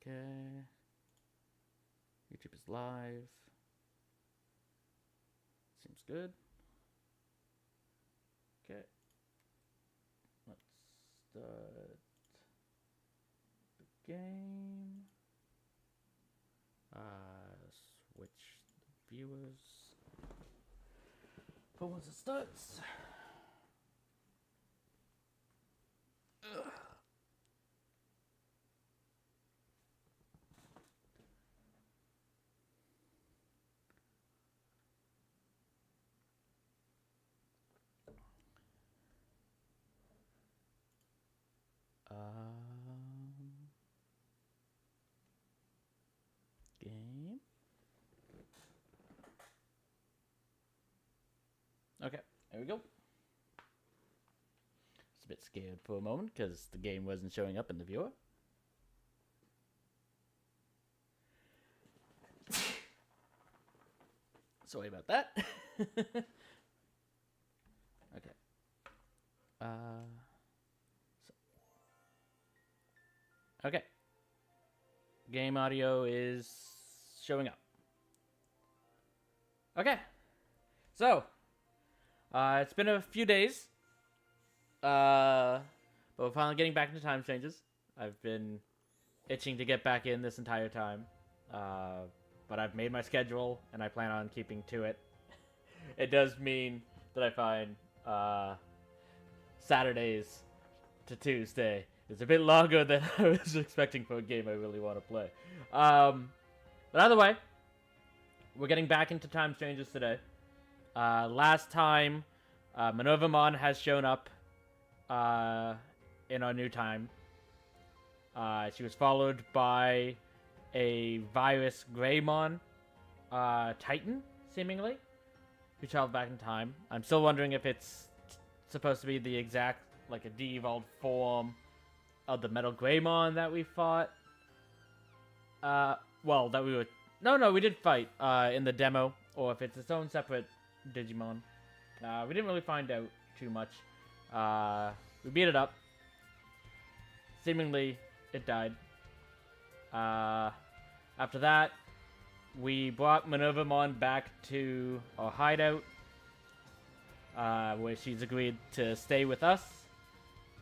Okay. YouTube is live. Seems good. Okay. Let's start the game. Switch the viewers. But once it starts. Ugh. Game. Okay, there we go. Just a bit scared for a moment because the game wasn't showing up in the viewer. Sorry about that. Okay. Okay. Game audio is showing up. Okay. So, it's been a few days. But we're finally getting back into time changes. I've been itching to get back in this entire time. But I've made my schedule, and I plan on keeping to it. It does mean that I find Saturdays to Tuesday is a bit longer than I was expecting for a game I really want to play. But either way, we're getting back into time changes today. Last time, Minervamon has shown up in our new time. She was followed by a virus Greymon Titan, seemingly, who traveled back in time. I'm still wondering if it's supposed to be the exact, like, a de-evolved form of the Metal Greymon that we fought. Well, that we were... No, we did fight in the demo, or if it's its own separate Digimon. We didn't really find out too much. We beat it up. Seemingly, it died. After that, we brought Minervamon back to our hideout, where she's agreed to stay with us.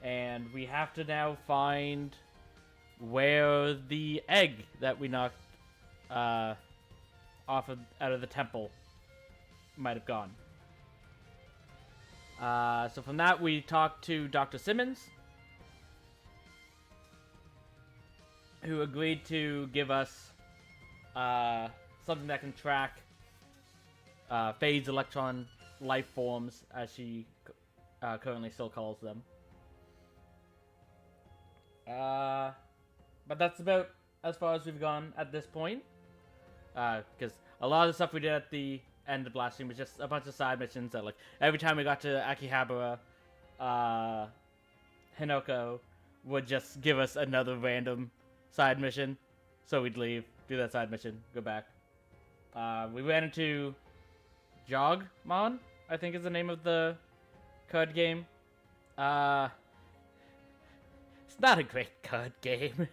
And we have to now find where the egg that we knocked out of the temple might have gone. So from that, we talked to Dr. Simmons, who agreed to give us something that can track phase electron life forms, as she currently still calls them. But that's about as far as we've gone at this point. Because a lot of the stuff we did at the end of last stream was just a bunch of side missions that, like, every time we got to Akihabara, Hinoko would just give us another random side mission. So we'd leave, do that side mission, go back. We ran into Jogmon, I think is the name of the card game. It's not a great card game.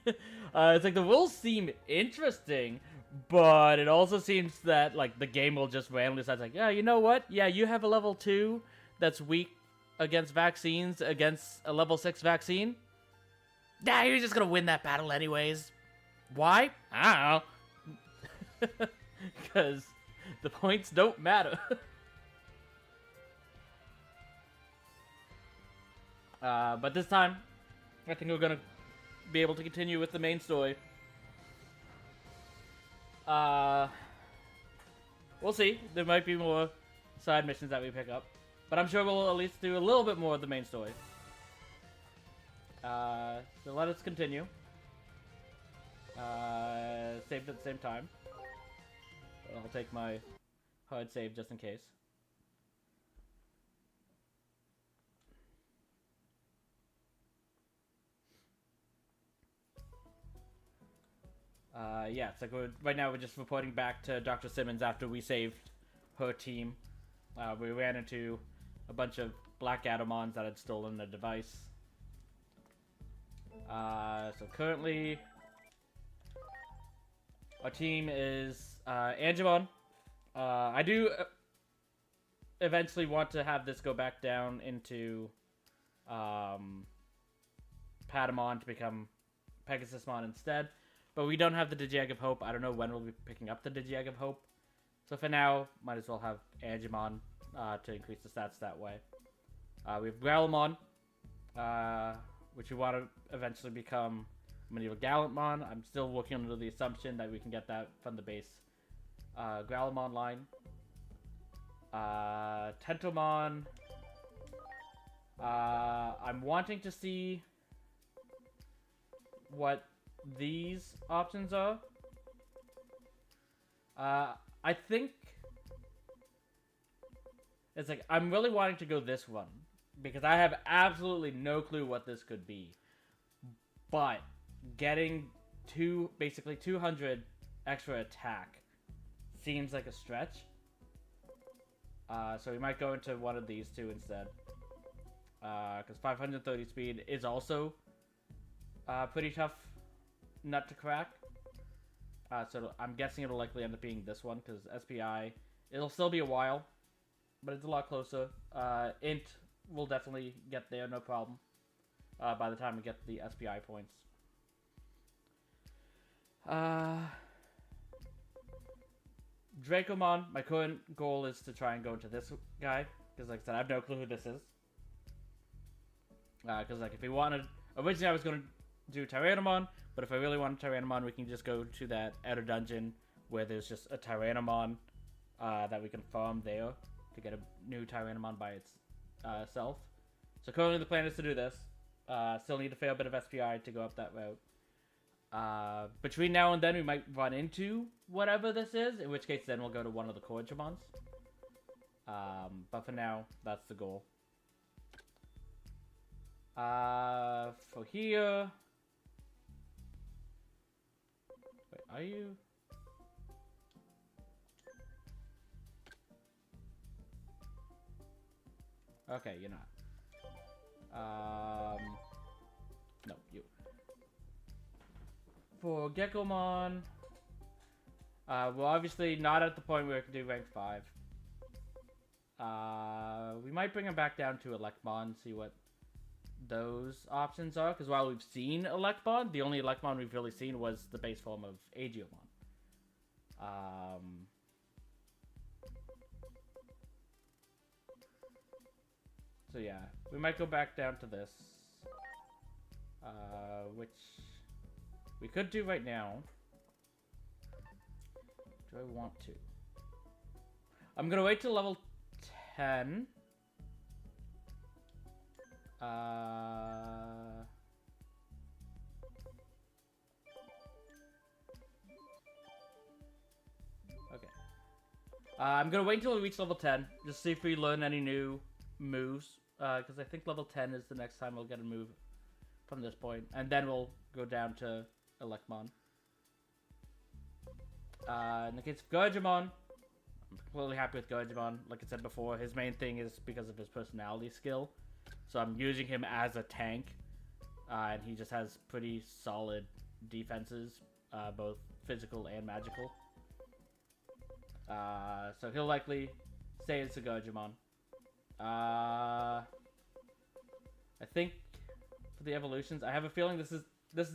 It's like the rules seem interesting, but it also seems that, like, the game will just randomly decide, like, yeah, you know what? Yeah, you have a level 2 that's weak against vaccines against a level 6 vaccine. Nah, you're just gonna win that battle anyways. Why? I don't know. Because the points don't matter. But this time, I think we're gonna be able to continue with the main story. We'll see. There might be more side missions that we pick up. But I'm sure we'll at least do a little bit more of the main story. So let us continue. Saved at the same time. But I'll take my hard save just in case. Yeah, it's like right now we're just reporting back to Dr. Simmons after we saved her team. We ran into a bunch of Black Adamons that had stolen the device. So currently, Our team is Angemon. I do eventually want to have this go back down into Patamon to become Pegasusmon instead. But we don't have the Digimon of Hope. I don't know when we'll be picking up the Digimon of Hope. So for now, might as well have Angemon to increase the stats that way. We have Growlmon, which we want to eventually become Gallantmon. I'm still working under the assumption that we can get that from the base Growlmon line. Tentomon. I'm wanting to see what these options are. I think it's like I'm really wanting to go this one because I have absolutely no clue what this could be. But getting basically 200 extra attack seems like a stretch. So we might go into one of these two instead. Because 530 speed is also pretty tough nut to crack. So I'm guessing it'll likely end up being this one, because SPI, it'll still be a while, but it's a lot closer. Int will definitely get there, no problem, by the time we get the SPI points. Dracomon, my current goal is to try and go into this guy, because like I said, I have no clue who this is. Because like if we wanted, originally I was going to do Tyrannomon, but if I really want Tyrannomon, we can just go to that outer dungeon where there's just a Tyrannomon that we can farm there to get a new Tyrannomon by itself. So currently the plan is to do this. Still need a fair bit of SPI to go up that route. Between now and then we might run into whatever this is, in which case then we'll go to one of the Corgimons. But for now, that's the goal. For here... Wait, are you... Okay, you're not. No, you. For Geckomon, we're obviously not at the point where we can do rank 5. We might bring him back down to Electmon, see what those options are, because while we've seen Electmon, the only Electmon we've really seen was the base form of Agiomon. So yeah, we might go back down to this, which we could do right now. Do I want to? I'm gonna wait till level 10. Okay. I'm gonna wait until we reach level 10, just see if we learn any new moves. Because I think level 10 is the next time we'll get a move from this point. And then we'll go down to Electmon. In the case of Gurgimon, I'm completely happy with Gurgimon. Like I said before, his main thing is because of his personality skill. So I'm using him as a tank. And he just has pretty solid defenses, both physical and magical. So he'll likely stay as a Gurgimon. I think for the evolutions, I have a feeling this is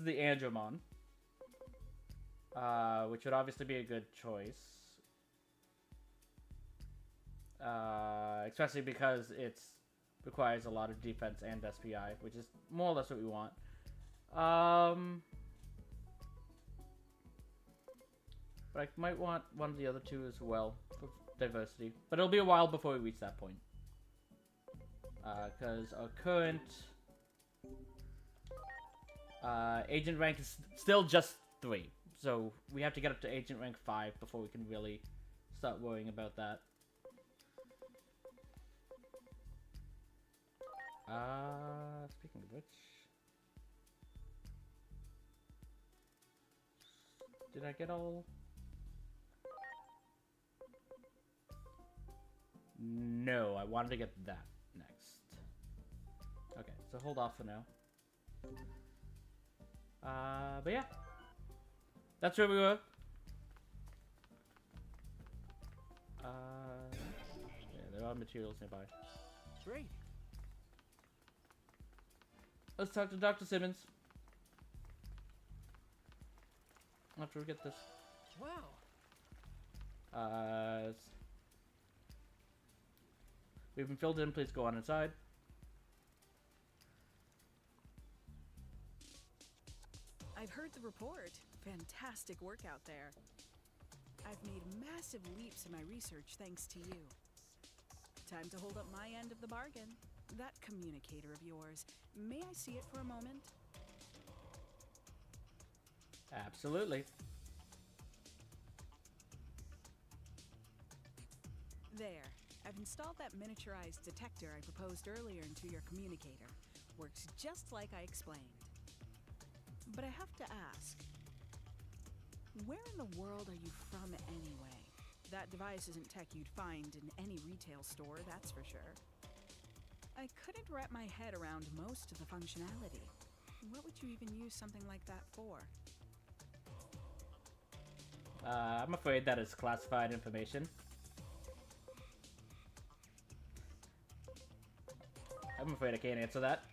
the Andromon, which would obviously be a good choice, especially because it requires a lot of defense and SPI, which is more or less what we want. But I might want one of the other two as well for diversity, but it'll be a while before we reach that point. Because our current agent rank is still just 3. So we have to get up to agent rank 5 before we can really start worrying about that. Speaking of which... Did I get all... No, I wanted to get that next. Okay, so hold off for now. But yeah. That's where we were. materials nearby. Great. Let's talk to Dr. Simmons. After we get this. Wow. We've been filled in. Please go on inside. I've heard the report. Fantastic work out there. I've made massive leaps in my research thanks to you. Time to hold up my end of the bargain. That communicator of yours, may I see it for a moment? Absolutely. There. I've installed that miniaturized detector I proposed earlier into your communicator. Works just like I explained. But I have to ask, where in the world are you from anyway? That device isn't tech you'd find in any retail store, that's for sure. I couldn't wrap my head around most of the functionality. What would you even use something like that for? I'm afraid that is classified information. I'm afraid I can't answer that.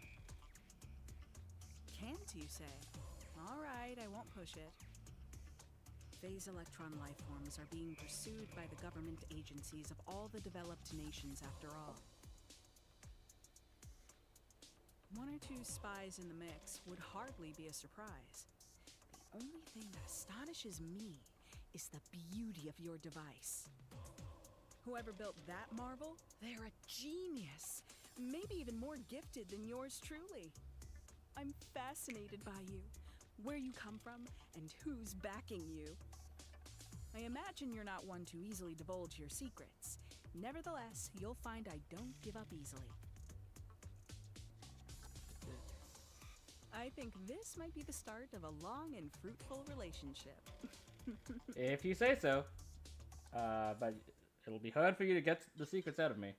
Can't you say? Alright, I won't push it. Phase electron lifeforms are being pursued by the government agencies of all the developed nations after all. One or two spies in the mix would hardly be a surprise. The only thing that astonishes me is the beauty of your device. Whoever built that marvel, they're a genius. Maybe even more gifted than yours truly. I'm fascinated by you, where you come from, and who's backing you. I imagine you're not one to easily divulge your secrets. Nevertheless, you'll find I don't give up easily. I think this might be the start of a long and fruitful relationship. If you say so. But it'll be hard for you to get the secrets out of me.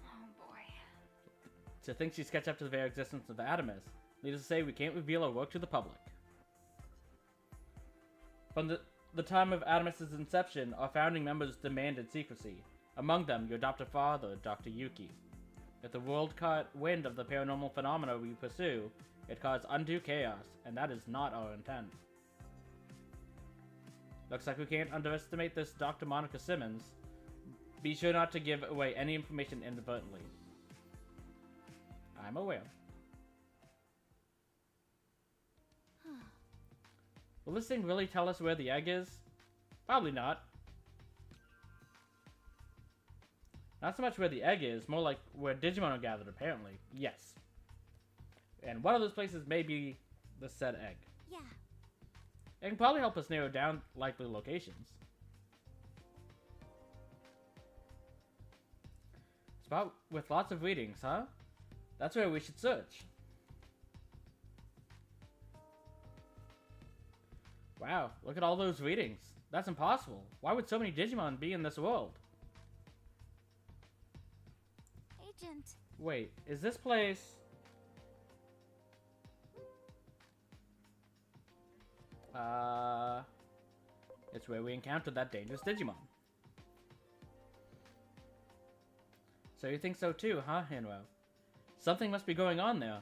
Oh boy. To think she's catch up to the very existence of the Adamus. Needless to say, we can't reveal our work to the public. From the time of Adamus's inception, our founding members demanded secrecy. Among them, your adopted father, Dr. Yuki. If the world caught wind of the paranormal phenomena we pursue, it caused undue chaos, and that is not our intent. Looks like we can't underestimate this Dr. Monica Simmons. Be sure not to give away any information inadvertently. I'm aware. Will this thing really tell us where the egg is? Probably not. Not so much where the egg is, more like where Digimon are gathered, apparently. Yes. And one of those places may be the said egg. Yeah. It can probably help us narrow down likely locations. Spot with lots of readings, huh? That's where we should search. Wow, look at all those readings. That's impossible. Why would so many Digimon be in this world? Agent. Wait, is this place... It's where we encountered that dangerous Digimon. So you think so too, huh, Hinro? Something must be going on there.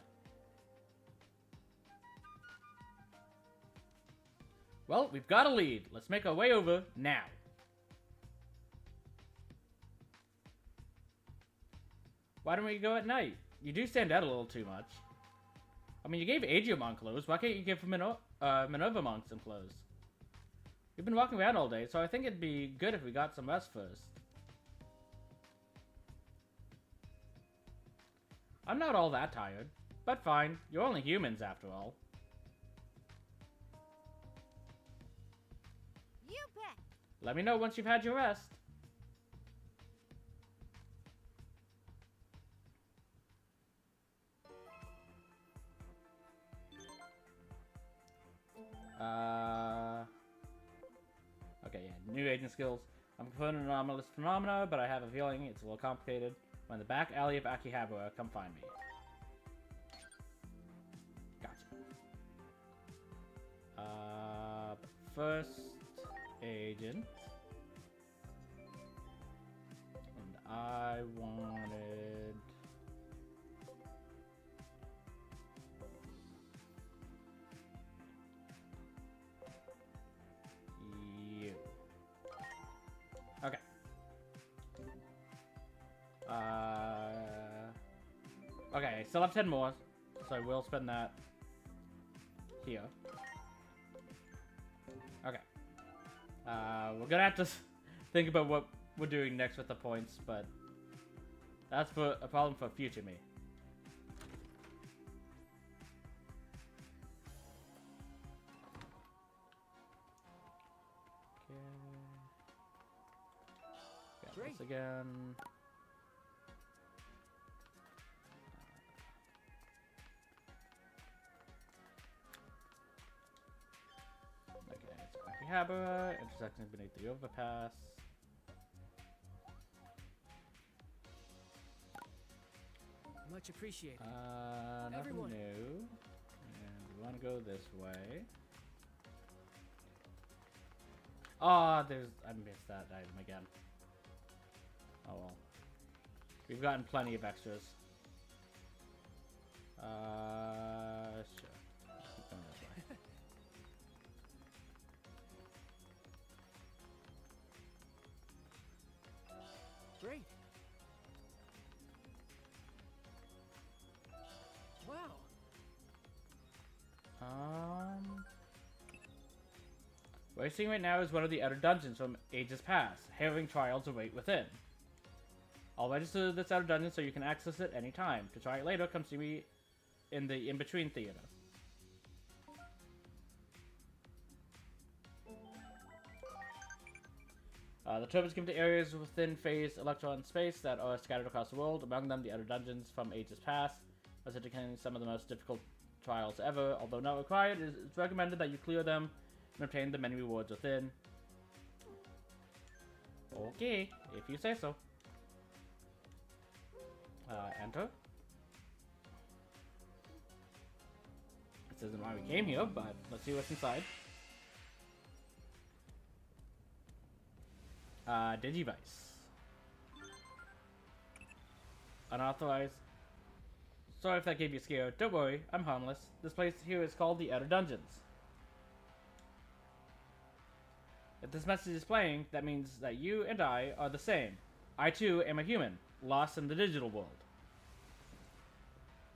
Well, we've got a lead. Let's make our way over now. Why don't we go at night? You do stand out a little too much. I mean, you gave Agiomon clothes. Why can't you give Minervamon some clothes? We've been walking around all day, so I think it'd be good if we got some rest first. I'm not all that tired, but fine. You're only humans after all. You bet. Let me know once you've had your rest. Okay, yeah, new agent skills. I'm confronting anomalous phenomena, but I have a feeling it's a little complicated. When the back alley of Akihabara, come find me. Gotcha. first agent. And I wanted... you. Okay. Okay, still have 10 more, so I will spend that here. Okay. We're gonna have to think about what we're doing next with the points, but that's for a problem for future me. Okay. Got this again. Habra, intersecting beneath the overpass. Much appreciated. Nothing Everyone. new. And we want to go this way. Ah, I missed that item again. Oh well. We've gotten plenty of extras. Sure. Keep going this way. Great. Wow. What you're seeing right now is one of the outer dungeons from ages past. Harrowing trials await within. I'll register this outer dungeon so you can access it anytime. To try it later, come see me in the in-between theater. The term is given to areas within phase electron space that are scattered across the world, among them the outer dungeons from ages past, as indicating some of the most difficult trials ever. Although not required, it's recommended that you clear them and obtain the many rewards within. Okay, if you say so. Enter. This isn't why we came here, but let's see what's inside. Digivice. Unauthorized. Sorry if that gave you a scare. Don't worry, I'm harmless. This place here is called the Outer Dungeons. If this message is playing, that means that you and I are the same. I too am a human, lost in the digital world.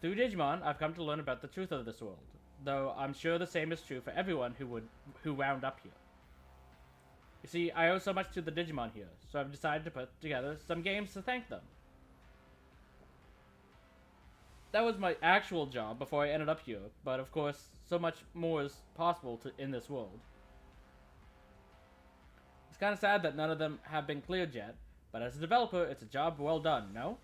Through Digimon, I've come to learn about the truth of this world, though I'm sure the same is true for everyone who wound up here. You see, I owe so much to the Digimon here, so I've decided to put together some games to thank them. That was my actual job before I ended up here, but of course, so much more is possible in this world. It's kind of sad that none of them have been cleared yet, but as a developer, it's a job well done, no?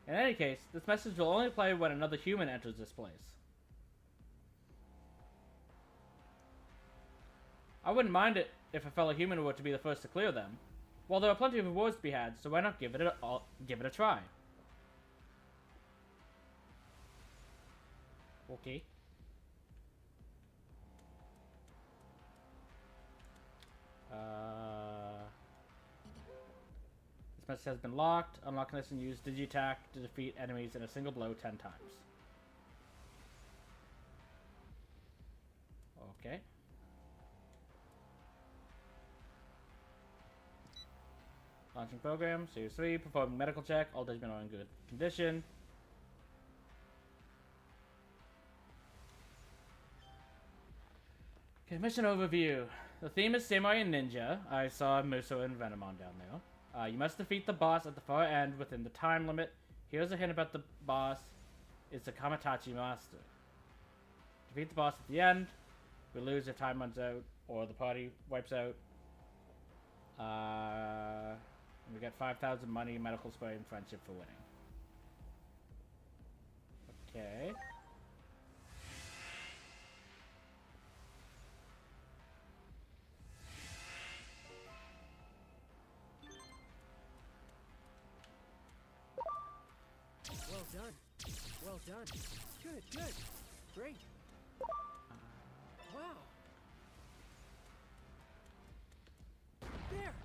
In any case, this message will only play when another human enters this place. I wouldn't mind it if a fellow human were to be the first to clear them. Well, there are plenty of rewards to be had, so why not give it a try? Okay. This message has been locked. Unlock this and use Digitac to defeat enemies in a single blow 10 times. Okay. Launching program, Series 3, performing medical check, all Digimon are in good condition. Okay, mission overview. The theme is Samurai and Ninja. I saw Muso and Venomon down there. You must defeat the boss at the far end within the time limit. Here's a hint about the boss. It's a Kamatachi master. Defeat the boss at the end. We lose if time runs out or the party wipes out. We get 5,000 money, medical spray, and friendship for winning. Okay. Well done. Well done. Good, good. Great. Wow. There!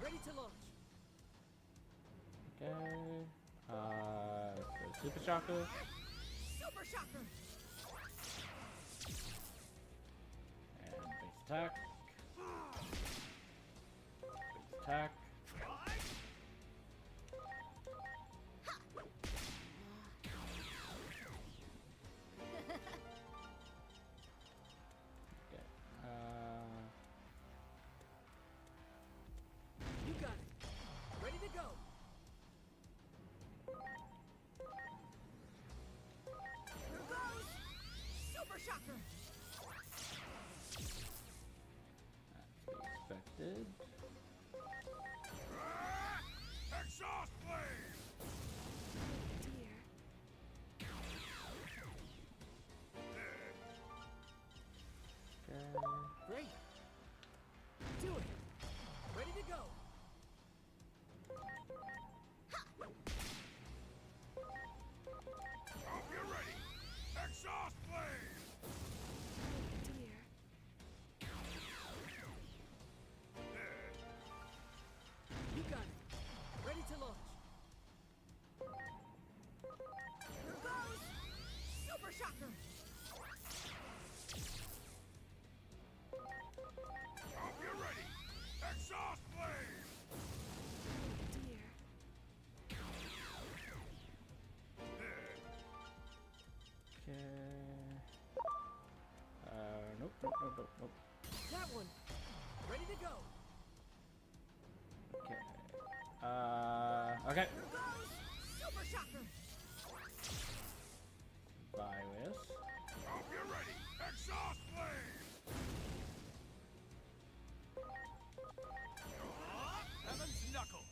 Ready to launch. Okay. Super Shocker. Super Shocker! And base attack. Base attack. Okay. You got it. Ready to go. Here goes! Super Shocker! That's to be expected. Exhaust blade! Dear. Okay. Great. Do it. Ready to go. Hope you're ready! Exhaust blade! Dear. You got it. Ready to launch. Here goes! Super Shocker! Hope you're ready! Exhaust blade! Dear. Okay. Nope, nope, nope, nope, nope. That one. Ready to go. Okay. Okay. Here goes! Super Shocker! Virus. Hope you're ready! Exhaust blade! Heaven's knuckle!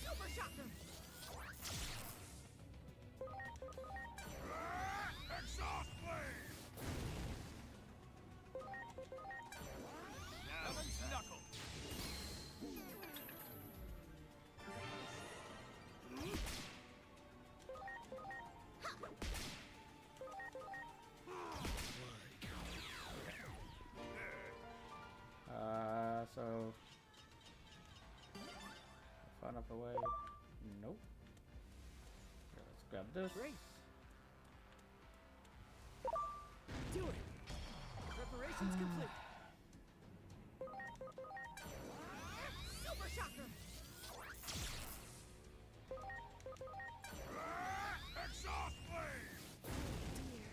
Super Shocker! Exhaust blade! Heaven's knuckle! So far enough away. Nope. Okay, let's grab this. Great. Do it. Preparations complete. Super Shocker! Exhaust blade! Dear.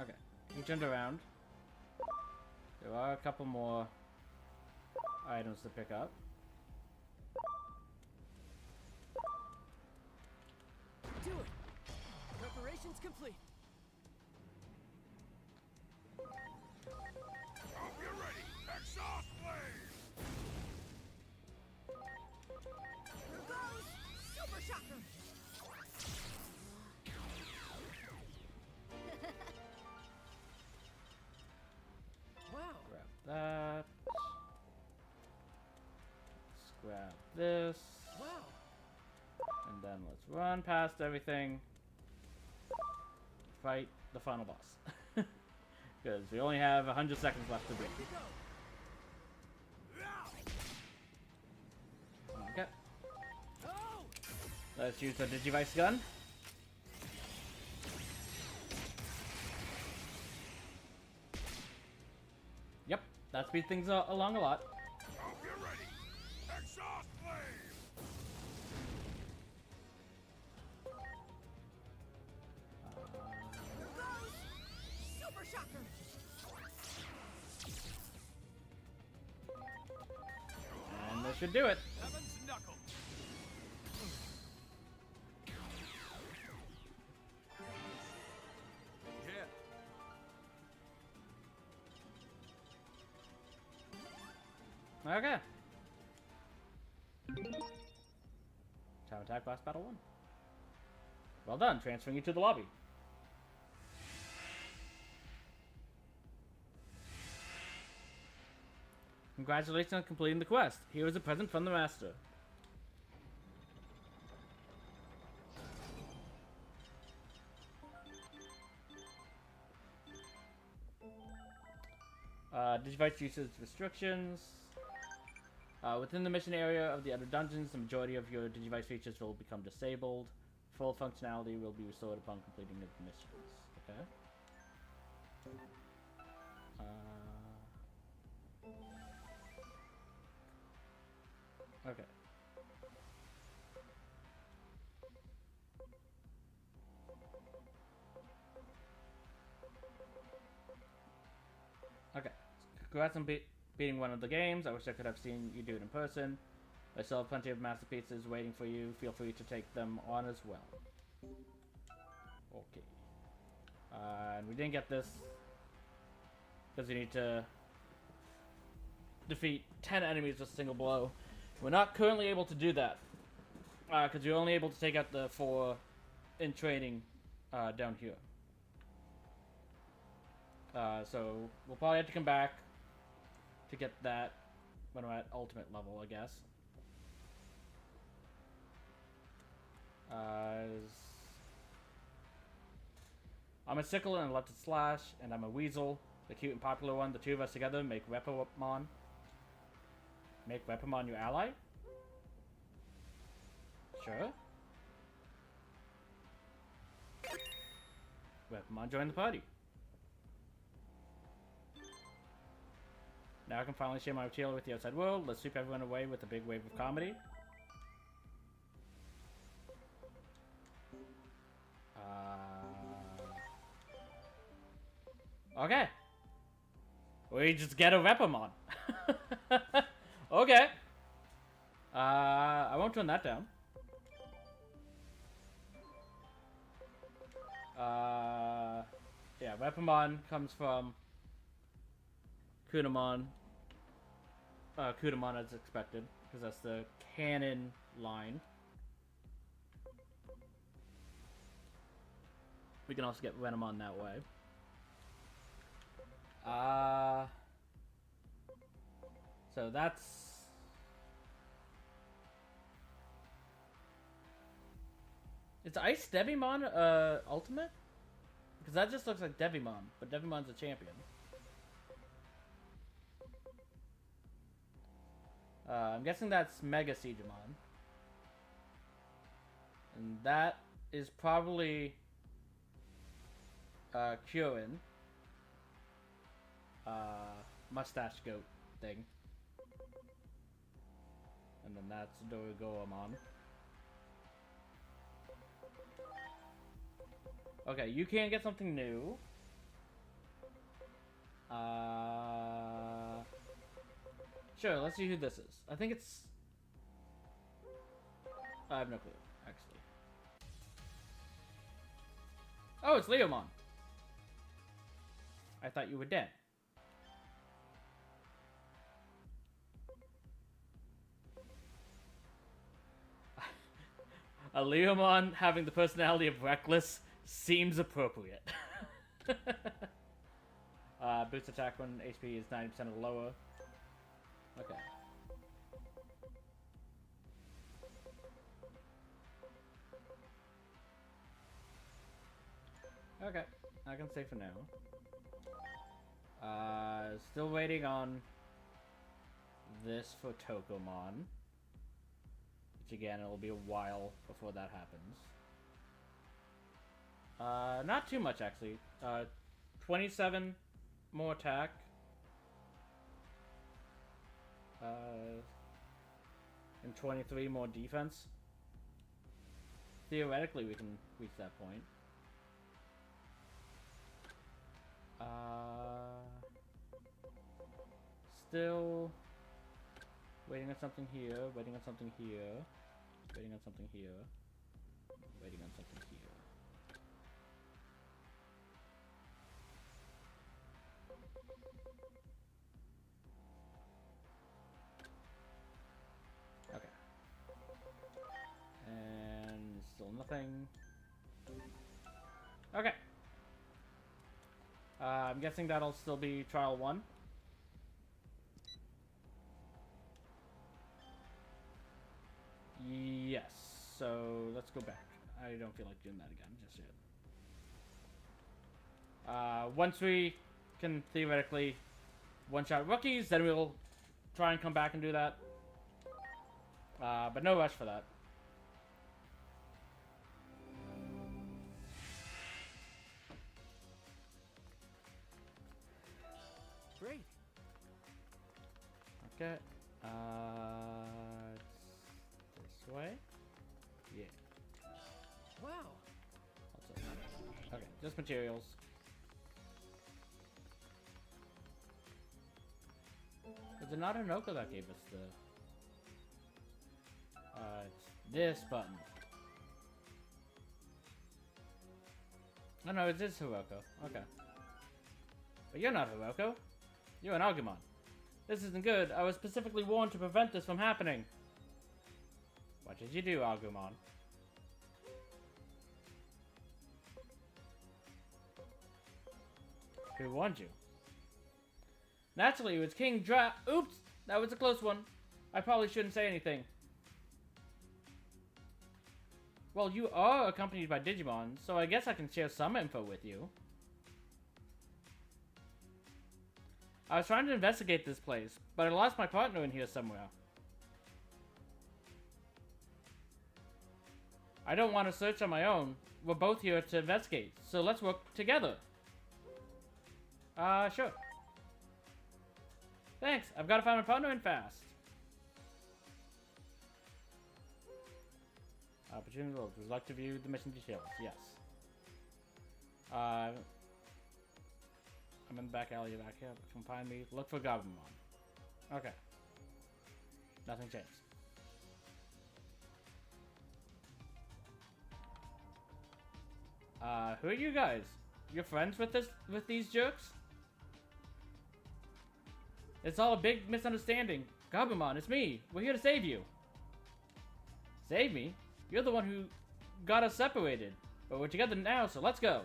Okay, he turned around. There are a couple more items to pick up. Do it. Preparations complete. Hope you're ready! Exhaust blade! Here goes! Super Shocker! Wow. Grab that. Let's grab this. Wow. And then let's run past everything. Fight the final boss. Because we only have 100 seconds left to beat. Ready to go. Okay. Oh! Let's use the Digivice gun. Yep, that speeds things along a lot. Hope you're ready! Exhaust blade! Here goes! Super Shocker! And this should do it. Heaven's knuckle! Yeah. Okay. Time attack boss battle 1. Well done, transferring you to the lobby. Congratulations on completing the quest. Here is a present from the master. Digivice usage restrictions. Within the mission area of the other dungeons, the majority of your Digivice features will become disabled. Full functionality will be restored upon completing the missions. Okay. Okay. Okay. Congrats on beating one of the games. I wish I could have seen you do it in person. I still have plenty of masterpieces waiting for you. Feel free to take them on as well. Okay. And we didn't get this because you need to defeat 10 enemies with a single blow. We're not currently able to do that because you're only able to take out the 4 in training down here. So we'll probably have to come back to get that when we're at ultimate level, I guess. I'm a sickle and a left slash, and I'm a weasel, the cute and popular one. The two of us together make Repamon. Make Repamon your ally? Sure. Repamon join the party. Now I can finally share my material with the outside world. Let's sweep everyone away with a big wave of comedy. Okay. We just get a Repamon. Okay. I won't turn that down. Yeah, Repamon comes from Kunamon. Kunamon as expected, because that's the canon line. We can also get Renamon that way. So that's... Is Ice Devimon ultimate? Because that just looks like Devimon, but Devimon's a champion. I'm guessing that's Mega Siegemon. And that is probably Kyorin. Mustache goat thing. And then that's Dorigoamon. Okay, you can't get something new. Sure, let's see who this is. I think it's... I have no clue, actually. Oh, it's Leomon. I thought you were dead. A Leomon having the personality of Reckless seems appropriate. Boost attack when HP is 90% or lower. Okay. Okay, I can say for now. Still waiting on this for Tokomon. Which again, it'll be a while before that happens. Not too much actually. 27 more attack. And 23 more defense. Theoretically, we can reach that point. Still waiting on something here, waiting on something here, waiting on something here, waiting on something here. Okay. And still nothing. Okay. I'm guessing that'll still be trial 1. so let's go back. I don't feel like doing that again just yet. Once we can theoretically one-shot rookies, then we'll try and come back and do that. But no rush for that. Great. Okay. This way. Yeah. Wow. Okay, just materials. Was it not Hinoka that gave us the... it's this button. Oh no, it is Hiroko. Okay. But you're not Hiroko. You're an Agumon. This isn't good. I was specifically warned to prevent this from happening. What did you do, Agumon? Who warned you? Naturally, it was King Dra- Oops! That was a close one. I probably shouldn't say anything. Well, you are accompanied by Digimon, so I guess I can share some info with you. I was trying to investigate this place, but I lost my partner in here somewhere. I don't want to search on my own. We're both here to investigate, so let's work together. Sure. Thanks, I've got to find my partner and fast. Opportunity roles. Would like to view the mission details. Yes. I'm in the back alley back here. Come find me. Look for Gabumon. Okay. Nothing changed. Who are you guys? You're friends with these jerks? It's all a big misunderstanding. Gabumon, it's me. We're here to save you. Save me? You're the one who got us separated. But we're together now, so let's go.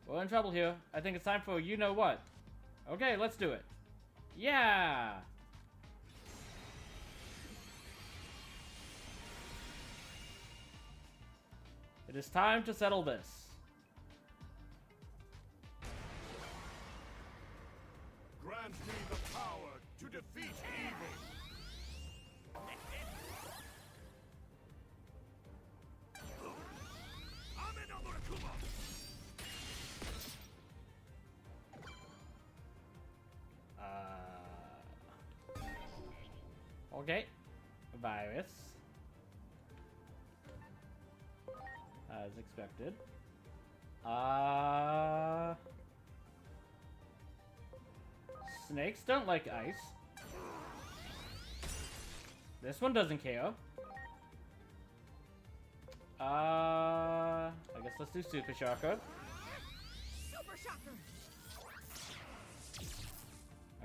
We're in trouble here. I think it's time for you-know-what. Okay, let's do it. Yeah! It is time to settle this. Grant me the power to defeat evil. Okay. Virus. As expected. Snakes don't like ice. This one doesn't care. I guess let's do Super Shocker. Super Shocker!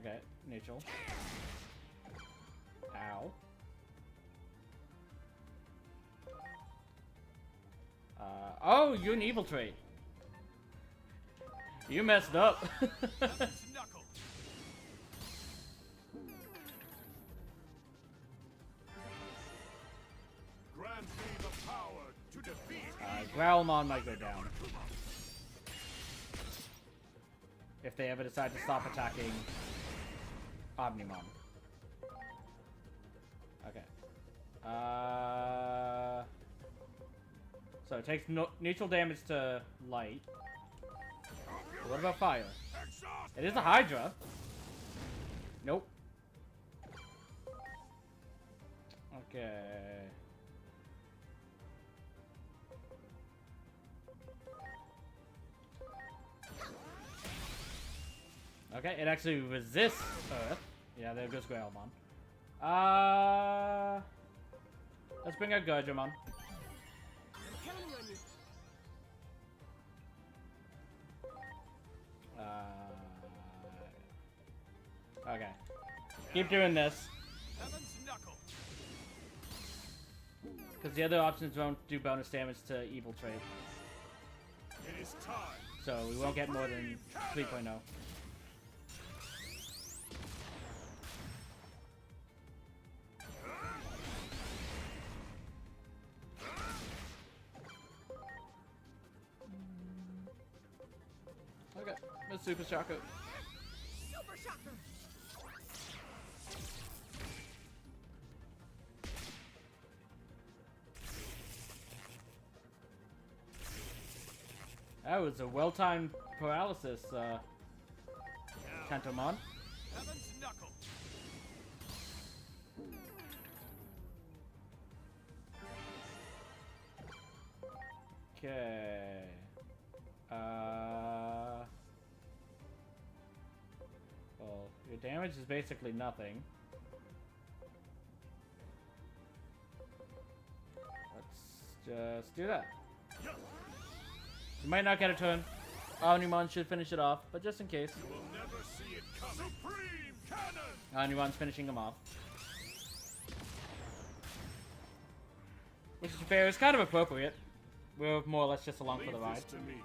Okay, neutral. Ow. Oh, you're an evil trait. You messed up. Knuckle. Grant me the power to defeat Growlmon might go down. If they ever decide to stop attacking Omnimon. Okay. So it takes neutral damage to light. What about fire? exhaust. It is a Hydra. Nope. Okay. Okay, it actually resists Earth. Yeah, there goes Growlmon. Let's bring out Gurjamon. I'm counting on you. Okay. Keep doing this. Heaven's knuckle. Because the other options won't do bonus damage to evil trait. It is time. So we won't get more than 3.0. A super shocker. Super shocker! That was a well-timed paralysis, Tentomon. Heaven's knuckle. Okay. Well, your damage is basically nothing. Let's just do that. You might not get a turn. Omnimon should finish it off, but just in case. You will never see it coming. Supreme Cannon. Omnimon's finishing him off. Which is fair, is kind of appropriate. We're more or less just along for the Leave ride. this to me.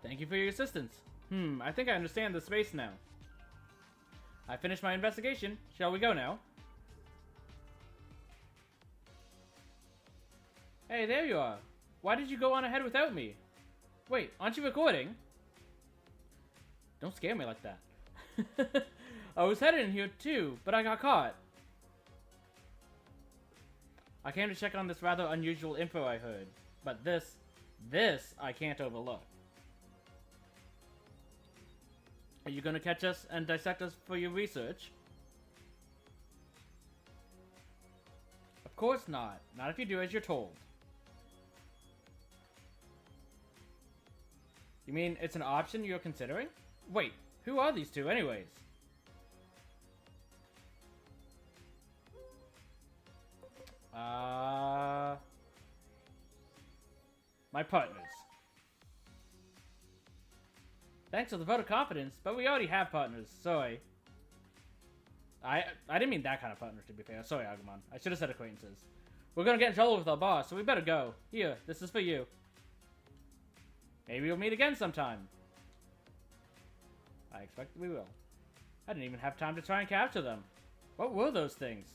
Thank you for your assistance. I think I understand the space now. I finished my investigation. Shall we go now? Hey, there you are. Why did you go on ahead without me? Wait, aren't you recording? Don't scare me like that. I was headed in here too, but I got caught. I came to check on this rather unusual info I heard, but this I can't overlook. Are you gonna catch us and dissect us for your research? Of course not. Not if you do as you're told. You mean it's an option you're considering? Wait, who are these two anyways? My partners. Thanks for the vote of confidence, but we already have partners. Sorry. I didn't mean that kind of partner, to be fair. Sorry, Agumon. I should have said acquaintances. We're gonna get in trouble with our boss, so we better go. Here, this is for you. Maybe we'll meet again sometime. I expect we will. I didn't even have time to try and capture them. What were those things?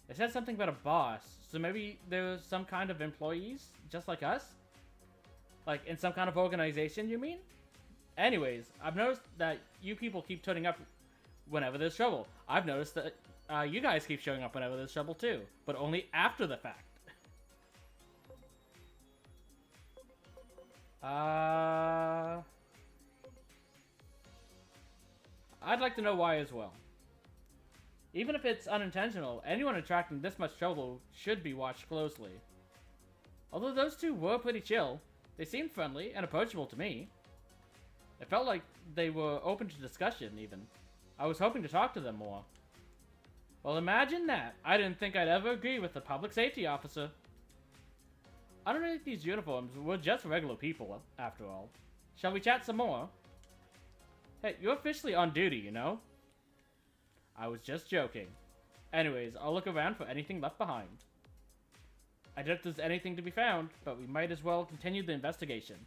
It said something about a boss, so maybe there was some kind of employees, just like us? Like, in some kind of organization, you mean? Anyways, I've noticed that you people keep turning up whenever there's trouble. I've noticed that you guys keep showing up whenever there's trouble too, but only after the fact. I'd like to know why as well. Even if it's unintentional, anyone attracting this much trouble should be watched closely. Although those two were pretty chill, they seemed friendly and approachable to me. It felt like they were open to discussion, even. I was hoping to talk to them more. Well, imagine that. I didn't think I'd ever agree with the public safety officer. Underneath these uniforms, we're just regular people, after all. Shall we chat some more? Hey, you're officially on duty, you know? I was just joking. Anyways, I'll look around for anything left behind. I doubt there's anything to be found, but we might as well continue the investigation.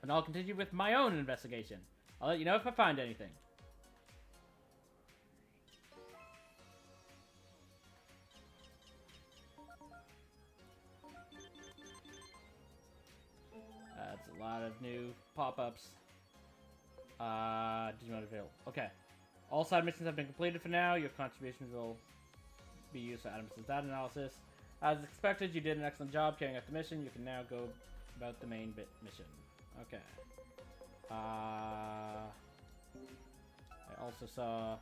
And I'll continue with my own investigation. I'll let you know if I find anything. That's a lot of new pop-ups. Digimon available. Okay. All side missions have been completed for now. Your contributions will be used for Adams' data analysis. As expected, you did an excellent job carrying out the mission. You can now go about the main bit mission. Okay. I also saw...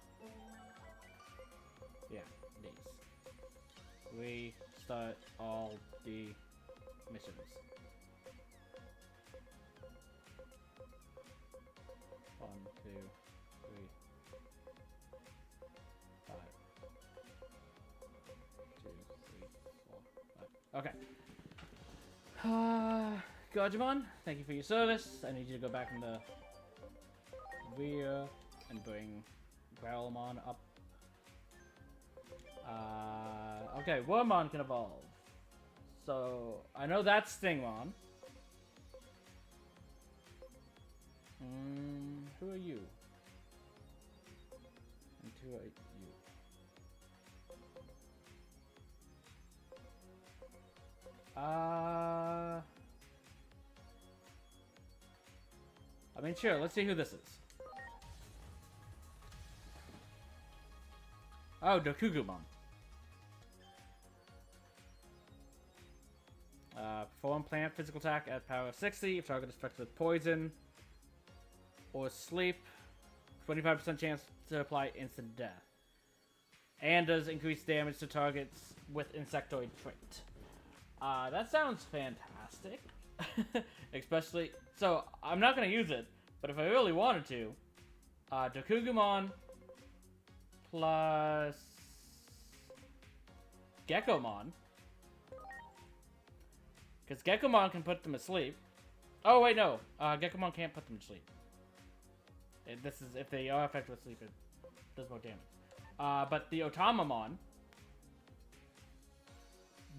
Yeah, these. We start all the missions. One, two, three, 5. 2, 3, 4, 5. Okay. Digimon, thank you for your service. I need you to go back in the rear and bring Growlmon up. Okay, Wormmon can evolve. So, I know that's Stingmon. Who are you? And who are you? I mean, sure, let's see who this is. Oh, Dokugumon. Perform plant physical attack at power 60 if target is struck with poison or sleep. 25% chance to apply instant death. And does increase damage to targets with insectoid trait. That sounds fantastic. Especially, so I'm not going to use it, but if I really wanted to, Dokugumon plus Gekomon. Because Gekomon can put them to sleep. Oh, wait, no. Gekomon can't put them to sleep. This is, if they are affected with sleep, it does more damage. But the Otamamon,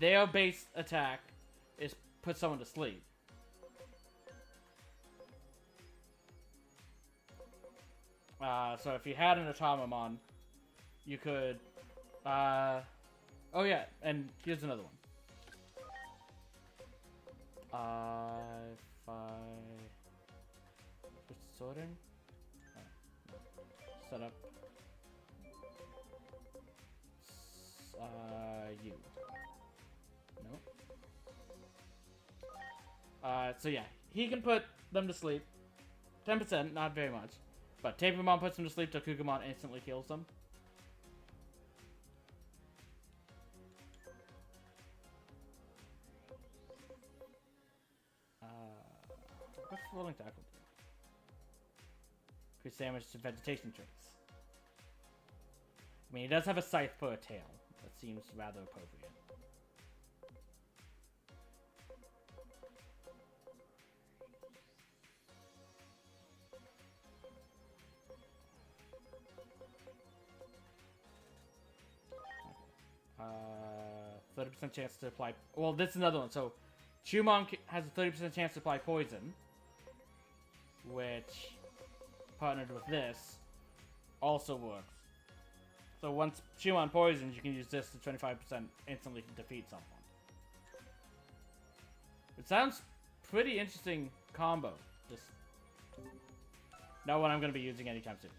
their base attack is put someone to sleep. So if you had an Otamamon, you could... oh yeah, and here's another one. If I... Switch to sorting? Set up... you. Nope. So yeah, he can put them to sleep. 10%, not very much. But Tapirmon puts them to sleep, Dokugumon instantly kills them. What's Rolling Tackle do? Increase damage to vegetation traits. I mean, he does have a scythe for a tail. That seems rather appropriate. Okay. 30% chance to apply... Well, this is another one. So, Chumon has a 30% chance to apply poison. Which, partnered with this, also works. So once Chumon poisons, you can use this to 25% instantly defeat someone. It sounds pretty interesting combo. Just not one I'm going to be using anytime soon.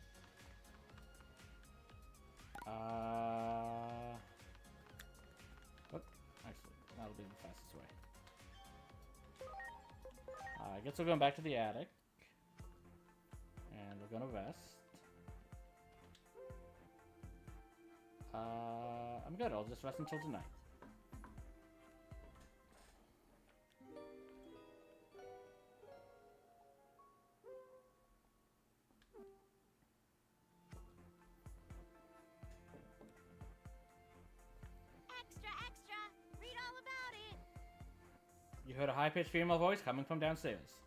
What? Actually, that'll be the fastest way. I guess we're going back to the attic. And we're gonna rest. I'm good. I'll just rest until tonight. Extra, extra! Read all about it! You heard a high-pitched female voice coming from downstairs.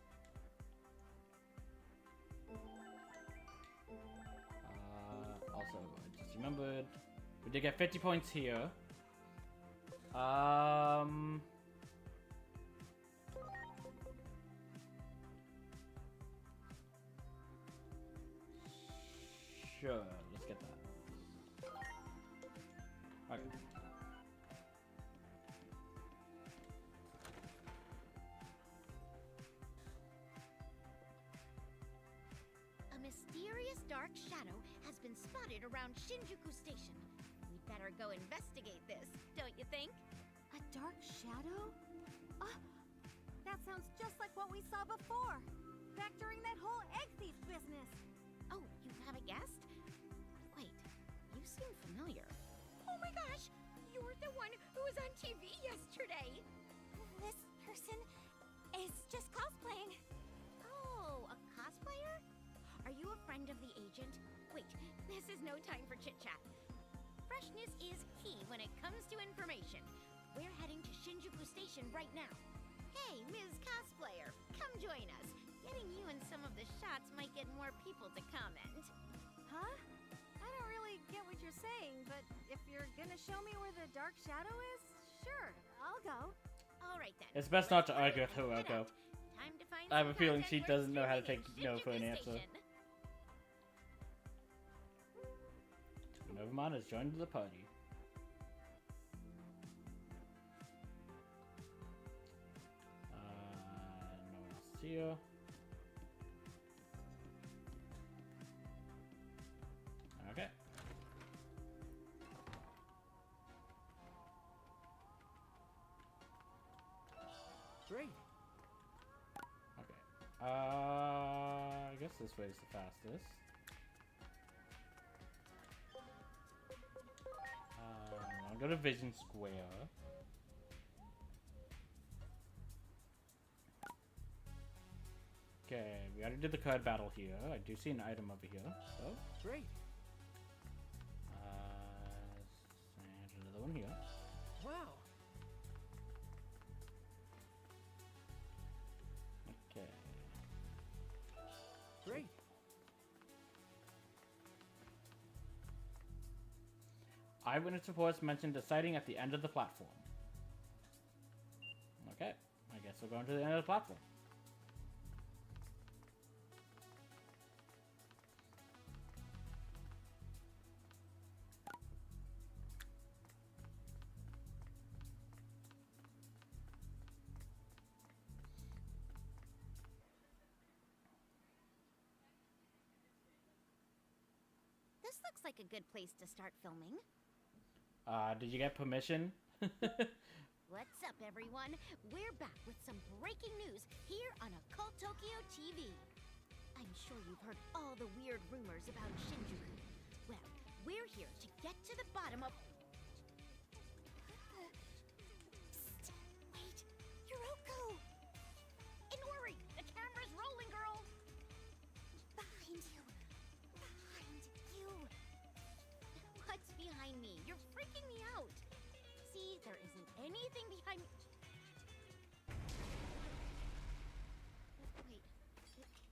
Also, I just remembered we did get 50 points here. Sure, let's get that. Okay. A mysterious dark shadow has been spotted around Shinjuku Station. We'd better go investigate this, don't you think? A dark shadow? That sounds just like what we saw before. Back during that whole egg thief business. Oh, you haven't guessed? Wait, you seem familiar. Oh my gosh! You're the one who was on TV yesterday! This person is just cosplaying. Oh, a cosplayer? Are you a friend of the agent? Wait, this is no time for chit-chat. Freshness is key when it comes to information. We're heading to Shinjuku Station right now. Hey, Ms. Cosplayer, come join us. Getting you in some of the shots might get more people to comment. Huh? I don't really get what you're saying, but if you're gonna show me where the dark shadow is, sure, I'll go. All right then. It's best not to argue with Hiroko. Time to find I have a some feeling content she worth doesn't know how to streaming take in no for an Shinjuku answer. Station. Minervamon has joined the party. here. Okay. Great. Okay. I guess this way is the fastest. I'll go to Vision Square. Okay, we already did the card battle here. I do see an item over here. So, Great. and another one here. Wow. Okay. Great. Eyewitness reports mentioned a sighting at the end of the platform. Okay, I guess we're going to the end of the platform. This looks like a good place to start filming. Did you get permission? What's up, everyone? We're back with some breaking news here on Occult Tokyo TV. I'm sure you've heard all the weird rumors about Shinjuku. Well, we're here to get to the bottom of... Psst! Wait! Hiroko! Inori! The camera's rolling, girl! Behind you! Behind you! What's behind me? You're freaking me out! See, there isn't anything behind me. Wait,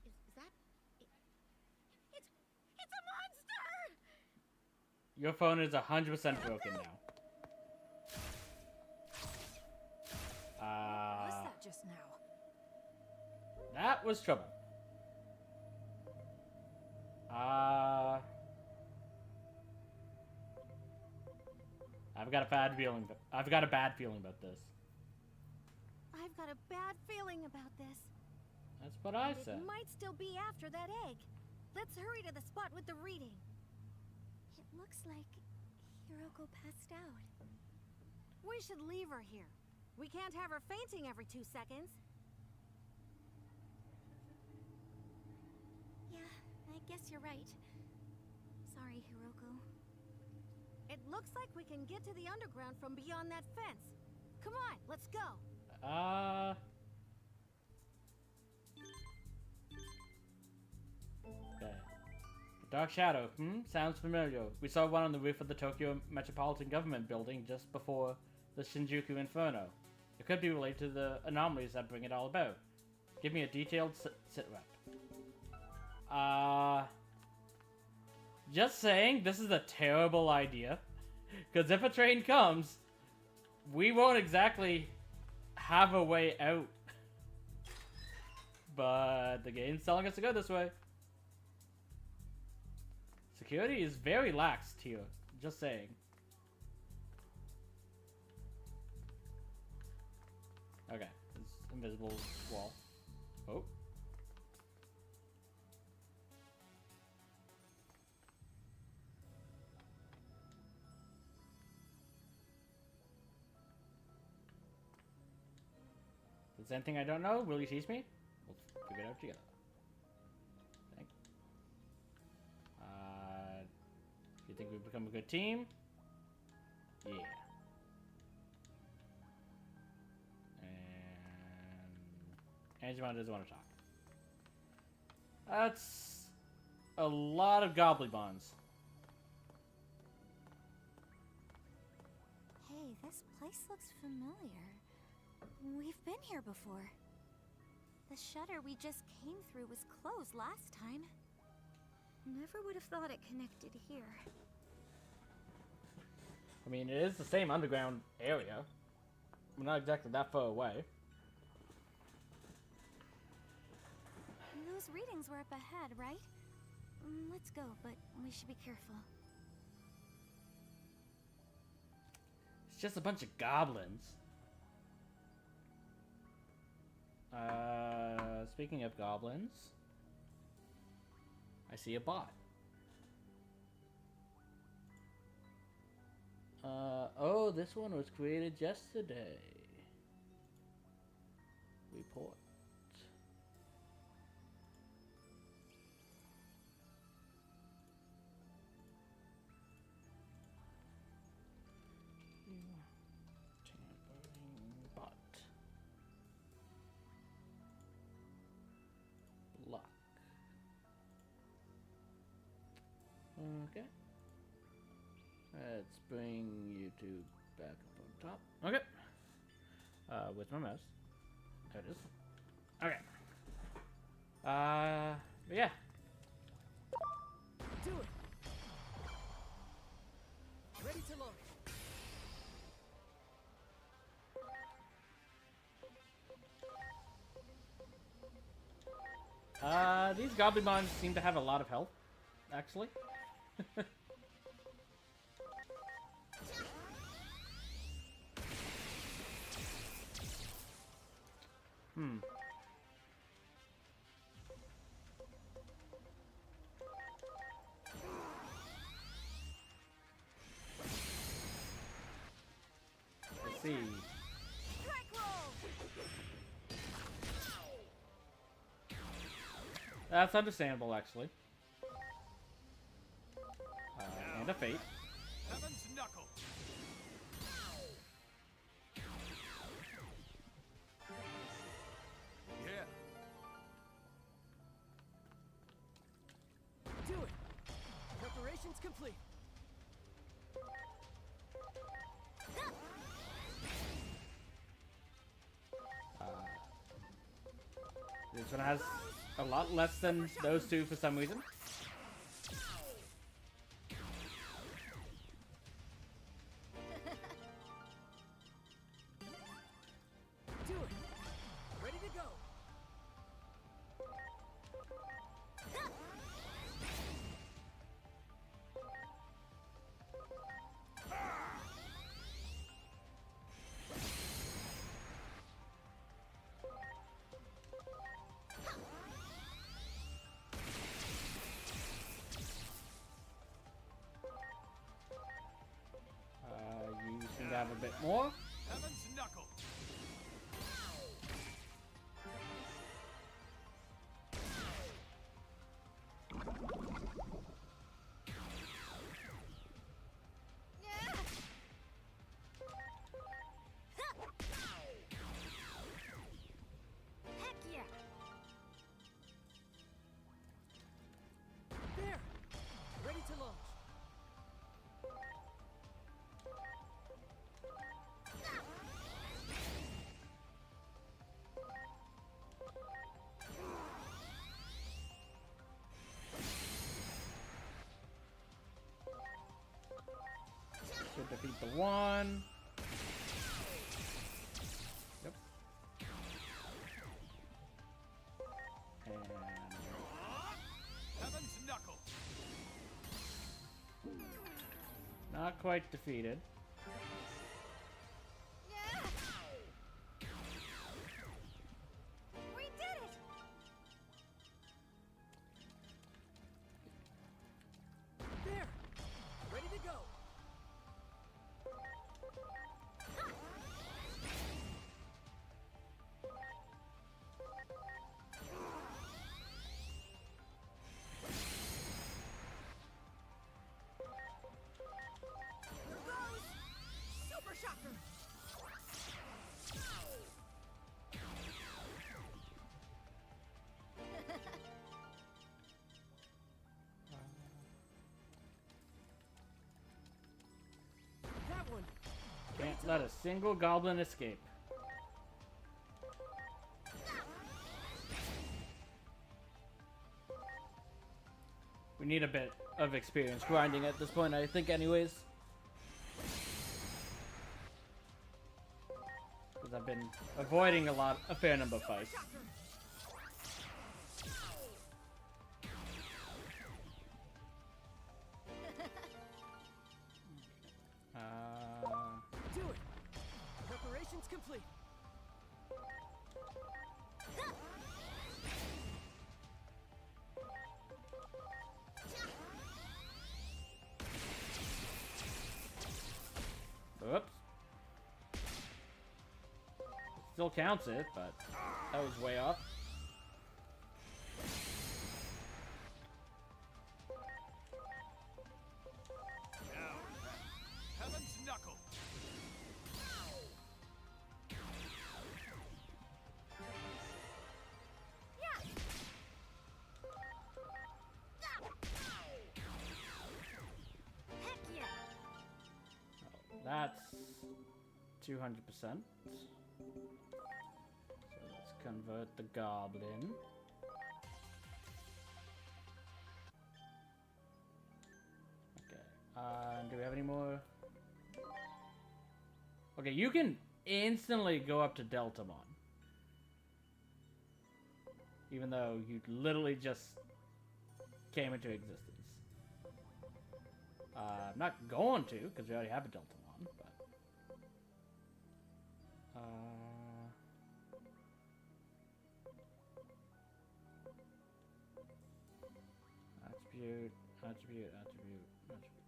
is that... It's a monster! Your phone is 100% broken now. What was that just now? That was trouble. I've got a bad feeling. I've got a bad feeling about this. I've got a bad feeling about this. That's what I But said. it might still be after that egg. Let's hurry to the spot with the reading. It looks like Hiroko passed out. We should leave her here. We can't have her fainting every 2 seconds. Yeah, I guess you're right. Sorry, Hiroko. It looks like we can get to the underground from beyond that fence. Come on, let's go. Okay. Dark Shadow. Sounds familiar. We saw one on the roof of the Tokyo Metropolitan Government building just before the Shinjuku Inferno. It could be related to the anomalies that bring it all about. Give me a detailed sit rep. Just saying, this is a terrible idea. Because if a train comes, we won't exactly have a way out. But the game's telling us to go this way. Security is very lax here. Just saying. Okay, it's invisible wall. Oh. Is there anything I don't know? Will you teach me? We'll figure it out together. Thank. You think we've become a good team? Yeah. And Digimon doesn't want to talk. That's a lot of Gobblebons. Hey, this place looks familiar. We've been here before. The shutter we just came through was closed last time. Never would have thought it connected here. I mean, it is the same underground area. We're not exactly that far away. Those readings were up ahead, right? Let's go, but we should be careful. It's just a bunch of goblins. Speaking of goblins, I see a bot. Oh, this one was created yesterday. Report. Tampering bot. Block. Okay. Let's bring YouTube back up on top. Okay. Where's my mouse? There it is. Okay. But yeah. Do it. Ready to launch. These Goblimons seem to have a lot of health, actually. Hmm. Let's see. Strike roll! That's understandable, actually. And a fate. Heaven's knuckle. Yeah. Do it. Preparations complete. This one has a lot less than those two for some reason. Do it. Ready to go. You seem to have a bit more. Heaven's knuckle. Heck yeah! There. Ready to launch. Should defeat the one. Yep. And Heaven's knuckle. not quite defeated. We did it! There. Ready to go. Here goes! Super shocker! That one. Can't let a single goblin escape. We need a bit of experience grinding at this point, I think, anyways. Because I've been avoiding a fair number of fights. Do it. Preparations complete. Still counts it, but that was way off. Now, Heaven's Knuckle. Heck yeah! That's 200%. So let's convert the goblin. Okay. Do we have any more? Okay, you can instantly go up to Deltamon. Even though you literally just came into existence. I'm not going to, because we already have a Deltamon, but... Attribute, attribute, attribute, attribute.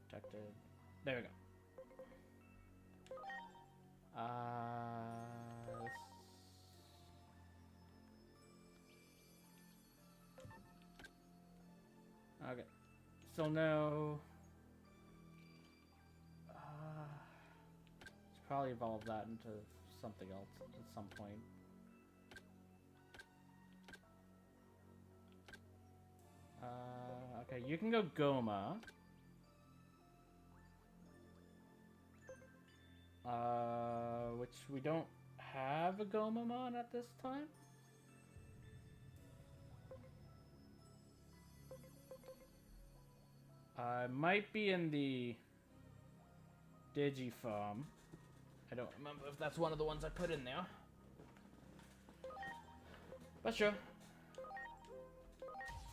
Protected. There we go. Okay. So now... let's probably evolve that into something else at some point. Okay, you can go Goma. Which we don't have a Gomamon at this time. Might be in the Digifarm. I don't remember if that's one of the ones I put in there. But sure.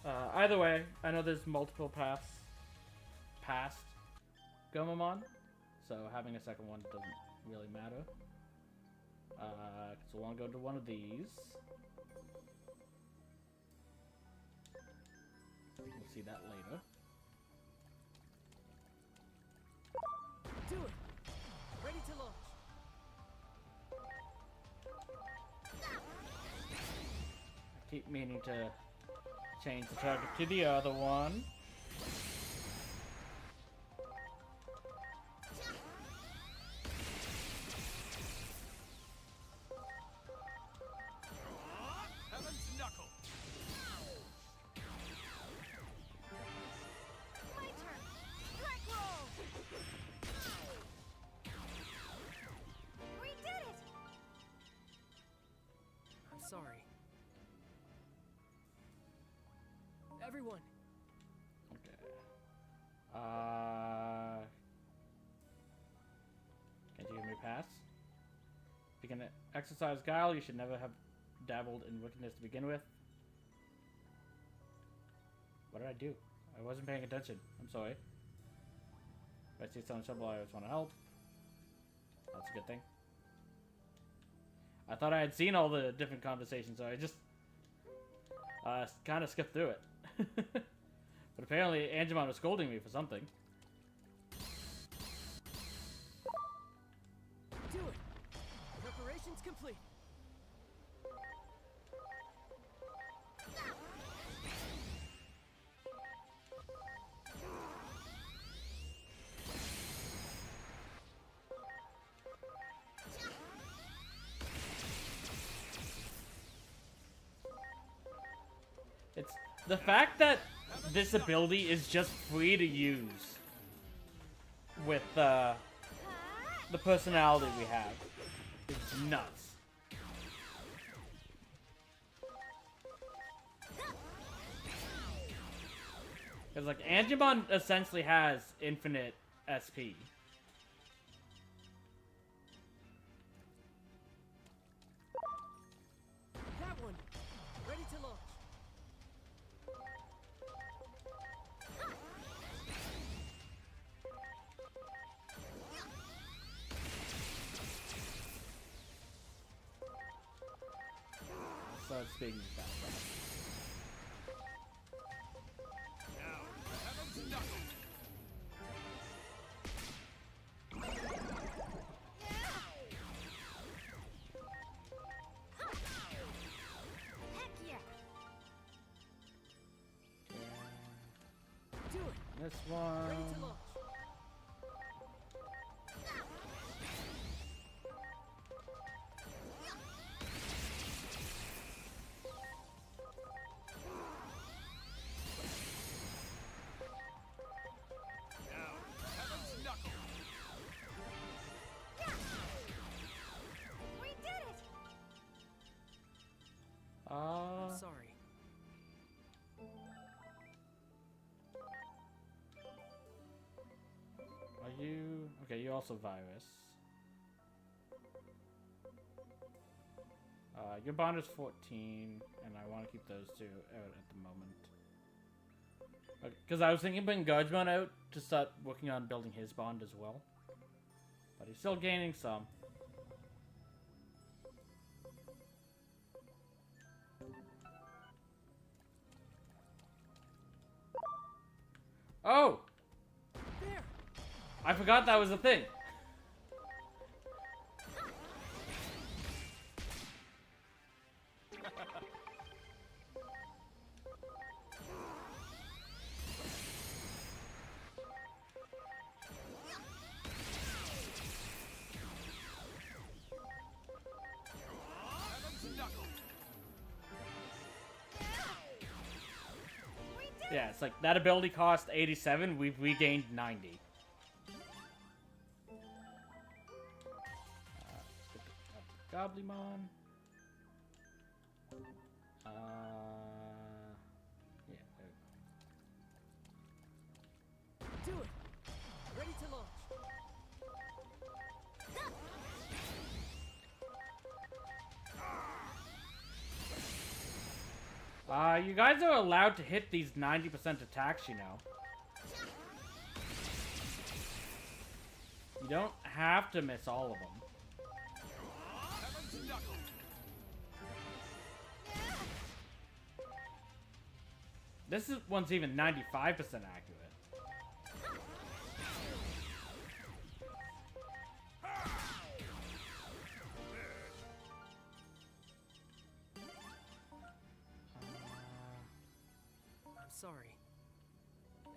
Either way, I know there's multiple paths past Gomamon, so having a second one doesn't really matter. So we'll go to one of these. We'll see that later. Do it! Ready to launch. I keep meaning to change the target to the other one. Heaven's Knuckle. My turn! Strike roll! We did it! I'm sorry. Everyone, Okay. Can't you give me a pass? If you can exercise guile, you should never have dabbled in wickedness to begin with. What did I do? I wasn't paying attention. I'm sorry. If I see someone trouble, I always want to help. That's a good thing. I thought I had seen all the different conversations, so I just kind of skipped through it. But apparently, Angemon was scolding me for something. do it! Preparations complete. It's the fact that this ability is just free to use with the personality we have is nuts. Because like Angemon essentially has infinite SP. That one. Ready to launch. So it's being that. Now, Heaven's Knuckle. this Ready one. to launch. Now, heaven's knuckle. We did it! I'm sorry. Are you okay? You also virus. Your bond is 14, and I want to keep those two out at the moment. Because I was thinking of putting Digimon out to start working on building his bond as well. But he's still gaining some. Oh! There! I forgot that was a thing. Heaven's knuckle. Yeah, it's like that ability cost 87, we've regained 90. Goblimon. Yeah, there we go. Do it! Ready to launch. You guys are allowed to hit these 90% attacks, you know. You don't have to miss all of them. Heaven's knuckle. One's even 95% accurate. I'm sorry.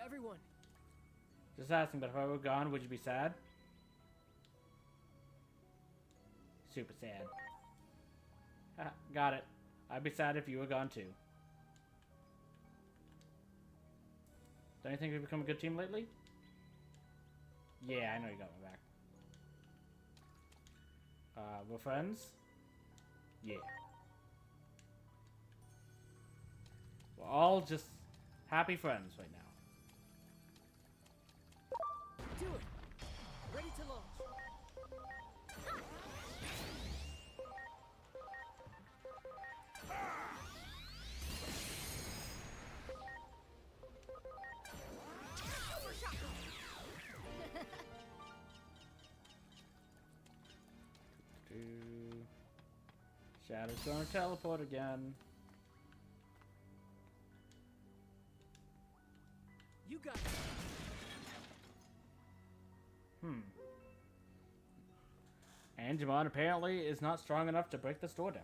Everyone, Just asking, but if I were gone, would you be sad? Super sad. Ah, got it. I'd be sad if you were gone too. Don't you think we've become a good team lately? Yeah, I know you got my back. We're friends? Yeah. We're all just happy friends right now. do it! Ready to launch. Shadow's gonna teleport again. You got it. And Digimon apparently is not strong enough to break this door down.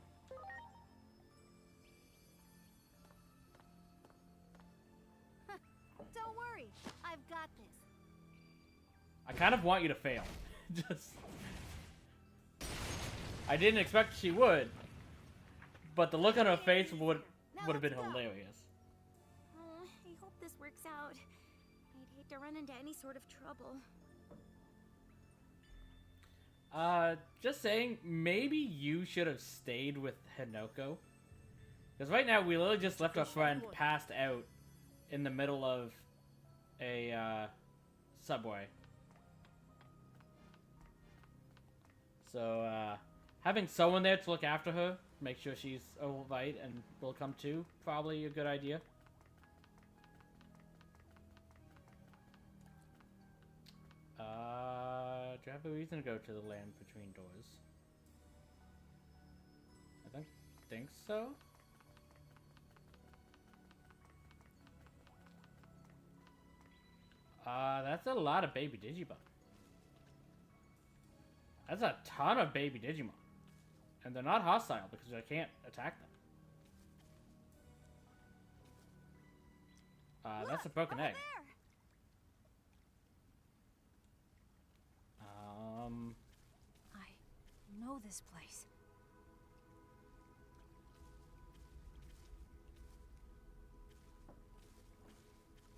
Don't worry, I've got this. I kind of want you to fail. Just... I didn't expect she would, but the look on her face would have been hilarious. Oh, I hope this works out. I'd hate to run into any sort of trouble. Just saying, maybe you should have stayed with Hinoko. Because right now, we literally just left our friend passed out in the middle of a, subway. So, having someone there to look after her, make sure she's alright and will come to, probably a good idea. Do you have a reason to go to the land between doors? I don't think so. That's a lot of baby Digimon. That's a ton of baby Digimon. And they're not hostile because I can't attack them. That's a broken egg. There. this place.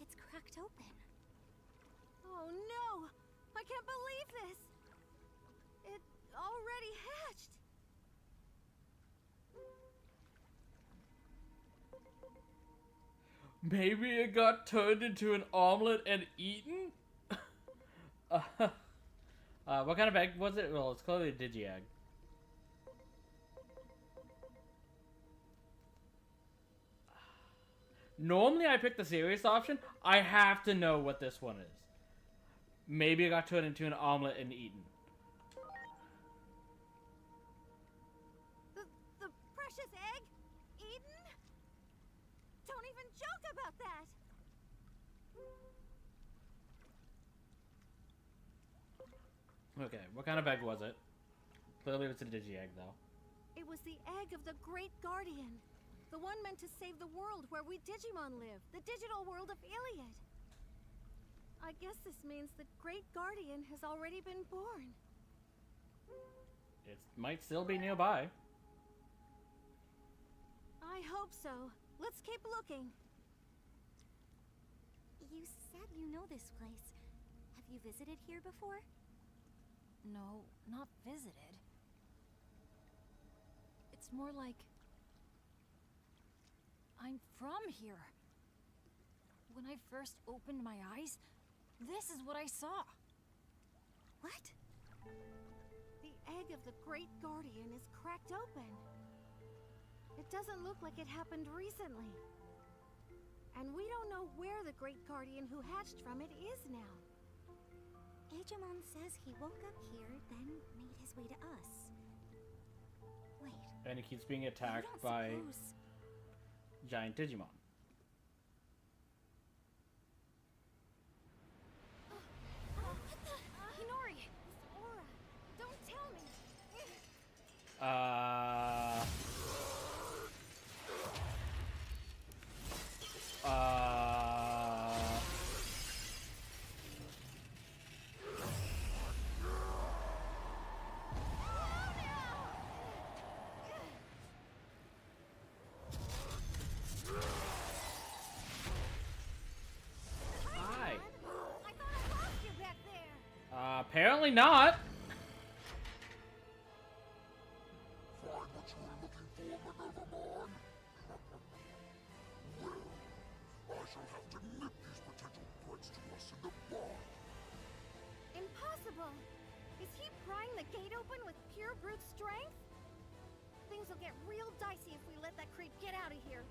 It's cracked open. Oh no! I can't believe this! It already hatched! Maybe it got turned into an omelet and eaten? What kind of egg was it? Well, it's clearly a Digi-egg. Normally I pick the serious option. I have to know what this one is. Maybe it got turned into an omelet and eaten. The precious egg? Eaten? Don't even joke about that! Okay, what kind of egg was it? Clearly it's a Digi-egg, though. It was the egg of the Great Guardian. The one meant to save the world where we Digimon live. The digital world of Iliad. I guess this means the Great Guardian has already been born. It might still be nearby. I hope so. Let's keep looking. You said you know this place. Have you visited here before? No, not visited. It's more like... I'm from here. When I first opened my eyes, this is what I saw. What? The egg of the Great Guardian is cracked open. It doesn't look like it happened recently. And we don't know where the Great Guardian who hatched from it is now. Digimon says he woke up here, then made his way to us. Wait. And he keeps being you attacked don't by suppose... giant Digimon. Hinori! Aura! Don't tell me! Hi. I thought I lost you back there! Apparently not. Find what you were looking for, Minervamon? Well, I shall have to nip these potential threats to us in the bud. Impossible! Is he prying the gate open with pure brute strength? Things will get real dicey if we let that creep get out of here.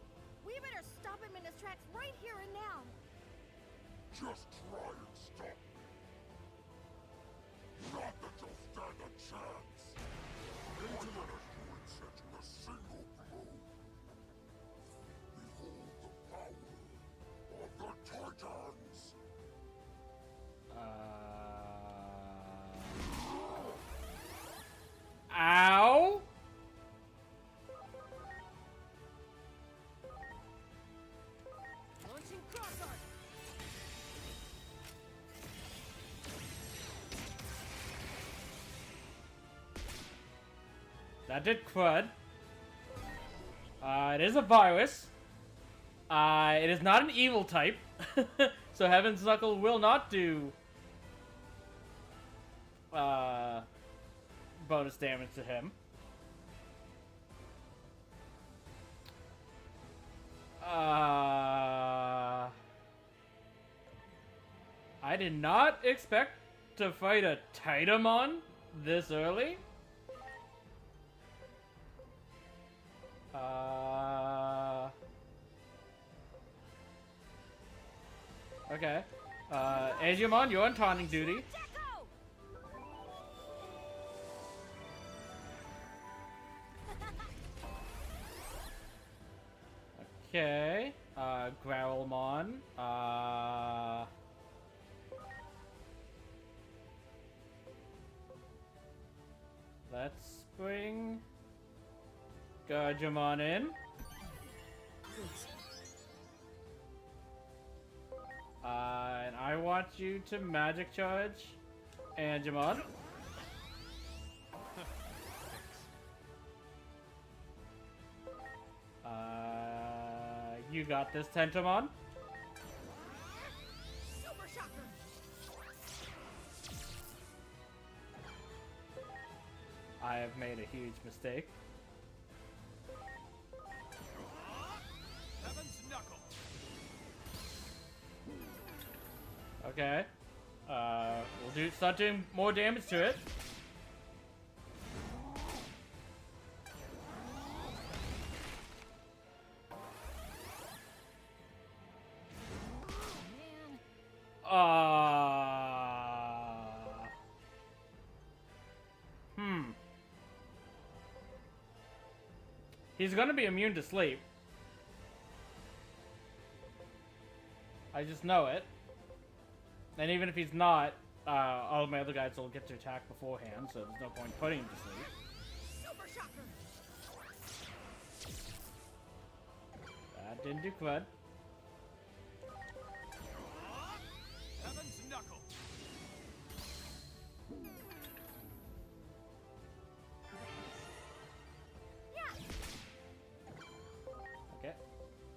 We better stop him in his tracks right here and now. Just try and stop me. Not that you'll stand a chance. Into the insistent in a single blow. Behold the power of the Titans. Ow! Launching cross arc. That did crud. It is a virus. It is not an evil type. So Heaven's Knuckle will not do bonus damage to him. I did not expect to fight a Titamon this early. Okay. Digimon, you're on taunting duty. Okay. Growlmon. Let's bring Digimon in. And I want you to magic charge Angemon. You got this, Tentomon. Super Shocker! I have made a huge mistake. Heaven's Knuckle. Okay. We'll start doing more damage to it. Man, He's gonna be immune to sleep. I just know it. And even if he's not, all of my other guys will get to attack beforehand, so there's no point putting him to sleep. Super Shocker! That didn't do crud. Heaven's Knuckle. Okay.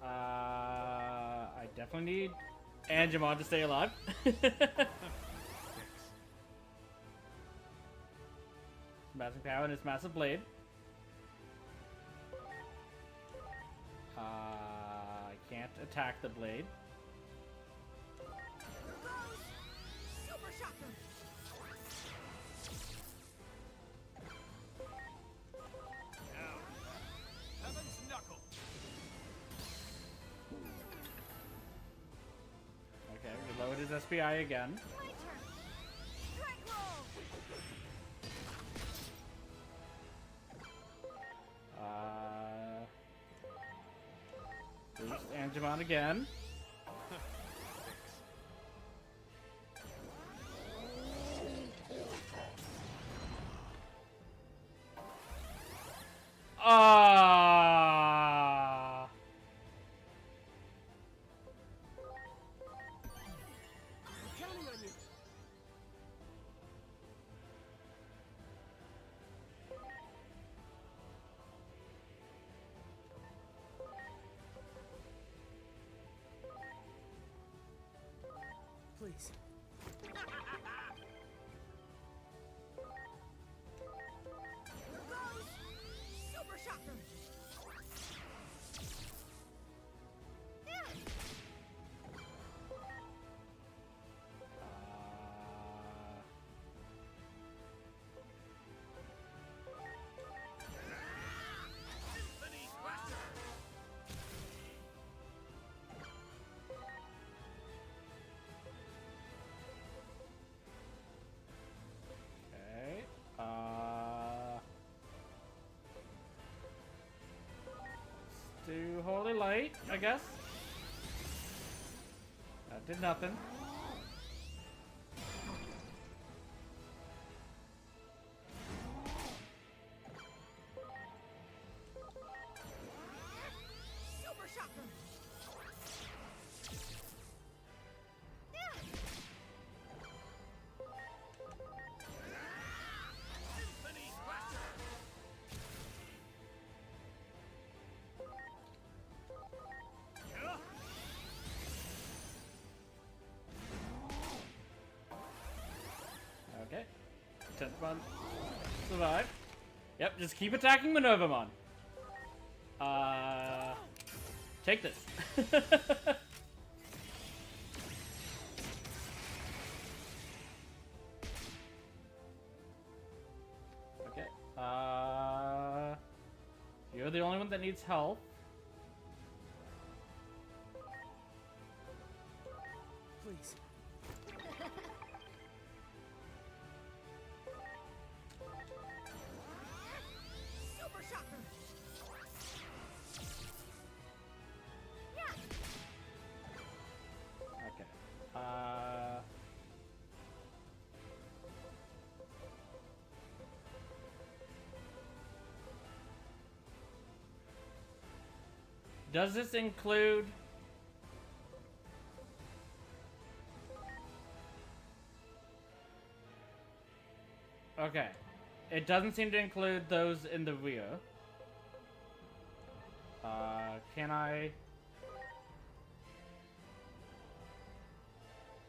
I definitely need Angemon to stay alive. Massive power and his massive blade. I can't attack the blade. Super Shocker! Now. Heaven's Knuckle. Okay, we lowered his SPI again. My turn! Drag Roll! Boost Angemon again. I'm counting on you. Please. Super Shocker! Infinity Crusher. Okay. Let's do Holy Light, I guess. That did nothing. Super Shocker! Infinity Crusher. Okay. Tentomon survive. Yep, just keep attacking Minervamon. Take this. Okay. You're the only one that needs help. Please. Super Shocker! Okay. Does this include... Okay. It doesn't seem to include those in the rear. Can I...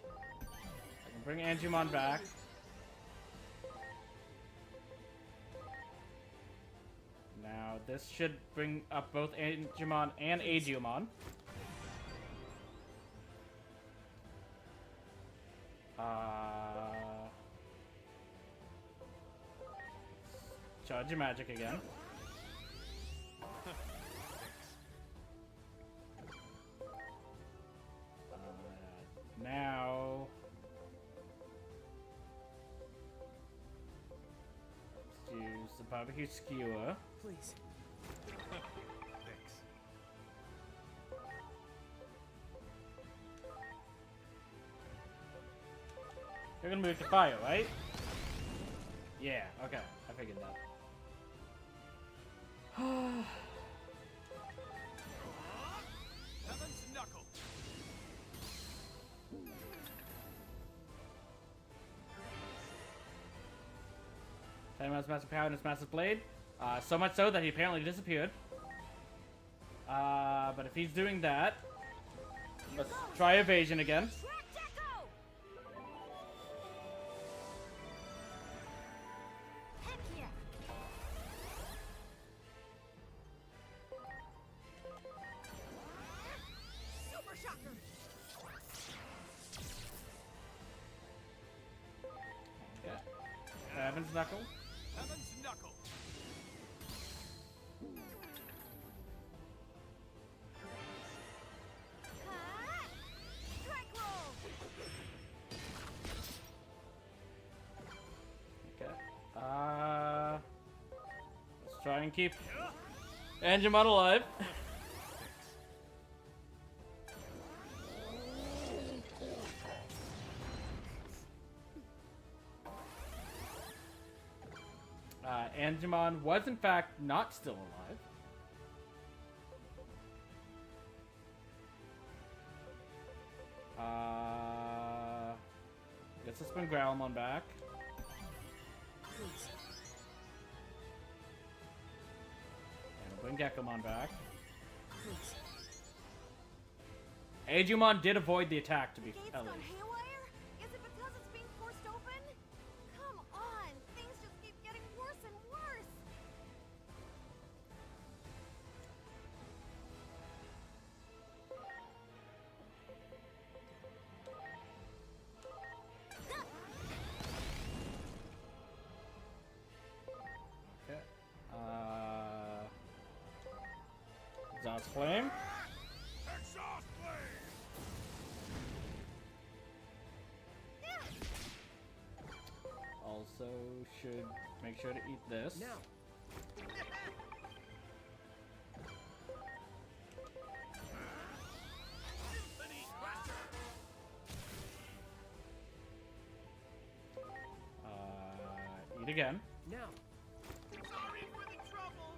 I can bring Angemon back. Now, this should bring up both Angemon and Agumon. Charge your magic again. Now... let's use the barbecue skewer. Please. Thanks. You're gonna move to fire, right? Yeah, okay. I figured that. Heaven's knuckle. Time has massive power in his massive blade. So much so that he apparently disappeared. But if he's doing that, let's try evasion again. Heck yeah! Super shocker. Okay. Heaven's Knuckle. Heaven's knuckle. Strike roll! Okay. Let's try and keep Angemon alive. Angemon was in fact not still alive. Guess let's bring Growlmon back. Please. And we'll bring Gekomon back. Please. Agumon did avoid the attack, to be Gates at gone least. haywire? Is it because it's being forced open? Come on! Things just keep getting worse and worse! Okay. Exhaust Flame. Exhaust blade! Also should make sure to eat this. Now. Eat again. Now. Sorry for the trouble!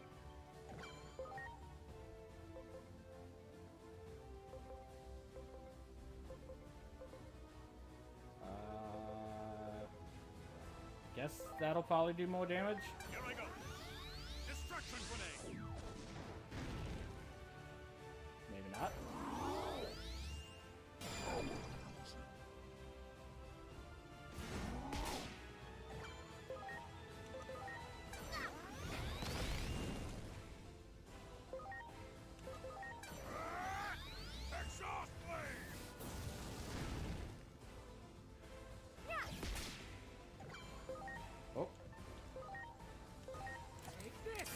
Guess that'll probably do more damage. Here I go! Destruction grenade! Maybe not. Exhaust blade! Oh. Take this.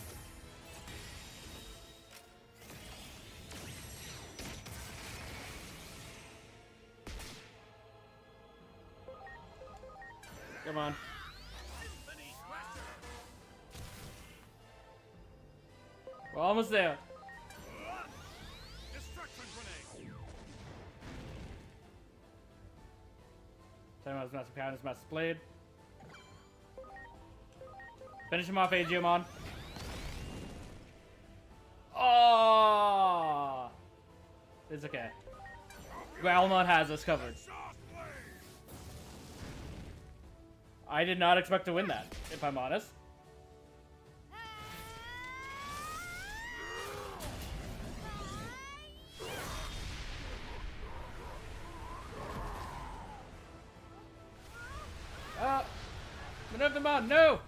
Come on. We're almost there. Destruction grenade! Time out his massive power and his massive blade. Finish him off, Agumon. Oh! It's okay. Growlmon has us covered. Exhaust blade! I did not expect to win that, if I'm honest. Minervamon, no!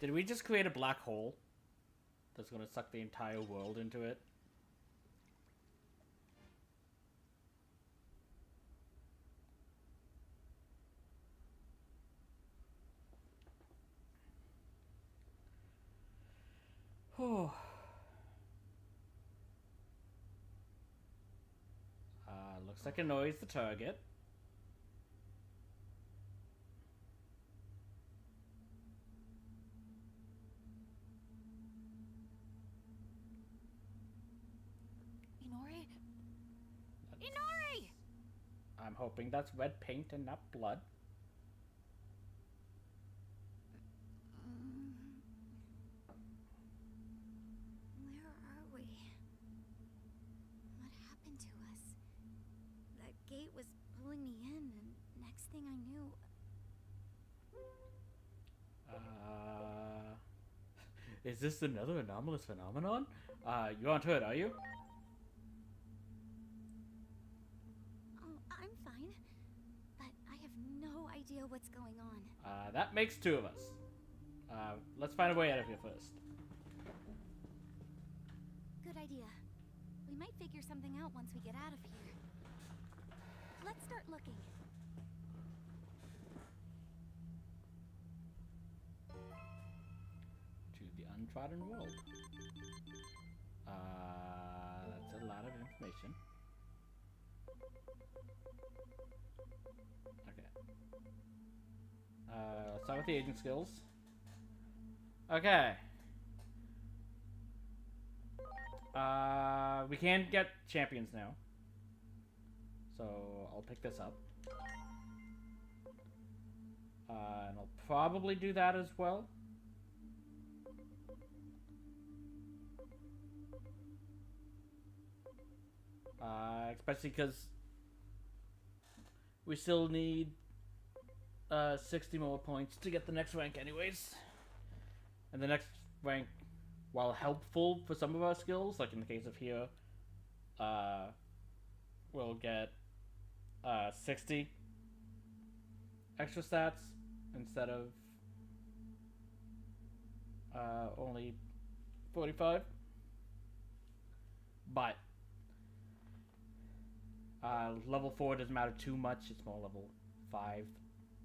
Did we just create a black hole that's gonna suck the entire world into it? Whew. Looks like Inori's the target. Inori? Inori! I'm hoping that's red paint and not blood. Where are we? What happened to us? That gate was pulling me in, and next thing I knew... Is this another anomalous phenomenon? You're on to it, are you? Oh, I'm fine. But I have no idea what's going on. That makes two of us. Let's find a way out of here first. Good idea. We might figure something out once we get out of here. Let's start looking. To the untrodden world. That's a lot of information. Okay. Let's start with the agent skills. Okay. We can get champions now. So I'll pick this up. And I'll probably do that as well. Especially because we still need 60 more points to get the next rank anyways. And the next rank, while helpful for some of our skills, like in the case of here, we'll get 60 extra stats instead of only 45. But level 4 doesn't matter too much. It's more level 5,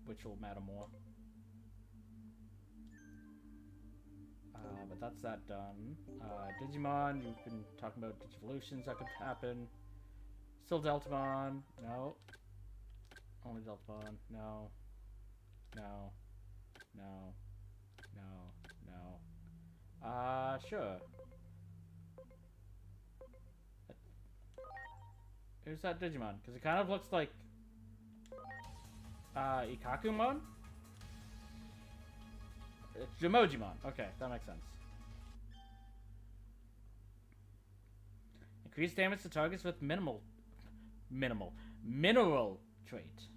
which will matter more. But that's that done. Digimon, you've been talking about Digivolutions that could happen. Still Deltamon. No. Only Deltamon. No. No. No. No. No. Sure. Who's that Digimon? Because it kind of looks like Ikakumon? It's Jimojimon. Okay, that makes sense. Increase damage to targets with mineral trait.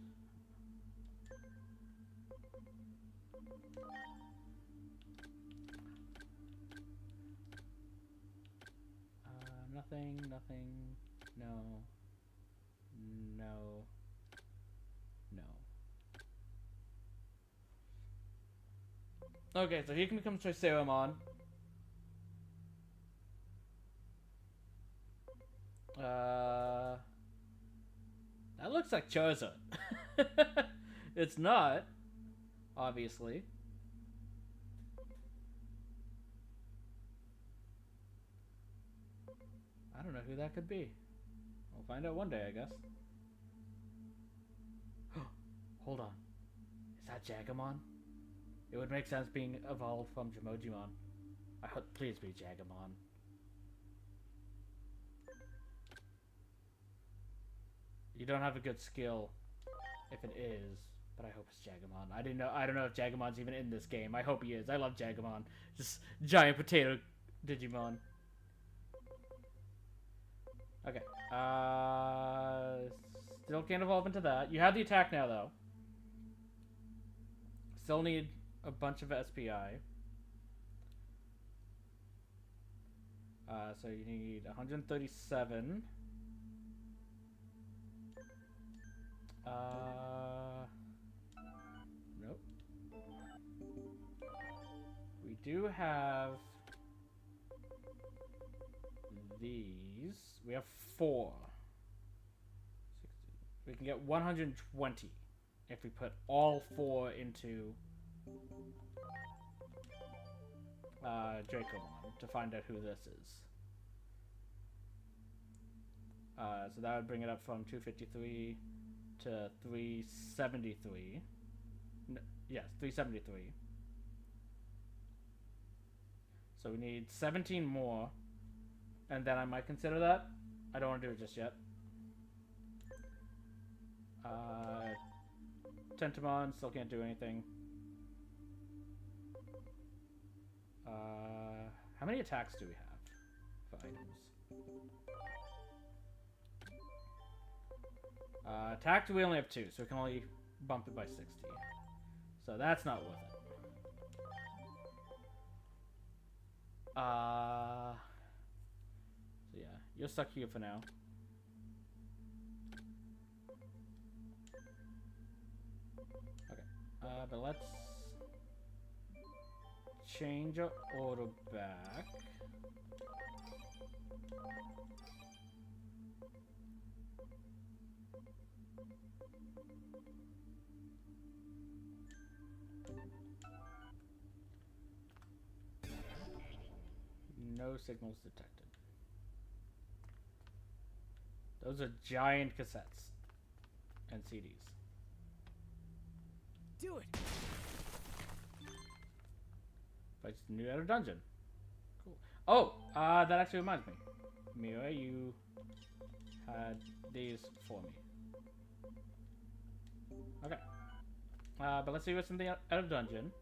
Nothing, no. No. No. Okay, so he can become Triceramon. That looks like Charizard. It's not, obviously. I don't know who that could be. We'll find out one day, I guess. Hold on. Is that Jagamon? It would make sense being evolved from Jimojimon. I hope, please be Jagamon. You don't have a good skill if it is, but I hope it's Jagamon. I don't know if Jagamon's even in this game. I hope he is. I love Jagamon. Just giant potato Digimon. Okay. Still can't evolve into that. You have the attack now, though. Still need a bunch of SPI. So you need 137. Nope. We do have these. We have 4. 60. We can get 120 if we put all 4 into Dracomon to find out who this is. So that would bring it up from 253 to 373. No, yes, 373. So we need 17 more, and then I might consider that. I don't want to do it just yet. Tentamon still can't do anything. How many attacks do we have for items? Attack we only have 2, so we can only bump it by 60. So that's not worth it. So yeah, you're stuck here for now. Okay, but let's change our order back. No signals detected. Those are giant cassettes and CDs. Do it. But it's new out of dungeon. Cool. Oh, that actually reminds me. Mira, you had these for me. Okay. But let's see what's in the out of dungeon.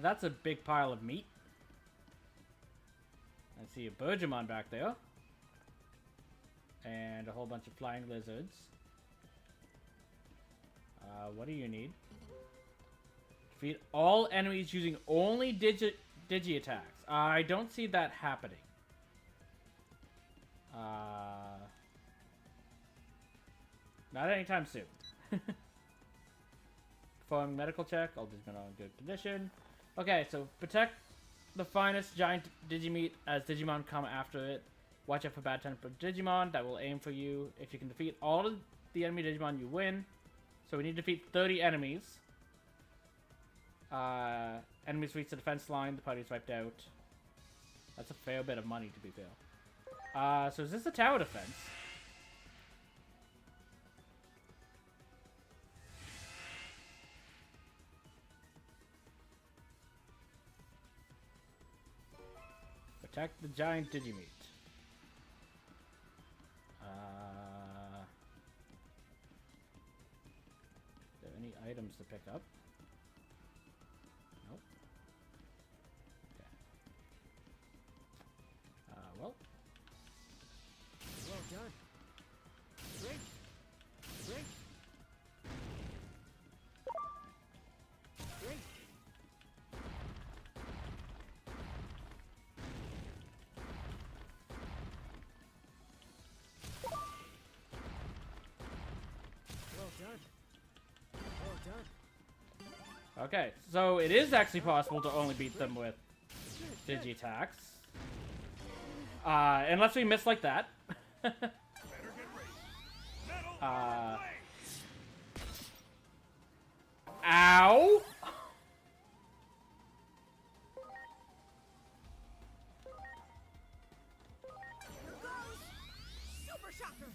That's a big pile of meat. I see a Digimon back there. And a whole bunch of flying lizards. What do you need? Defeat all enemies using only digi attacks. I don't see that happening. Not anytime soon. Performing medical check. All Digimon are in good condition. Okay, so protect the finest giant Digimeat as Digimon come after it. Watch out for bad-tempered Digimon that will aim for you. If you can defeat all of the enemy Digimon, you win. So we need to defeat 30 enemies. Enemies reach the defense line. The party is wiped out. That's a fair bit of money, to be fair. So is this a tower defense? Protect the giant Digimeat. Are there any items to pick up? Nope. Okay. Well. Well done. Great. Great. Great. Well done. Well done. Okay, so it is actually possible to only beat them with Digi attacks. Unless we miss like that. Better get ready. Metal blade. Ow! Super shocker.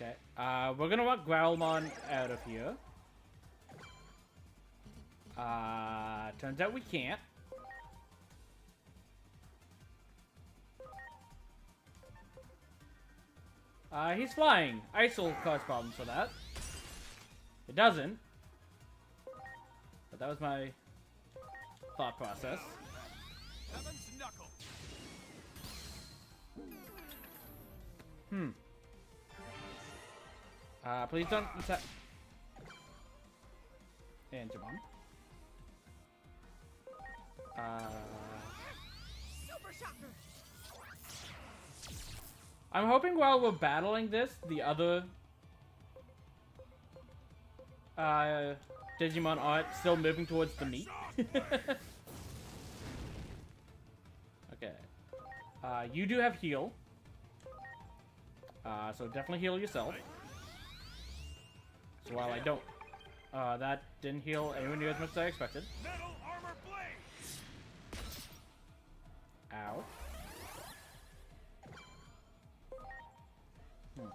Okay, we're gonna want Growlmon out of here. Turns out we can't. He's flying. Ice will cause problems for that. It doesn't. But that was my thought process. Heaven's knuckle. Please don't attack. And Digimon. Super shocker. I'm hoping while we're battling this, the other Digimon aren't still moving towards the meat. Okay. You do have heal. So definitely heal yourself. So while I don't, that didn't heal anywhere near as much as I expected. Metal armor blade. Ow. Here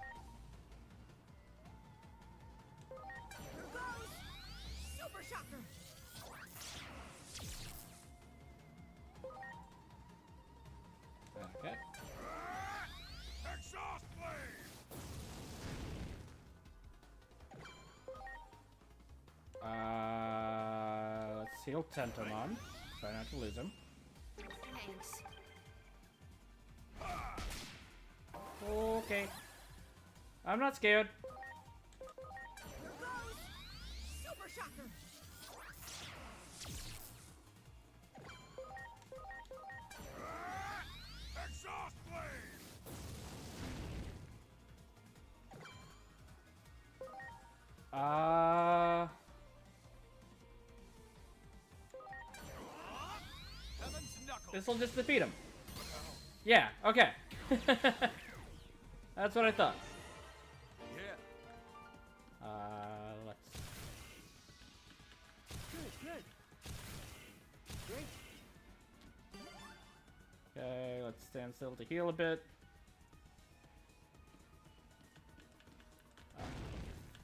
goes. Super shocker. Okay. Exhaust blade. Let's heal Tentomon. Try not to lose him. Thanks. Okay. I'm not scared. Here goes. Super shocker. Exhaust blade. Heaven's knuckle. This'll just defeat him. Yeah, okay. That's what I thought. Yeah. Let's... Good, good. Great. Okay, let's stand still to heal a bit.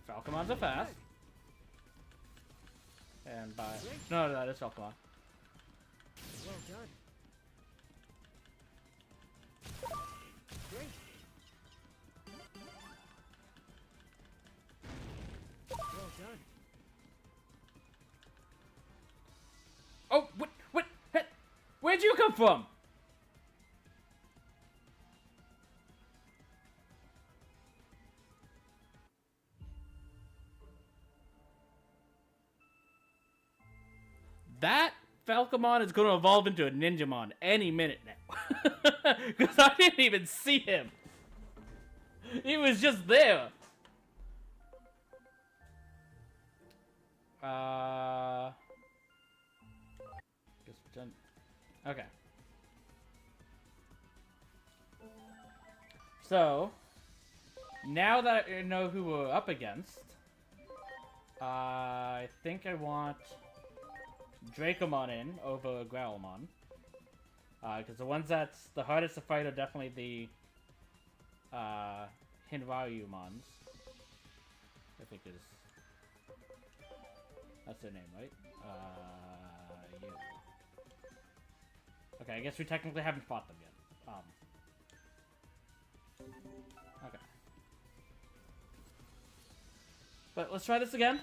Falcomons are fast. And by... No, that is Falcomon. Well done. Great. Well done. Oh, what, where'd you come from? That Falcomon is going to evolve into a Ninjamon any minute now. Because I didn't even see him. He was just there. Okay. So, now that I know who we're up against, I think I want Dracomon in over Growlmon. Because the ones that's the hardest to fight are definitely the Hinryumons. I think is that's their name, right? You. Okay, I guess we technically haven't fought them yet. Okay. But let's try this again.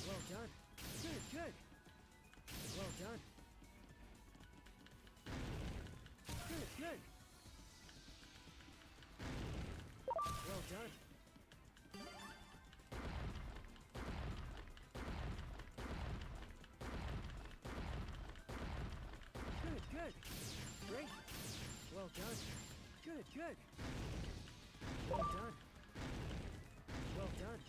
Well done. Good, good. Well done. Good, good. Well done. Good, good. Great. Well done. Good, good. Well done. Well done.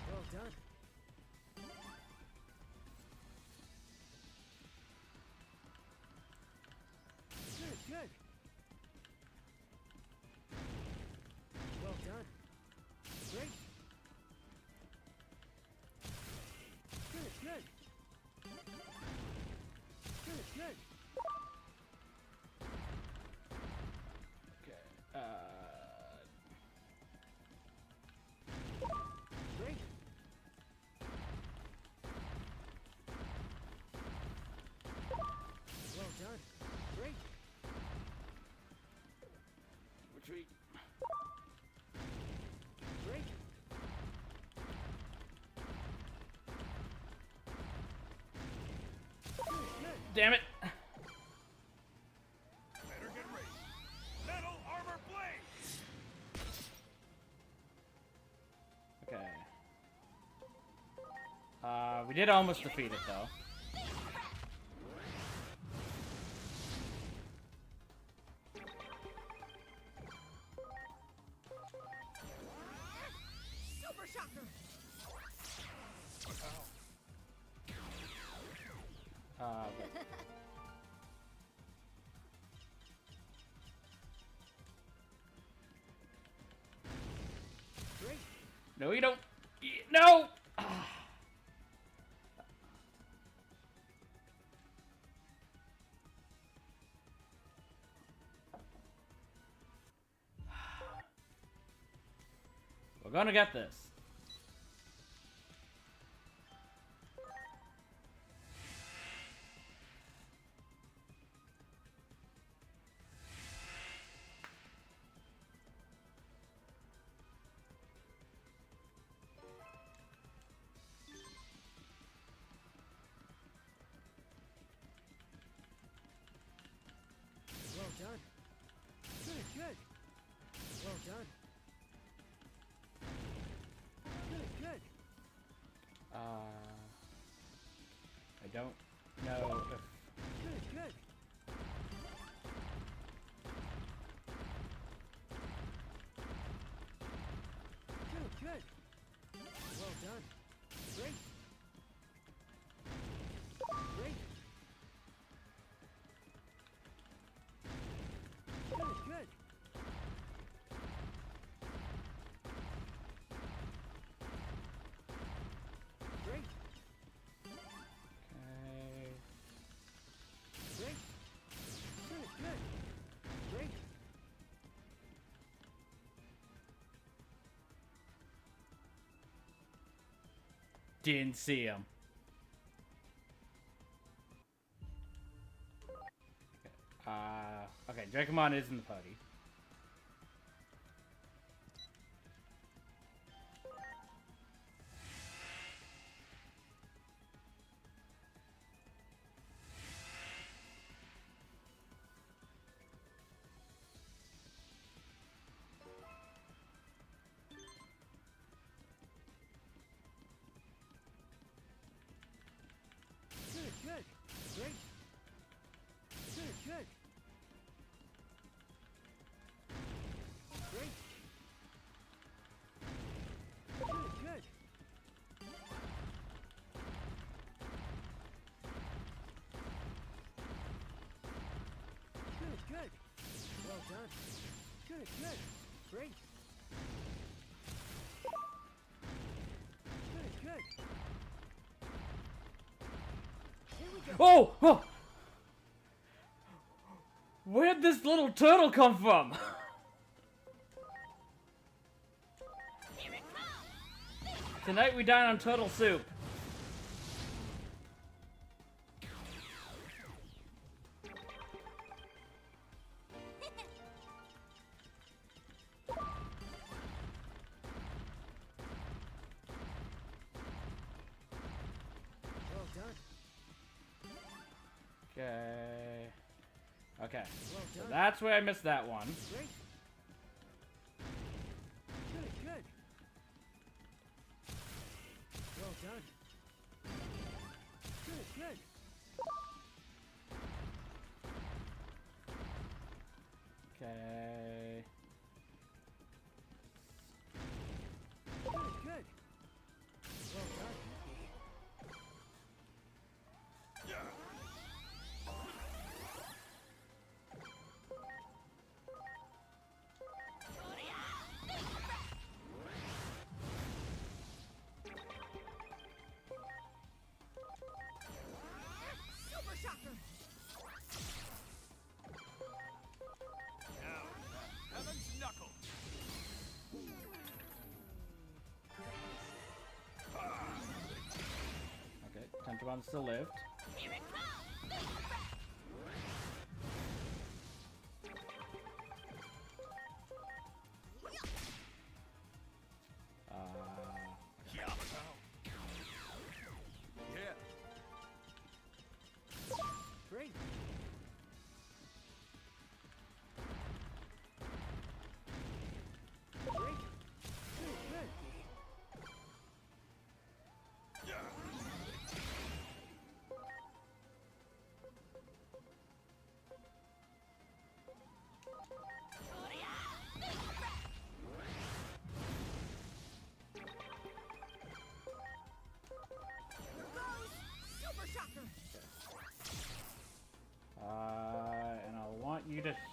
Well done. Good, good. Well done. Great. Good, good. Good, good. damn it. Better get ready. Metal armor blade. Okay. We did almost defeat it though. Super shocker! Great. No, you don't. No! We're gonna get this. Well done. Good, good. Well done. Good, good. I don't know if... Good, good. Good, good. Well done. Great. Great. Good, good. Great. Okay. Great. Good, good. Great. Didn't see him. Okay, Dracomon is in the party. Good, good. Great. Good, good. Great. Good, good. Good, good. Well done. Good, good. Great. Good, good. Here we go. Oh! Oh! Where'd this little turtle come from? Tonight we dine on turtle soup. Well done. Okay. Okay. Well So done. that's where I missed that one. Great. Good, good. Well done. Good, good. Okay. Good, good. Well done. Super shocker! Now, Heaven's Knuckle. Okay, Tentomon still lived. Yeah.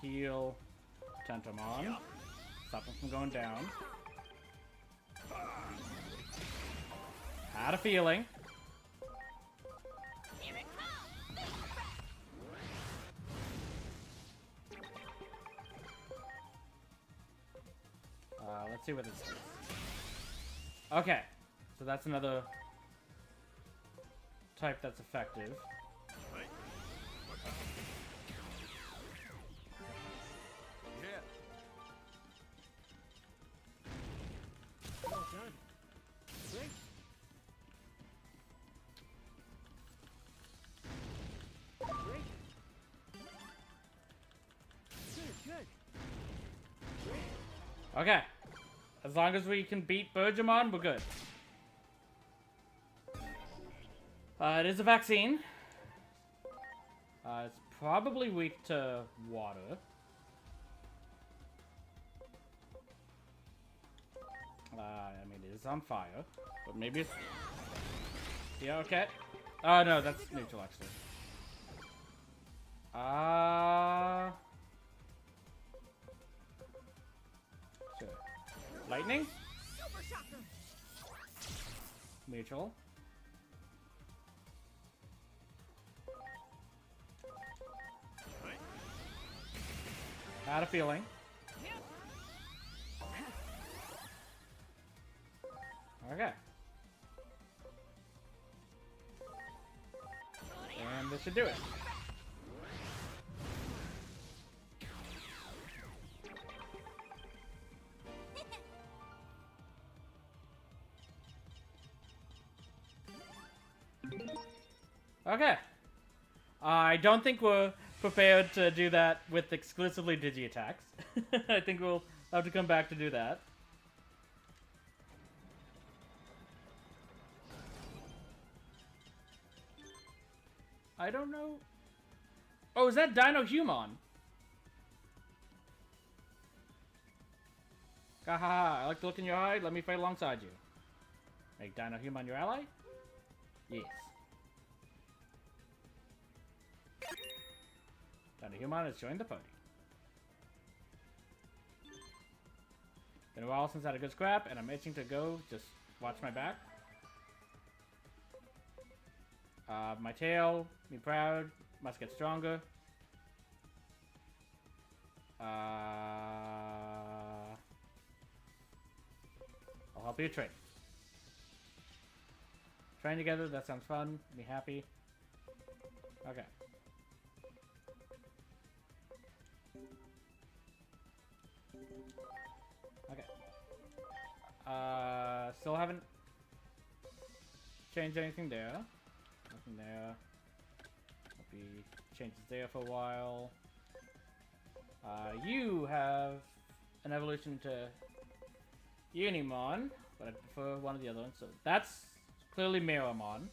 heal Tentomon. Stop him from going down. Had a feeling. Let's see what this is. Okay, so that's another type that's effective. Yeah. Well done. Great. Great. Good. Okay. As long as we can beat Burgemon, we're good. It is a vaccine. It's probably weak to water. I mean, it is on fire. But maybe it's... Yeah, okay. Oh, no, that's neutral, actually. Sure. Lightning? Mutual. Had a feeling. Okay. And this should do it. Okay. I don't think we're prepared to do that with exclusively Digi attacks. I think we'll have to come back to do that. I don't know. Oh, is that Dino Human? Haha, I like the look in your eye. Let me fight alongside you. Make Dino Human your ally? Yes. Dino Human has joined the party. Been a while since I had a good scrap, and I'm itching to go. Just watch my back. My tail, me proud, must get stronger. I'll help you train. Train together, that sounds fun. Me happy. Okay. Okay. Still haven't changed anything there. Nothing there. Hope he changes there for a while. You have an evolution to Unimon, but I prefer one of the other ones. So that's clearly Minervamon.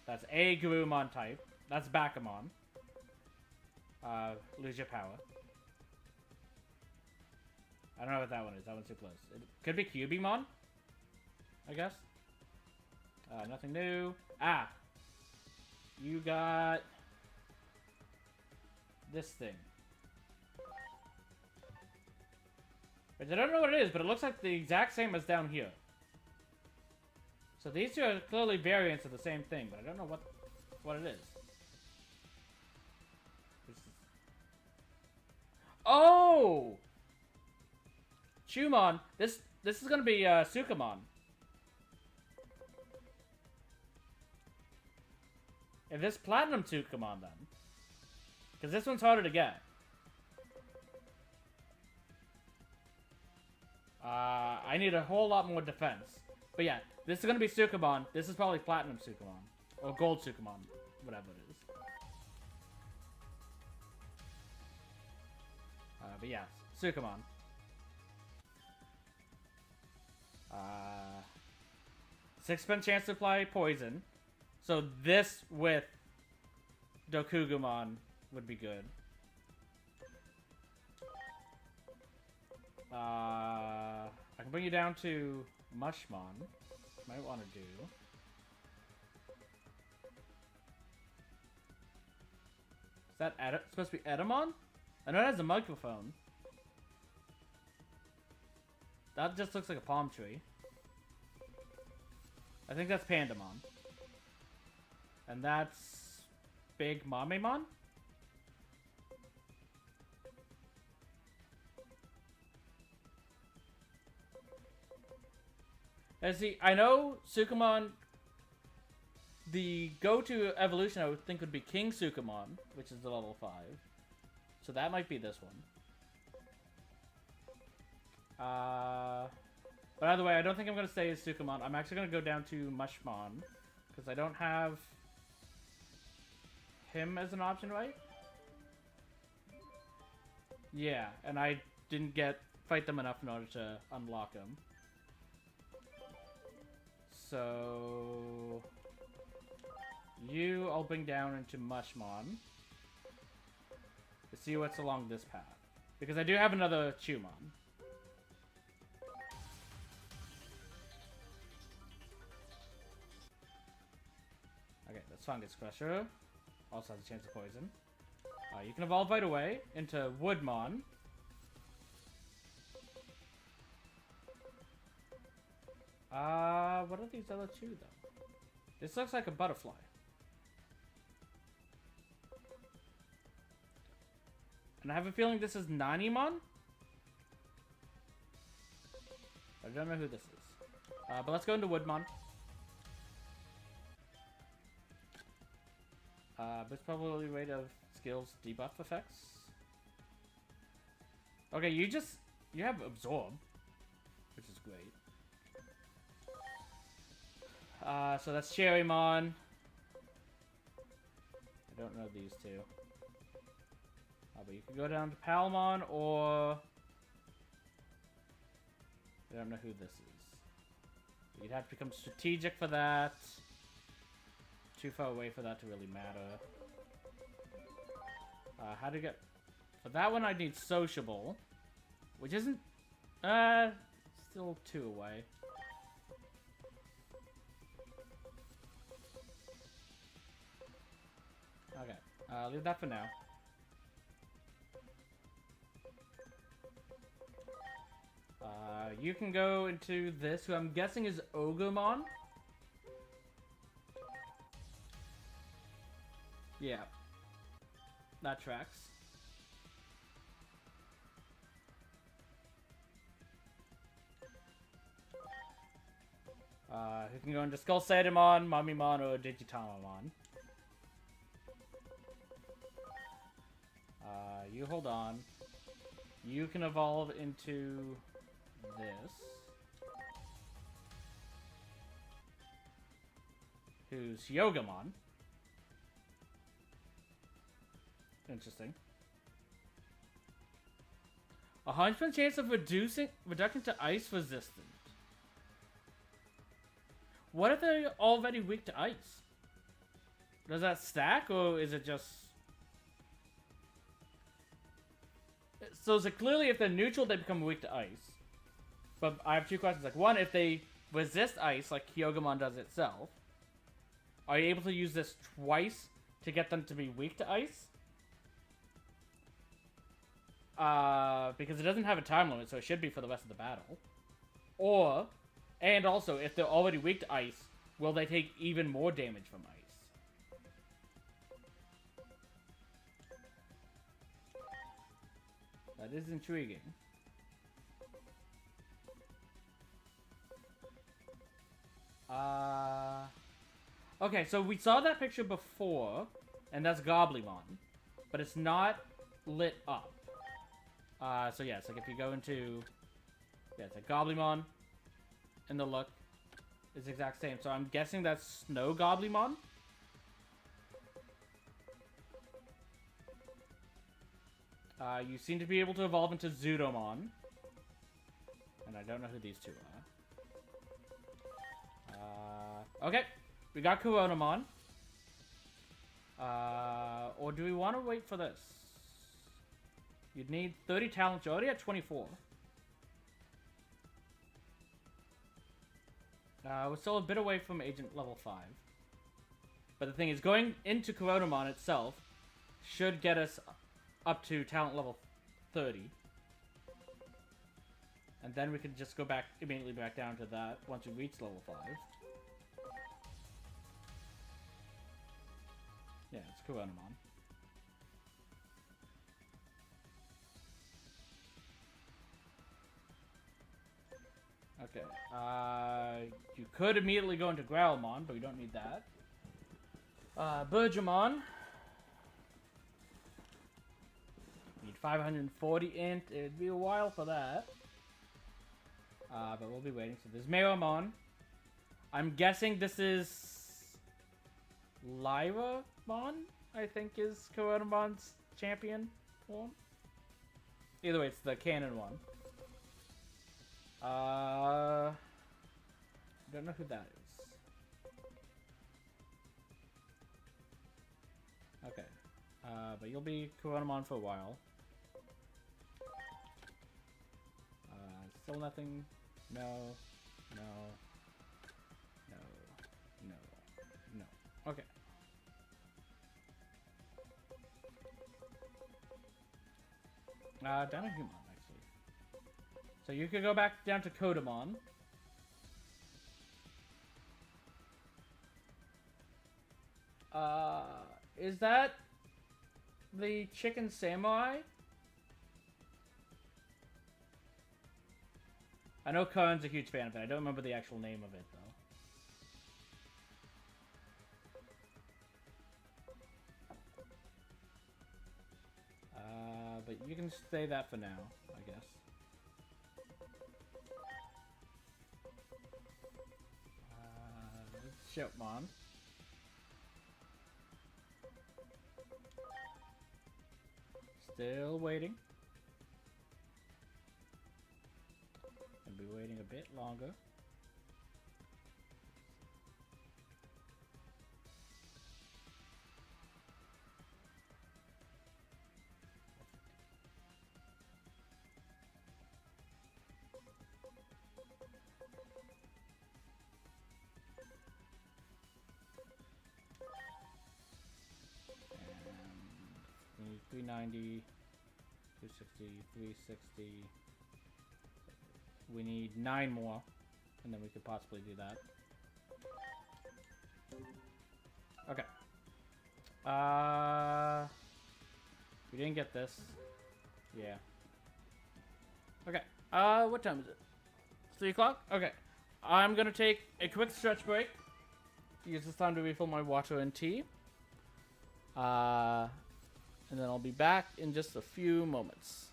That's a Garurumon type. That's Bakamon. Lose your power. I don't know what that one is. That one's too close. It could be Cubimon, I guess. Nothing new. Ah! You got this thing. Which I don't know what it is, but it looks like the exact same as down here. So these two are clearly variants of the same thing, but I don't know what it is. Oh! Chumon. This is gonna be Sukamon. If this Platinum Sukamon then. Because this one's harder to get. I need a whole lot more defense. But yeah, this is gonna be Sukamon. This is probably Platinum Sukamon. Or Gold Sukamon. Whatever it is. But yeah, Sukamon. 6% chance to apply poison. So this with Dokugumon would be good. I can bring you down to Mushmon. Might want to do. Is that supposed to be Edamon? I know it has a microphone. That just looks like a palm tree. I think that's Pandamon. And that's Big Mamemon? And see, I know Sukamon, the go-to evolution I would think would be King Sukamon, which is the level 5. So that might be this one. But either way, I don't think I'm going to stay as Sukamon. I'm actually going to go down to Mushmon, because I don't have him as an option, right? Yeah, and I didn't fight them enough in order to unlock him. So you I'll bring down into Mushmon to see what's along this path. Because I do have another Chumon. Okay, that's Fungus Crusher. Also has a chance of poison. You can evolve right away into Woodmon. What are these other two, though? This looks like a butterfly. And I have a feeling this is Nanimon? I don't know who this is. But let's go into Woodmon. Best probability rate of skills debuff effects. Okay, you have Absorb, which is great. So that's Cherrymon. I don't know these two. But you can go down to Palmon, or I don't know who this is. You'd have to become strategic for that. Too far away for that to really matter. How to get... For that one, I'd need Sociable, which isn't... still 2 away. Okay, leave that for now. You can go into this, who I'm guessing is Ogremon. Yeah. That tracks. Who can go into Skull Sadamon, Mamemon, or Digitamamon. You hold on. You can evolve into this. Who's Yogamon. Interesting. 100% chance of reduction to ice resistant. What if they're already weak to ice? Does that stack, or is it just... So is it clearly if they're neutral, they become weak to ice? But I have two questions. Like, one, if they resist ice, like Kyogamon does itself, are you able to use this twice to get them to be weak to ice? Because it doesn't have a time limit, so it should be for the rest of the battle. Or, and also, if they're already weak to ice, will they take even more damage from ice? That is intriguing. Okay, so we saw that picture before, and that's Goblymon, but it's not lit up. So yeah, it's like if you go into, yeah, it's like Goblymon, and the look is the exact same. So I'm guessing that's Snow Goblymon. You seem to be able to evolve into Zudomon. And I don't know who these two are. Okay, we got Coronamon. Or do we want to wait for this? You'd need 30 talents. You're already at 24. We're still a bit away from Agent level 5. But the thing is, going into Coronamon itself should get us up to talent level 30. And then we can just go back immediately back down to that once we reach level 5. Yeah, it's Kurenamon. Okay, you could immediately go into Growlmon, but we don't need that. Burgemon. Need 540 int, it'd be a while for that. But we'll be waiting. So there's Minervamon. I'm guessing this is Lyramon, I think is Kurenamon's champion form. Either way, it's the canon one. Don't know who that is. Okay. But you'll be Kurenamon for a while. Still nothing. No. No. No. No. No. Okay. Down to Humon, actually. So you could go back down to Kodamon. Is that the Chicken Samurai? I know Khan's a huge fan of it. I don't remember the actual name of it, though. But you can say that for now, I guess. Shopmon. Still waiting. I'll be waiting a bit longer. And 390, 260, 360. We need 9 more, and then we could possibly do that. Okay. We didn't get this. Yeah. Okay. What time is it? 3 o'clock? Okay. I'm gonna take a quick stretch break. Use this time to refill my water and tea. And then I'll be back in just a few moments.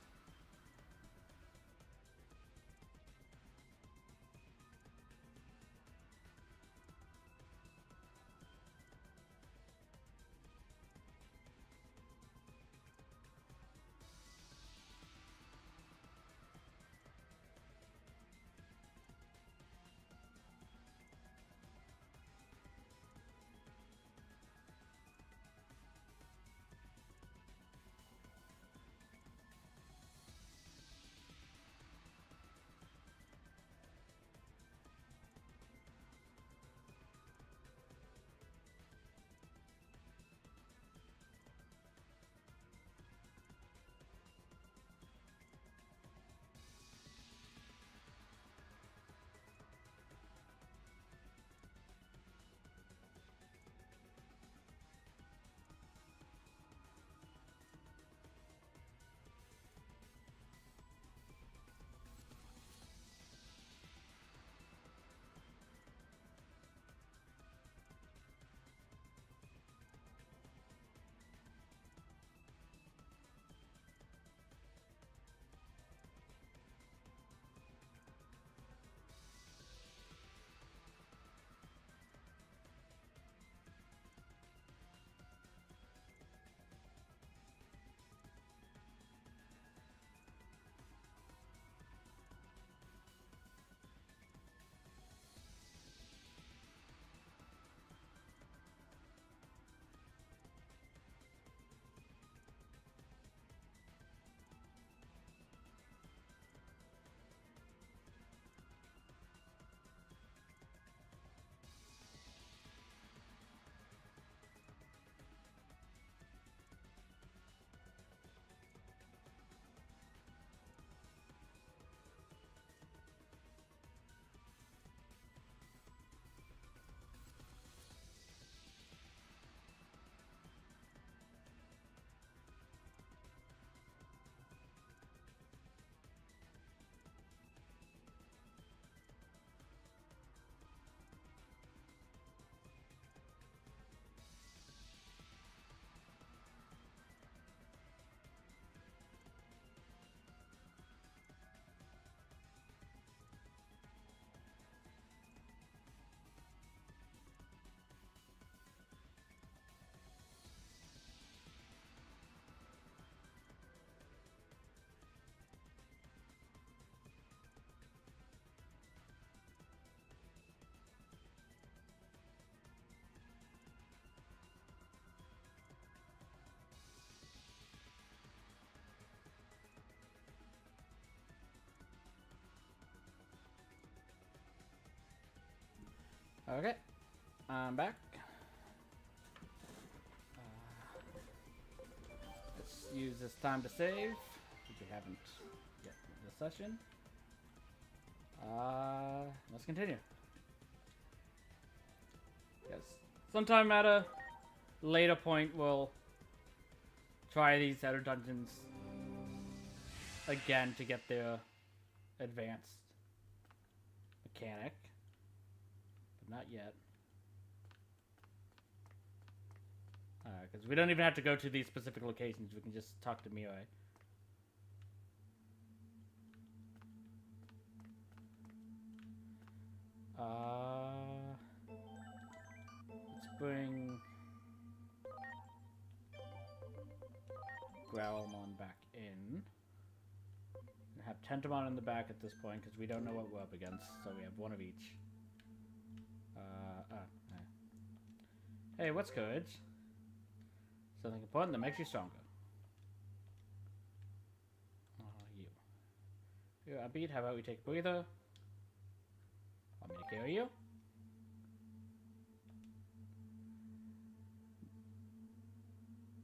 Okay, I'm back. Let's use this time to save, if we haven't yet in this session. Let's continue. Yes, sometime at a later point we'll try these other dungeons again to get their advanced mechanic, but not yet. Because we don't even have to go to these specific locations, we can just talk to Mirai. Let's bring Growlmon back in. And have Tentamon in the back at this point, because we don't know what we're up against, so we have one of each. Hey, what's courage? Something important that makes you stronger. You. You're upbeat, how about we take a breather? Want me to carry you?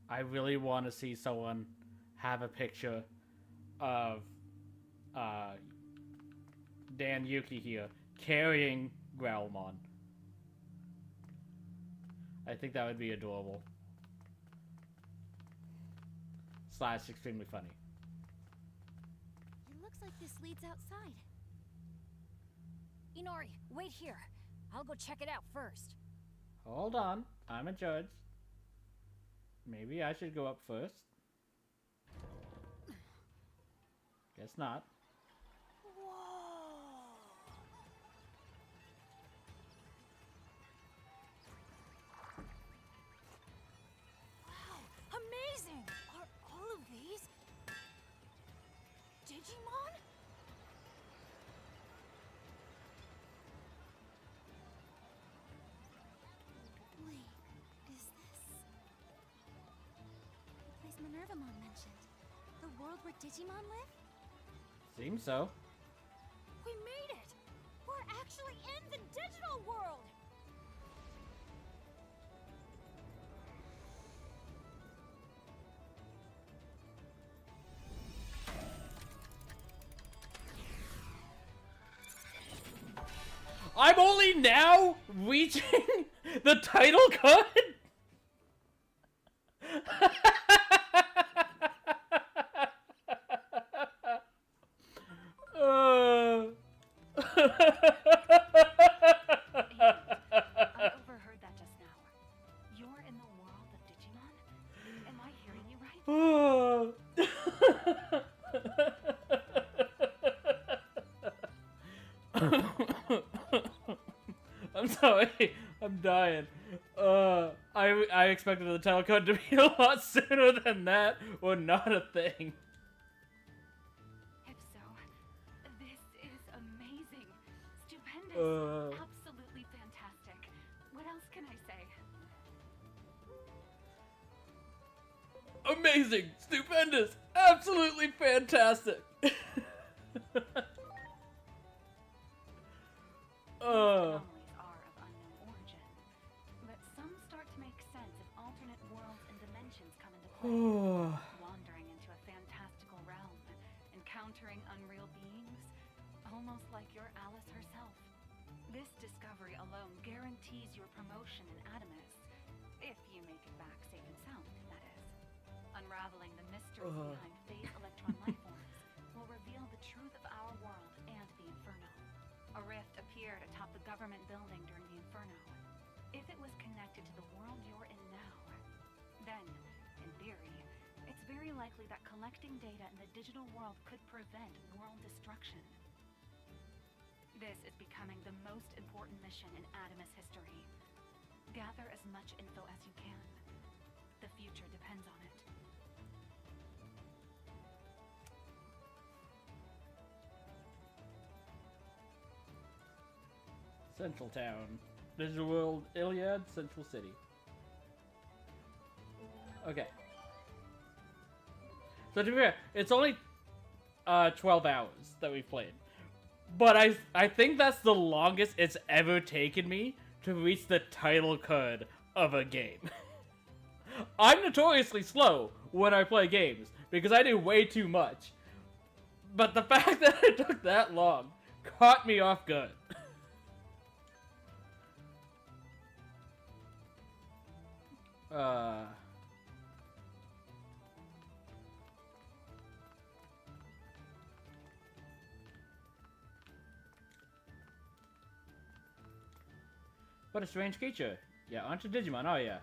I really want to see someone have a picture of Dan Yuki here carrying Growlmon. I think that would be adorable. / extremely funny. It looks like this leads outside. Inori, wait here. I'll go check it out first. Hold on, I'm a judge. Maybe I should go up first. Guess not. Wow, amazing! Are all of these Digimon? Wait, is this the place Minervamon mentioned? The world where Digimon live? Seems so. We made it! We're actually in the digital world! I'm only now reaching the title card? I overheard that just now. You're in the world of Digimon? Am I hearing you right? I'm sorry, I'm dying. I expected the title card to be a lot sooner than that, or not a thing. If so, this is amazing. Stupendous. Absolutely fantastic. What else can I say? Amazing, stupendous, absolutely fantastic. Anomalies are of unknown origin, but some start to make sense if alternate worlds and dimensions come into play. Wandering into a fantastical realm, encountering unreal beings, almost like your Alice herself. This discovery alone guarantees your promotion in Adamus, if you make it back safe and sound, that is. Unraveling the mysteries behind phase electron lifeforms will reveal the truth of our world and the Inferno. A rift appeared atop the government building during the Inferno. If it was connected to the world you're in now, then, in theory, it's very likely that collecting data in the digital world could prevent world destruction. This is becoming the most important mission in Adamus history. Gather as much info as you can. The future depends on it. Central Town. Digital World, Iliad, Central City. Okay. So to be fair, it's only 12 hours that we've played. But I think that's the longest it's ever taken me to reach the title card of a game. I'm notoriously slow when I play games because I do way too much. But the fact that it took that long caught me off guard. What a strange creature. Yeah, aren't you Digimon, are ya?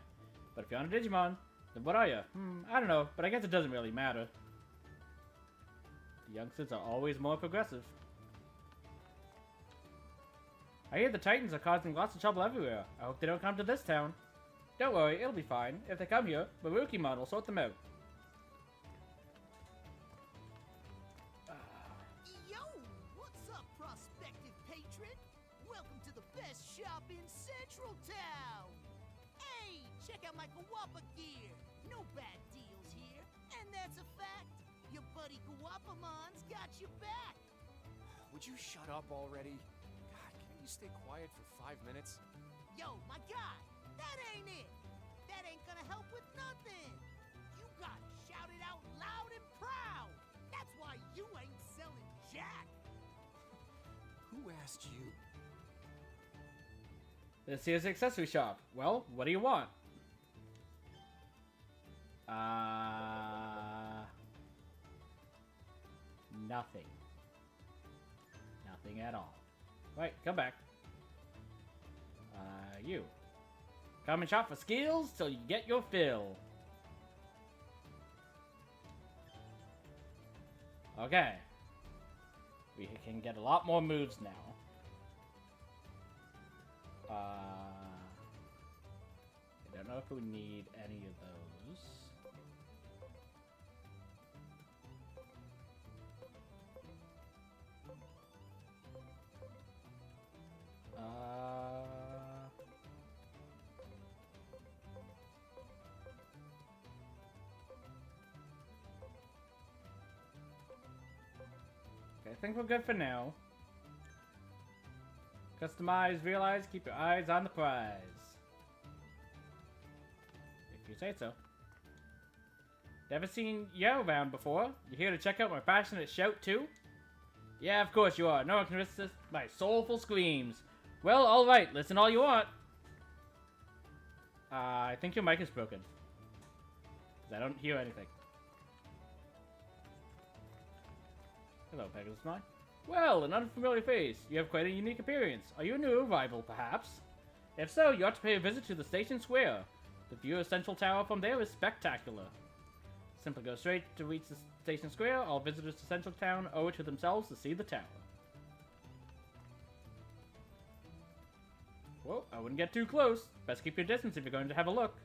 But if you're not a Digimon, then what are ya? I don't know, but I guess it doesn't really matter. The youngsters are always more progressive. I hear the Titans are causing lots of trouble everywhere. I hope they don't come to this town. Don't worry, it'll be fine. If they come here, Marukimon will sort them out. Yo, what's up, prospective patron? Welcome to the best shop in Central Town. Hey, check out my Guapa gear. No bad deals here, and that's a fact. Your buddy Guapamon's got your back. Would you shut up already? God, can't you stay quiet for 5 minutes? Yo, my guy, that ain't it. That ain't gonna help with nothing. You gotta shout it out loud and proud. That's why you ain't selling jack. Who asked you? This here's the accessory shop. Well, what do you want? Nothing. Nothing at all. Right, come back. You. Come and shop for skills till you get your fill. Okay. We can get a lot more moves now. I don't know if we need any of those. Okay, I think we're good for now. Customize, realize, keep your eyes on the prize. If you say so. Never seen you around before? You here to check out my passionate shout too? Yeah, of course you are. No one can resist my soulful screams. Well, alright, listen all you want. I think your mic is broken. 'Cause I don't hear anything. Hello, Pegasusmon. Well, an unfamiliar face. You have quite a unique appearance. Are you a new arrival, perhaps? If so, you ought to pay a visit to the station square. The view of Central Tower from there is spectacular. Simply go straight to reach the station square. All visitors to Central Town owe it to themselves to see the tower. Whoa, I wouldn't get too close. Best keep your distance if you're going to have a look.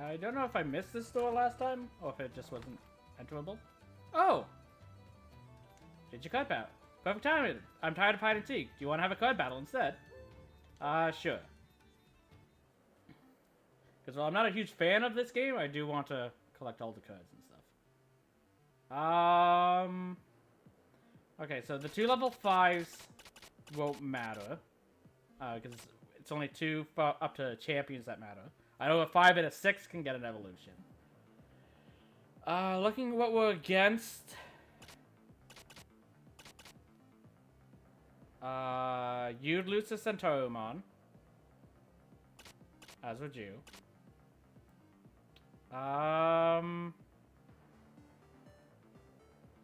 I don't know if I missed this door last time, or if it just wasn't enterable. Oh! Did you card battle? Perfect timing. I'm tired of hide and seek. Do you want to have a card battle instead? Sure. Because while I'm not a huge fan of this game, I do want to collect all the cards and stuff. Okay, so the 2 level 5s won't matter. Because it's only 2 up to champions that matter. I know a 5 and a 6 can get an evolution. Looking at what we're against. You'd lose to Centauromon. As would you.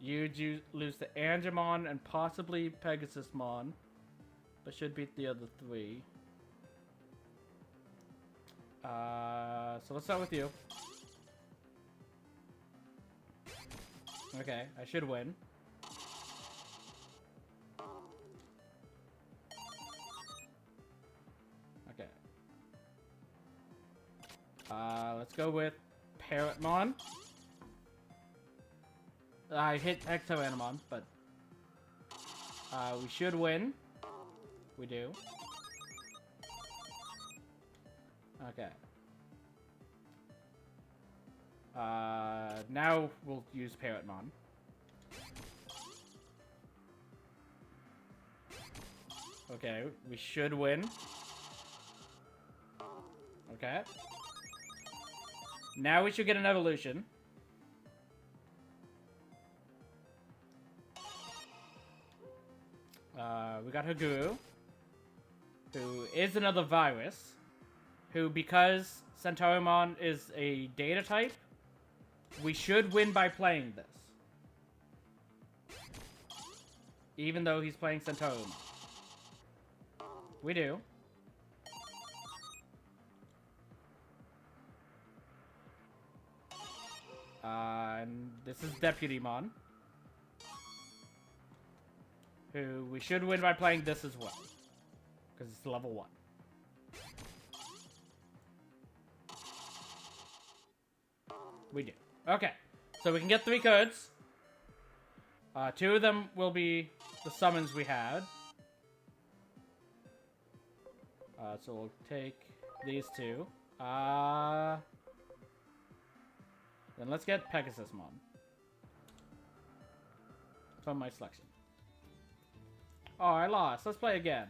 You'd lose to Angemon and possibly Pegasusmon. But should beat the other 3. So let's start with you. Okay, I should win. Okay. Let's go with Parrotmon. I hit Hexoanimon, but we should win. We do. Okay. Now we'll use Parrotmon. Okay, we should win. Okay. Now we should get an evolution. We got Haguru, who is another virus, who, because Centaurimon is a data type, we should win by playing this. Even though he's playing Centaurimon. We do. And this is Deputymon, who we should win by playing this as well, because it's level 1. We do. Okay, so we can get 3 cards. 2 of them will be the summons we had. So we'll take these 2. Then let's get Pegasusmon from my selection. Oh, I lost. Let's play again.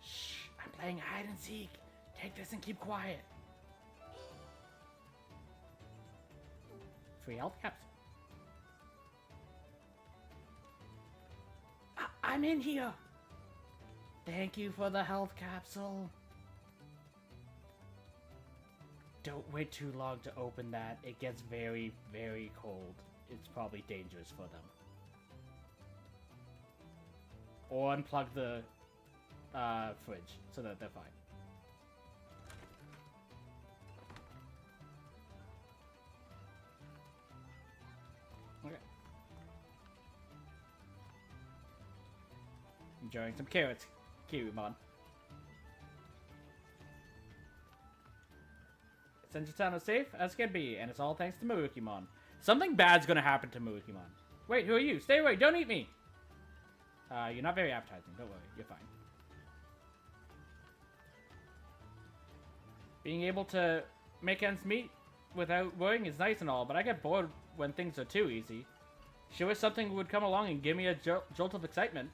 Shh, I'm playing hide and seek. Take this and keep quiet. Free health capsule. I'm in here. Thank you for the health capsule. Don't wait too long to open that. It gets very, very cold. It's probably dangerous for them. Or unplug the fridge so that they're fine. Okay. Enjoying some carrots, Kirumon. Senjutano is safe as can be, and it's all thanks to Marukimon. Something bad's gonna happen to Marukimon. Wait, who are you? Stay away, don't eat me! You're not very appetizing, don't worry, you're fine. Being able to make ends meet without worrying is nice and all, but I get bored when things are too easy. Sure wish something would come along and give me a jolt of excitement.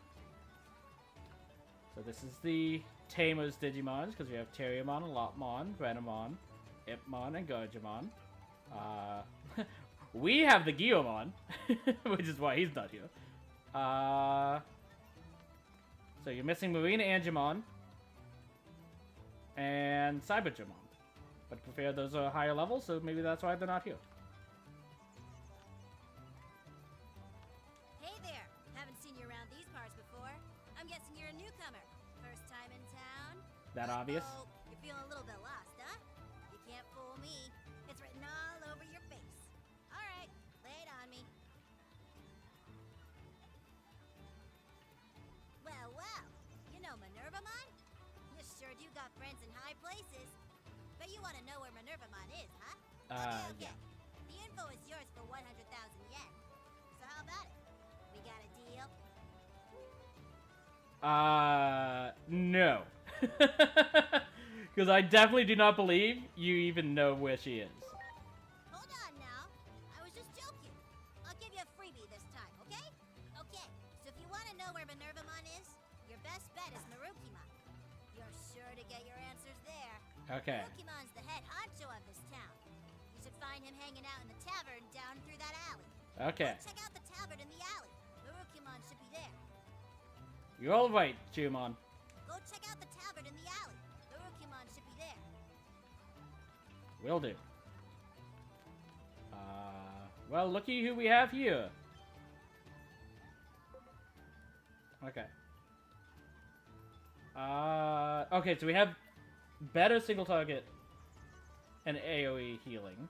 So this is the Tamer's Digimons, because we have Terriermon, Lopmon, Renamon, Ipmon, and Gargemon. We have the Gyomon, which is why he's not here. So you're missing Marina Angemon and Cybergemon. But to be fair, those are higher levels, so maybe that's why they're not here. Hey there! Haven't seen you around these parts before. I'm guessing you're a newcomer. First time in town? That obvious? Oh, you're feeling a little bit lost, huh? You can't fool me. It's written all over your face. Alright, lay it on me. Well, well. You know Minervamon? You sure do got friends in high places. But you want to know where Minervamon is, huh? Okay. Yeah. The info is yours for 100,000 yen. So how about it? We got a deal? No. Because I definitely do not believe you even know where she is. Hold on now. I was just joking. I'll give you a freebie this time, okay? Okay, so if you want to know where Minervamon is, your best bet is Marukimon. You're sure to get your answers there. Okay. Marukimon's the head honcho of this town. You should find him hanging out in the tavern down through that alley. Okay. Go check out the tavern in the alley. Marukimon should be there. You're all right, Chumon. Go check out the tavern in the alley. Marukimon should be there. Will do. Well, looky who we have here. Okay. Okay, so we have better single target and AoE healing.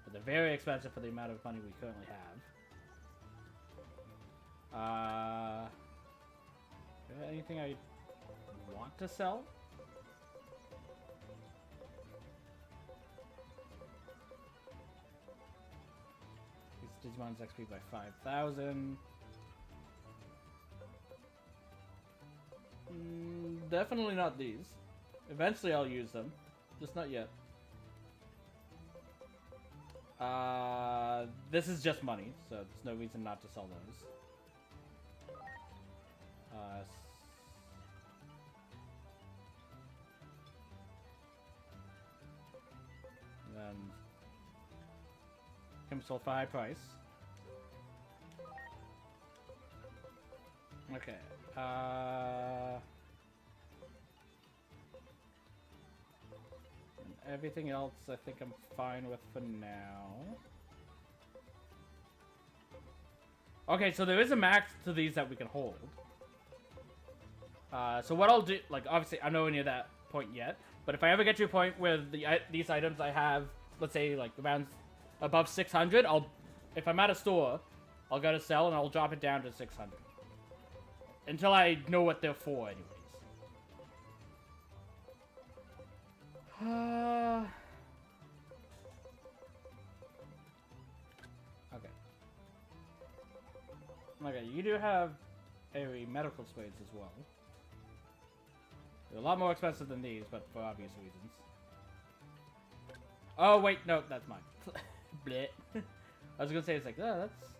But they're very expensive for the amount of money we currently have. Is there anything I want to sell? Digimon's XP by 5,000. Definitely not these. Eventually I'll use them. Just not yet. This is just money, so there's no reason not to sell those. Then can be sold for high price. Okay. And everything else I think I'm fine with for now. Okay, so there is a max to these that we can hold. So what I'll do, like, obviously I'm nowhere near that point yet, but if I ever get to a point where these items I have, let's say, like, around above 600, if I'm at a store, I'll go to sell and I'll drop it down to 600. Until I know what they're for, anyways. Okay. Okay, you do have a medical spades as well. They're a lot more expensive than these, but for obvious reasons. Oh, wait, no, that's mine. Bleh. I was gonna say, it's like, oh, that's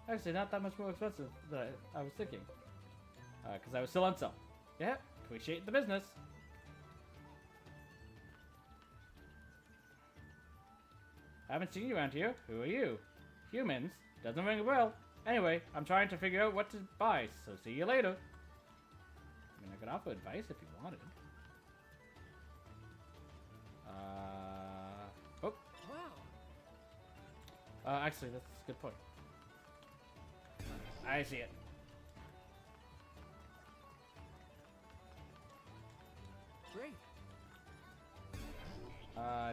actually not that much more expensive than I was thinking. Because I was still on sale. Yeah, appreciate the business. Haven't seen you around here. Who are you? Humans? Doesn't ring a bell. Anyway, I'm trying to figure out what to buy, so see you later. I mean, I could offer advice if you wanted. Oh. Wow. Actually, that's a good point. I see it. Great.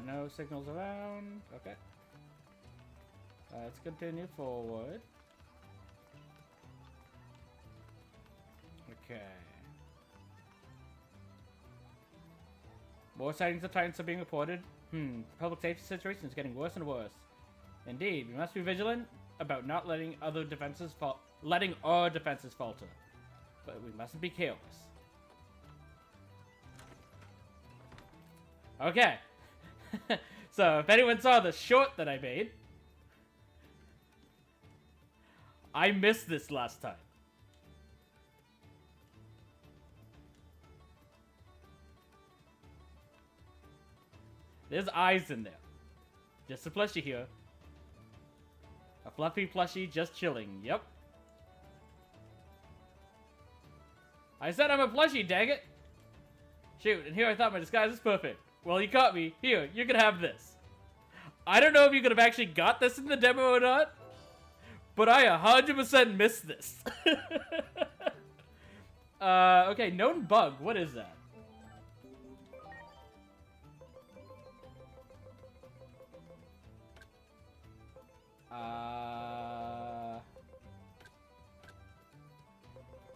No signals around. Okay. Let's continue forward. Okay. More sightings of Titans are being reported. The public safety situation is getting worse and worse. Indeed, we must be vigilant about not letting our defenses falter. But we mustn't be careless. Okay. So, if anyone saw the short that I made, I missed this last time. There's eyes in there. Just a plushie here. A fluffy plushie just chilling. Yep. I said I'm a plushie, dang it! Shoot, and here I thought my disguise was perfect. Well, you caught me. Here, you can have this. I don't know if you could have actually got this in the demo or not, but I 100% missed this. Okay, known bug. What is that?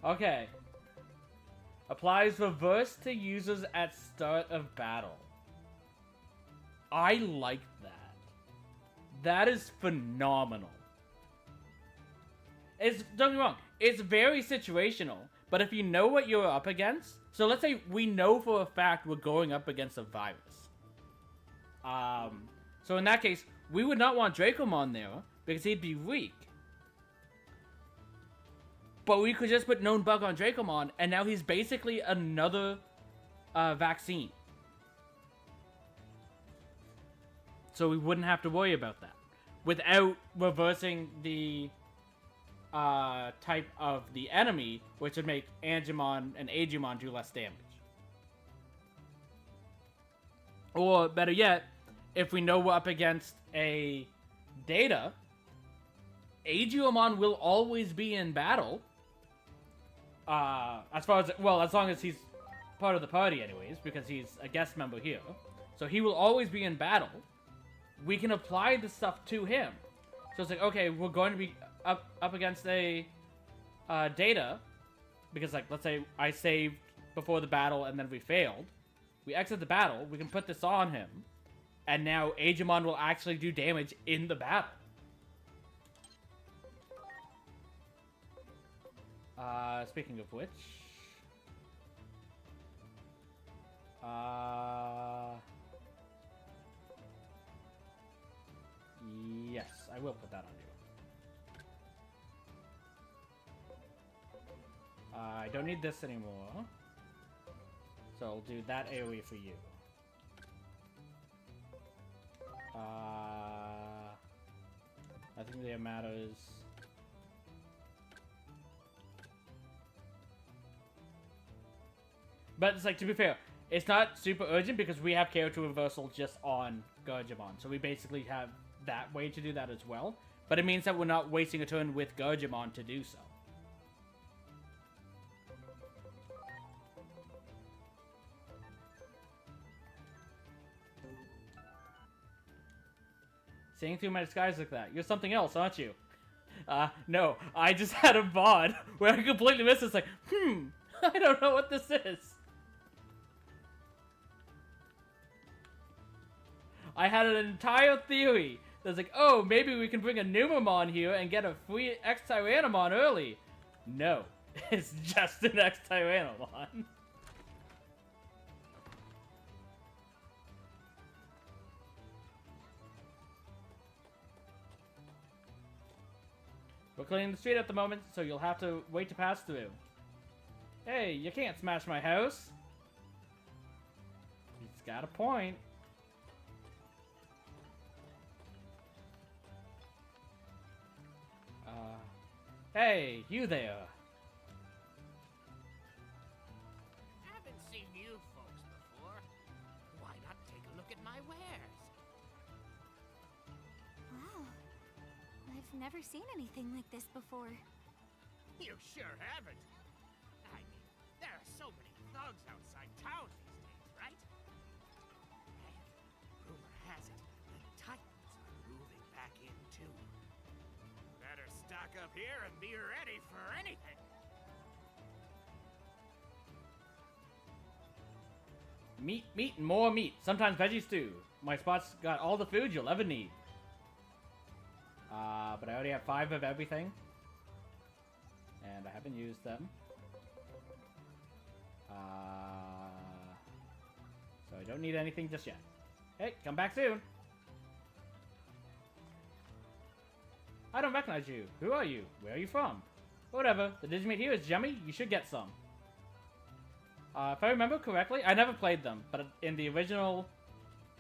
Okay. Applies reverse to users at start of battle. I like that. That is phenomenal. Don't get me wrong, it's very situational, but if you know what you're up against, so let's say we know for a fact we're going up against a virus. So in that case, we would not want Dracomon there, because he'd be weak. But we could just put known bug on Dracomon, and now he's basically another vaccine. So we wouldn't have to worry about that. Without reversing the type of the enemy, which would make Angemon and Agumon do less damage. Or, better yet, if we know we're up against a Data, Agumon will always be in battle. As long as he's part of the party anyways, because he's a guest member here. So he will always be in battle. We can apply the stuff to him. So it's like, okay, we're going to be up against a Data, because, like, let's say I saved before the battle and then we failed. We exit the battle, we can put this on him, and now Agumon will actually do damage in the battle. Speaking of which, Yes, I will put that on you. I don't need this anymore. So I'll do that AoE for you. I think that matters. But it's like, to be fair, it's not super urgent because we have character reversal just on Digimon. So we basically have that way to do that as well. But it means that we're not wasting a turn with Digimon to do so. Seeing through my disguise like that. You're something else, aren't you? No. I just had a VOD where I completely missed it. It's like, I don't know what this is. I had an entire theory that's like, oh, maybe we can bring a Numamon here and get a free X-Tyrannomon early. No. It's just an X-Tyrannomon. We're cleaning the street at the moment, so you'll have to wait to pass through. Hey, you can't smash my house. He's got a point. Hey, you there. Haven't seen you folks before. Why not take a look at my wares? Wow. I've never seen anything like this before. You sure haven't. I mean, there are so many thugs outside town these days, right? And rumor has it, the Titans are moving back in too. Better stock up here and be ready for anything. Meat, meat, and more meat. Sometimes veggies too. My spot's got all the food you'll ever need. But I already have 5 of everything. And I haven't used them. So I don't need anything just yet. Hey, come back soon. I don't recognize you. Who are you? Where are you from? Whatever. The Digimon here is yummy. You should get some. If I remember correctly, I never played them, but in the original,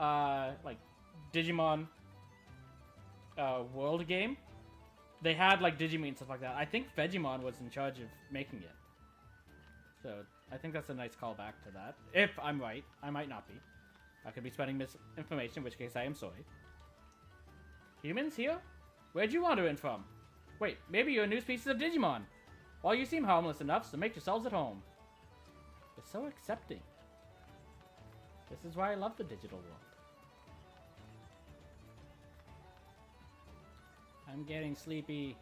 like, Digimon World game, they had, like, Digimon and stuff like that. I think Vegemon was in charge of making it. So, I think that's a nice callback to that. If I'm right. I might not be. I could be spreading misinformation, in which case I am sorry. Humans here? Where'd you wander in from? Wait, maybe you're new species of Digimon. Well, you seem harmless enough, so make yourselves at home. They're so accepting. This is why I love the digital world. I'm getting sleepy.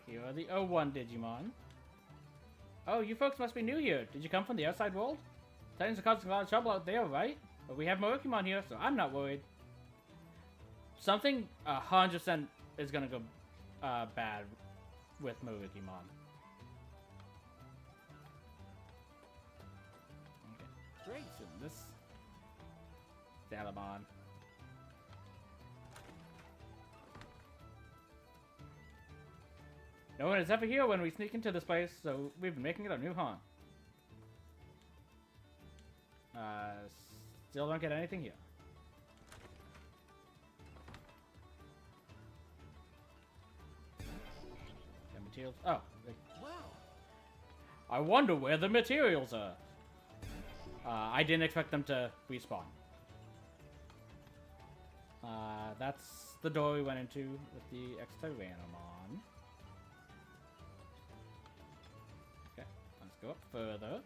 Here are the O1 Digimon. Oh, you folks must be new here. Did you come from the outside world? Titans are causing a lot of trouble out there, right? But we have Minervamon here, so I'm not worried. Something 100% is gonna go bad with Minervamon. Okay, great. So this Salamon. No one is ever here when we sneak into this place, so we've been making it our new haunt. Still don't get anything here. The materials. Oh. Wow. I wonder where the materials are. I didn't expect them to respawn. That's the door we went into with the X-Tyrannomon. Okay, let's go up further.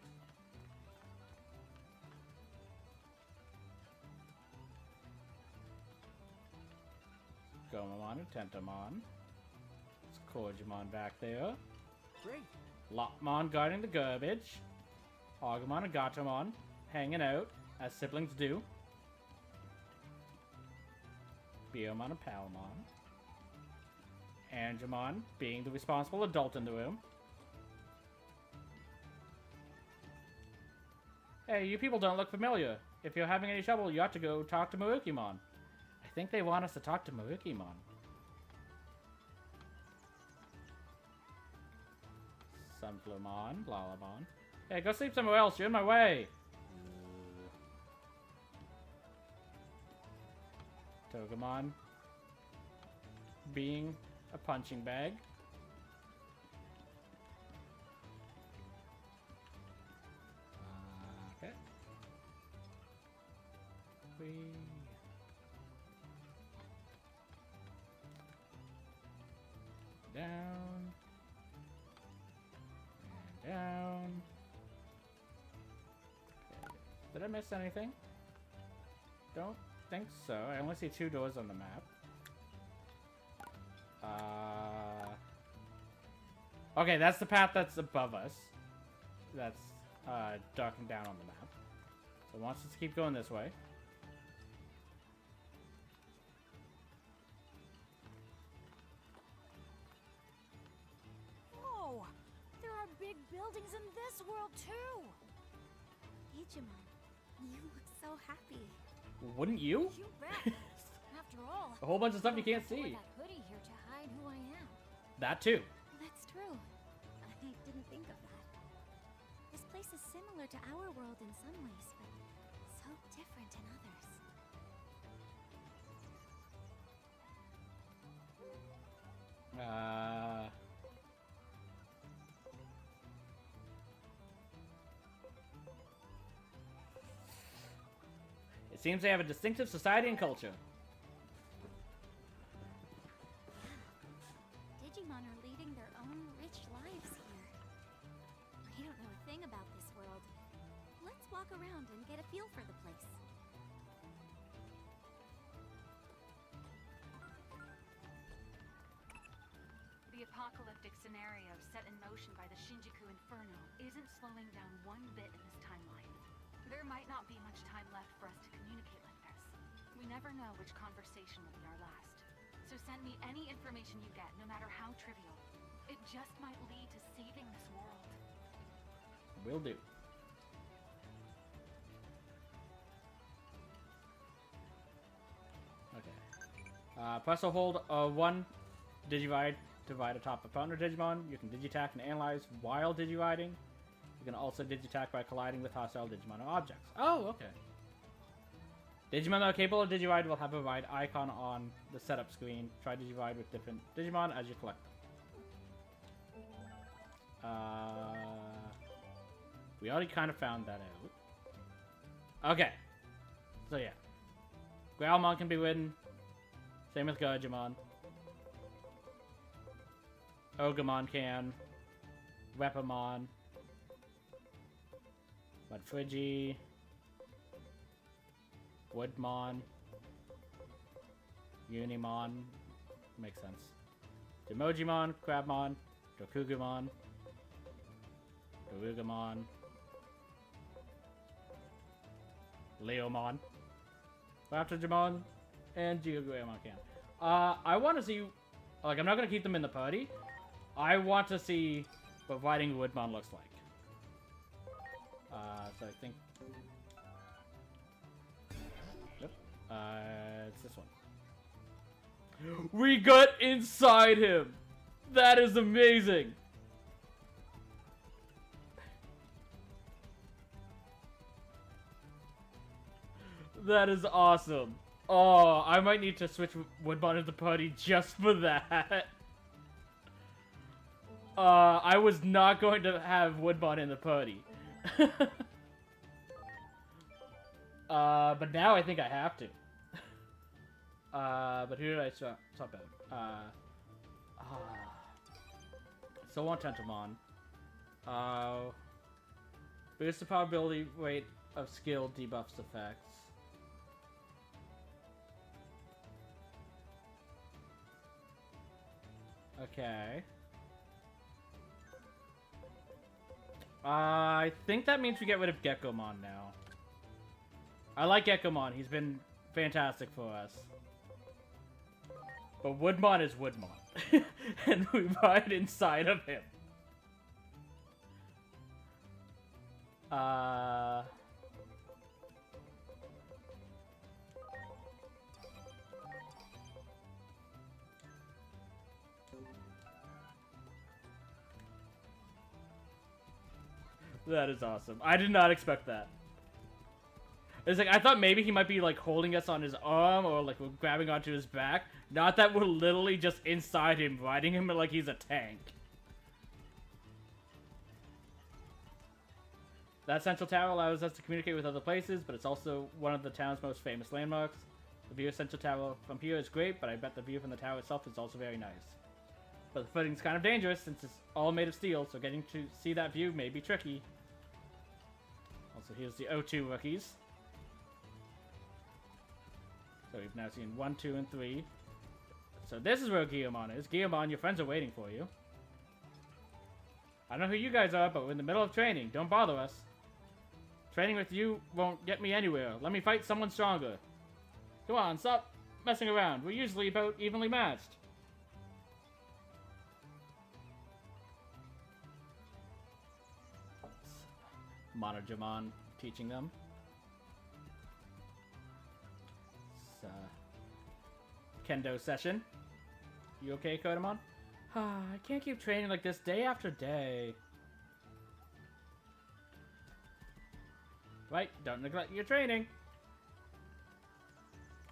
Gomamon and Tentamon. It's Korgimon back there. Great. Lopmon guarding the garbage. Agumon and Gatomon hanging out, as siblings do. Beomon and Palmon. Angemon, being the responsible adult in the room. Hey, you people don't look familiar. If you're having any trouble, you ought to go talk to Marukimon. I think they want us to talk to Marukimon. Sunflowmon, Lalamon. Hey, go sleep somewhere else. You're in my way. Togemon, being a punching bag. Okay. Down. And down. Okay. Did I miss anything? Don't think so. I only see 2 doors on the map. Okay, that's the path that's above us. That's darkened down on the map. So it wants us to keep going this way. Whoa! There are big buildings in this world too! Digimon, you look so happy. Wouldn't you? You bet! After all, A whole bunch of stuff you can't I wore see. that hoodie here to hide who I am. That too. That's true. I didn't think of that. This place is similar to our world in some ways, but so different in others. It seems they have a distinctive society and culture. Digimon are leading their own rich lives here. I don't know a thing about this world. Let's walk around and get a feel for the place. The apocalyptic scenario set in motion by the Shinjuku Inferno isn't slowing down one bit in this timeline. There might not be much time left for us to communicate like this. We never know which conversation will be our last. So send me any information you get, no matter how trivial. It just might lead to saving this world. Will do. Okay. Press or hold 1 Digivide to divide atop a partner Digimon. You can Digitack and analyze while Digividing. You can also Digitack by colliding with hostile Digimon or objects. Oh, okay. Digimon that are capable of Digivide will have a Divide icon on the setup screen. Try Digivide with different Digimon as you collect them. We already kind of found that out. Okay. So yeah. Growlmon can be ridden. Same with Gurgimon. Ogamon can. Repamon. Mudfrigi. Woodmon. Unimon. Makes sense. Demojimon, Crabmon, Dokugumon, Garugamon, Leomon, Raptorjamon, and Geogramon can. I want to see, like, I'm not going to keep them in the party. I want to see what riding Woodmon looks like. So I think... Yep. It's this one. We got inside him! That is amazing! That is awesome. Oh, I might need to switch Woodmon into the party just for that. I was not going to have Woodmon in the party. But now I think I have to. But who did I swap out? So want Tentomon. Boost the probability rate of skill debuffs effects. Okay. I think that means we get rid of Geckomon now. I like Geckomon. He's been fantastic for us. But Woodmon is Woodmon. And we ride inside of him. That is awesome. I did not expect that. It's like, I thought maybe he might be, like, holding us on his arm or, like, we're grabbing onto his back. Not that we're literally just inside him, riding him like he's a tank. That central tower allows us to communicate with other places, but it's also one of the town's most famous landmarks. The view of Central Tower from here is great, but I bet the view from the tower itself is also very nice. But the footing's kind of dangerous since it's all made of steel, so getting to see that view may be tricky. Also, here's the O2 rookies. So we've now seen 1, 2, and 3. So this is where Guillemon is. Guillemon, your friends are waiting for you. I don't know who you guys are, but we're in the middle of training. Don't bother us. Training with you won't get me anywhere. Let me fight someone stronger. Come on, stop messing around. We're usually about evenly matched. Minervamon teaching them. It's, Kendo session. You okay, Kodamon? I can't keep training like this day after day. Right, don't neglect your training.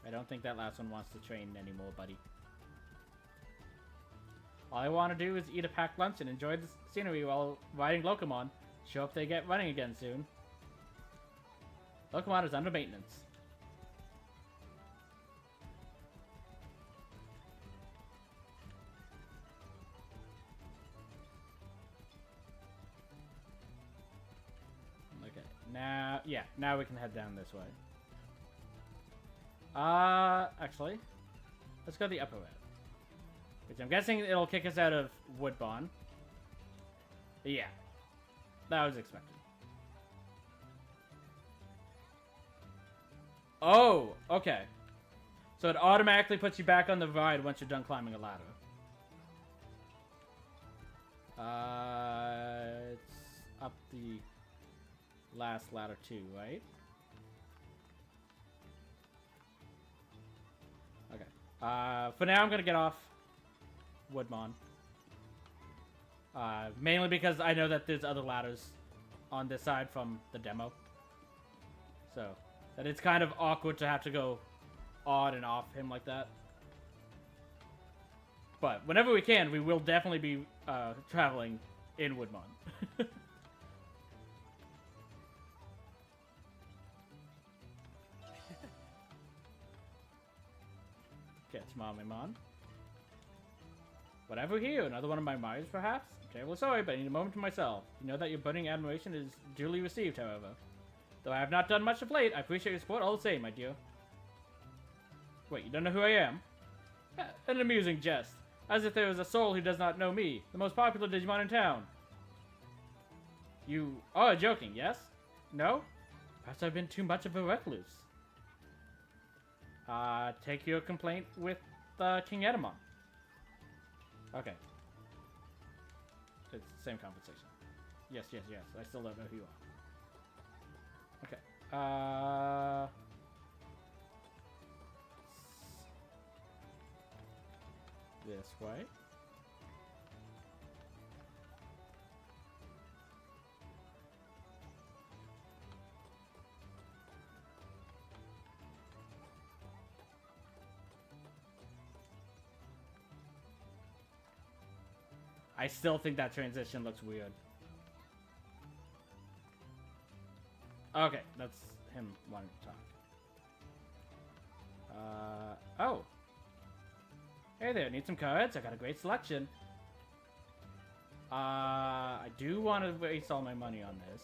I don't think that last one wants to train anymore, buddy. All I want to do is eat a packed lunch and enjoy the scenery while riding Locomon. Sure hope they get running again soon. Locomon is under maintenance. Okay, now we can head down this way. Actually, let's go the upper route. Which I'm guessing it'll kick us out of Woodbon. Yeah, that was expected. Oh, okay. So it automatically puts you back on the ride once you're done climbing a ladder. It's up the last ladder too, right? Okay. For now, I'm gonna get off Woodmon. Mainly because I know that there's other ladders on this side from the demo. So, that it's kind of awkward to have to go on and off him like that. But whenever we can, we will definitely be traveling in Woodmon. Catch Mamemon. Whatever here, another one of my Myers, perhaps? I'm terribly sorry, but I need a moment to myself. You know that your budding admiration is duly received, however. Though I have not done much of late, I appreciate your support all the same, my dear. Wait, you don't know who I am? An amusing jest. As if there was a soul who does not know me, the most popular Digimon in town. You are joking, yes? No? Perhaps I've been too much of a recluse. Take your complaint with King Edamon. Okay. It's the same conversation. Yes, yes, yes. I still don't know who you are. Okay. This way. I still think that transition looks weird. Okay, that's him wanting to talk. Oh. Hey there, need some cards? I got a great selection. I do want to waste all my money on this.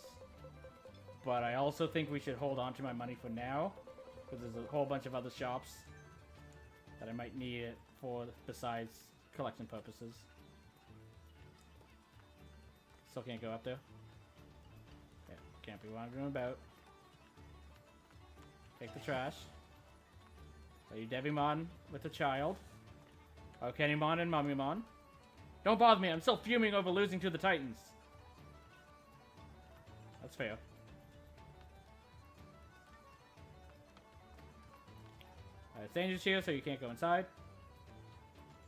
But I also think we should hold on to my money for now. Because there's a whole bunch of other shops that I might need it for besides collection purposes. Still can't go up there. Yeah, can't be wandering about. Take the trash. Are you Devimon with a child? Kennymon and Mummymon. Don't bother me, I'm still fuming over losing to the Titans. That's fair. It's dangerous here, so you can't go inside.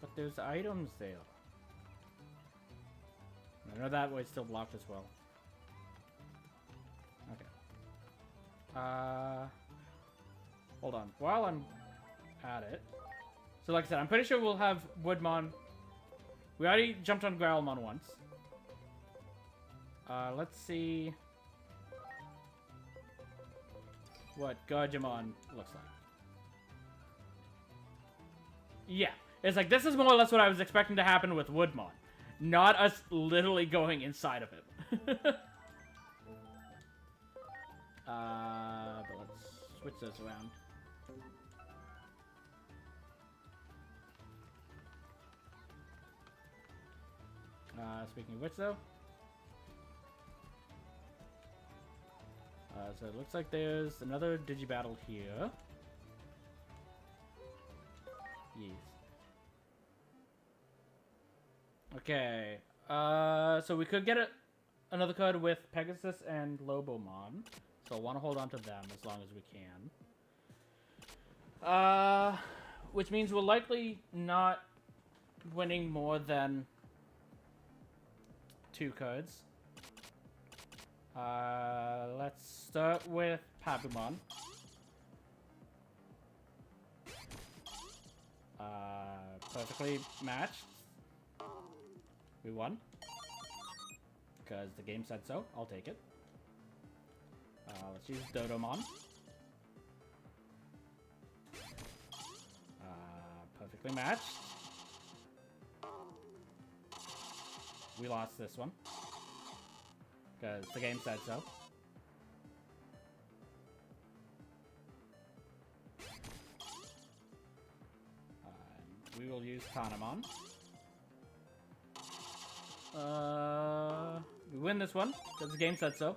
But there's items there. I know that way's still blocked as well. Okay. Hold on. While I'm at it. So like I said, I'm pretty sure we'll have Woodmon. We already jumped on Growlmon once. Let's see what Digimon looks like. Yeah, it's like this is more or less what I was expecting to happen with Woodmon. Not us literally going inside of him. But let's switch those around. Speaking of which, though. So it looks like there's another Digibattle here. Yes. Okay. So we could get another card with Pegasus and Lobomon. So I want to hold on to them as long as we can. Which means we're likely not winning more than 2 cards. Let's start with Papumon. Perfectly matched. We won. Because the game said so. I'll take it. Let's use Dodomon. Perfectly matched. We lost this one. Because the game said so. We will use Panemon. We win this one, because the game said so.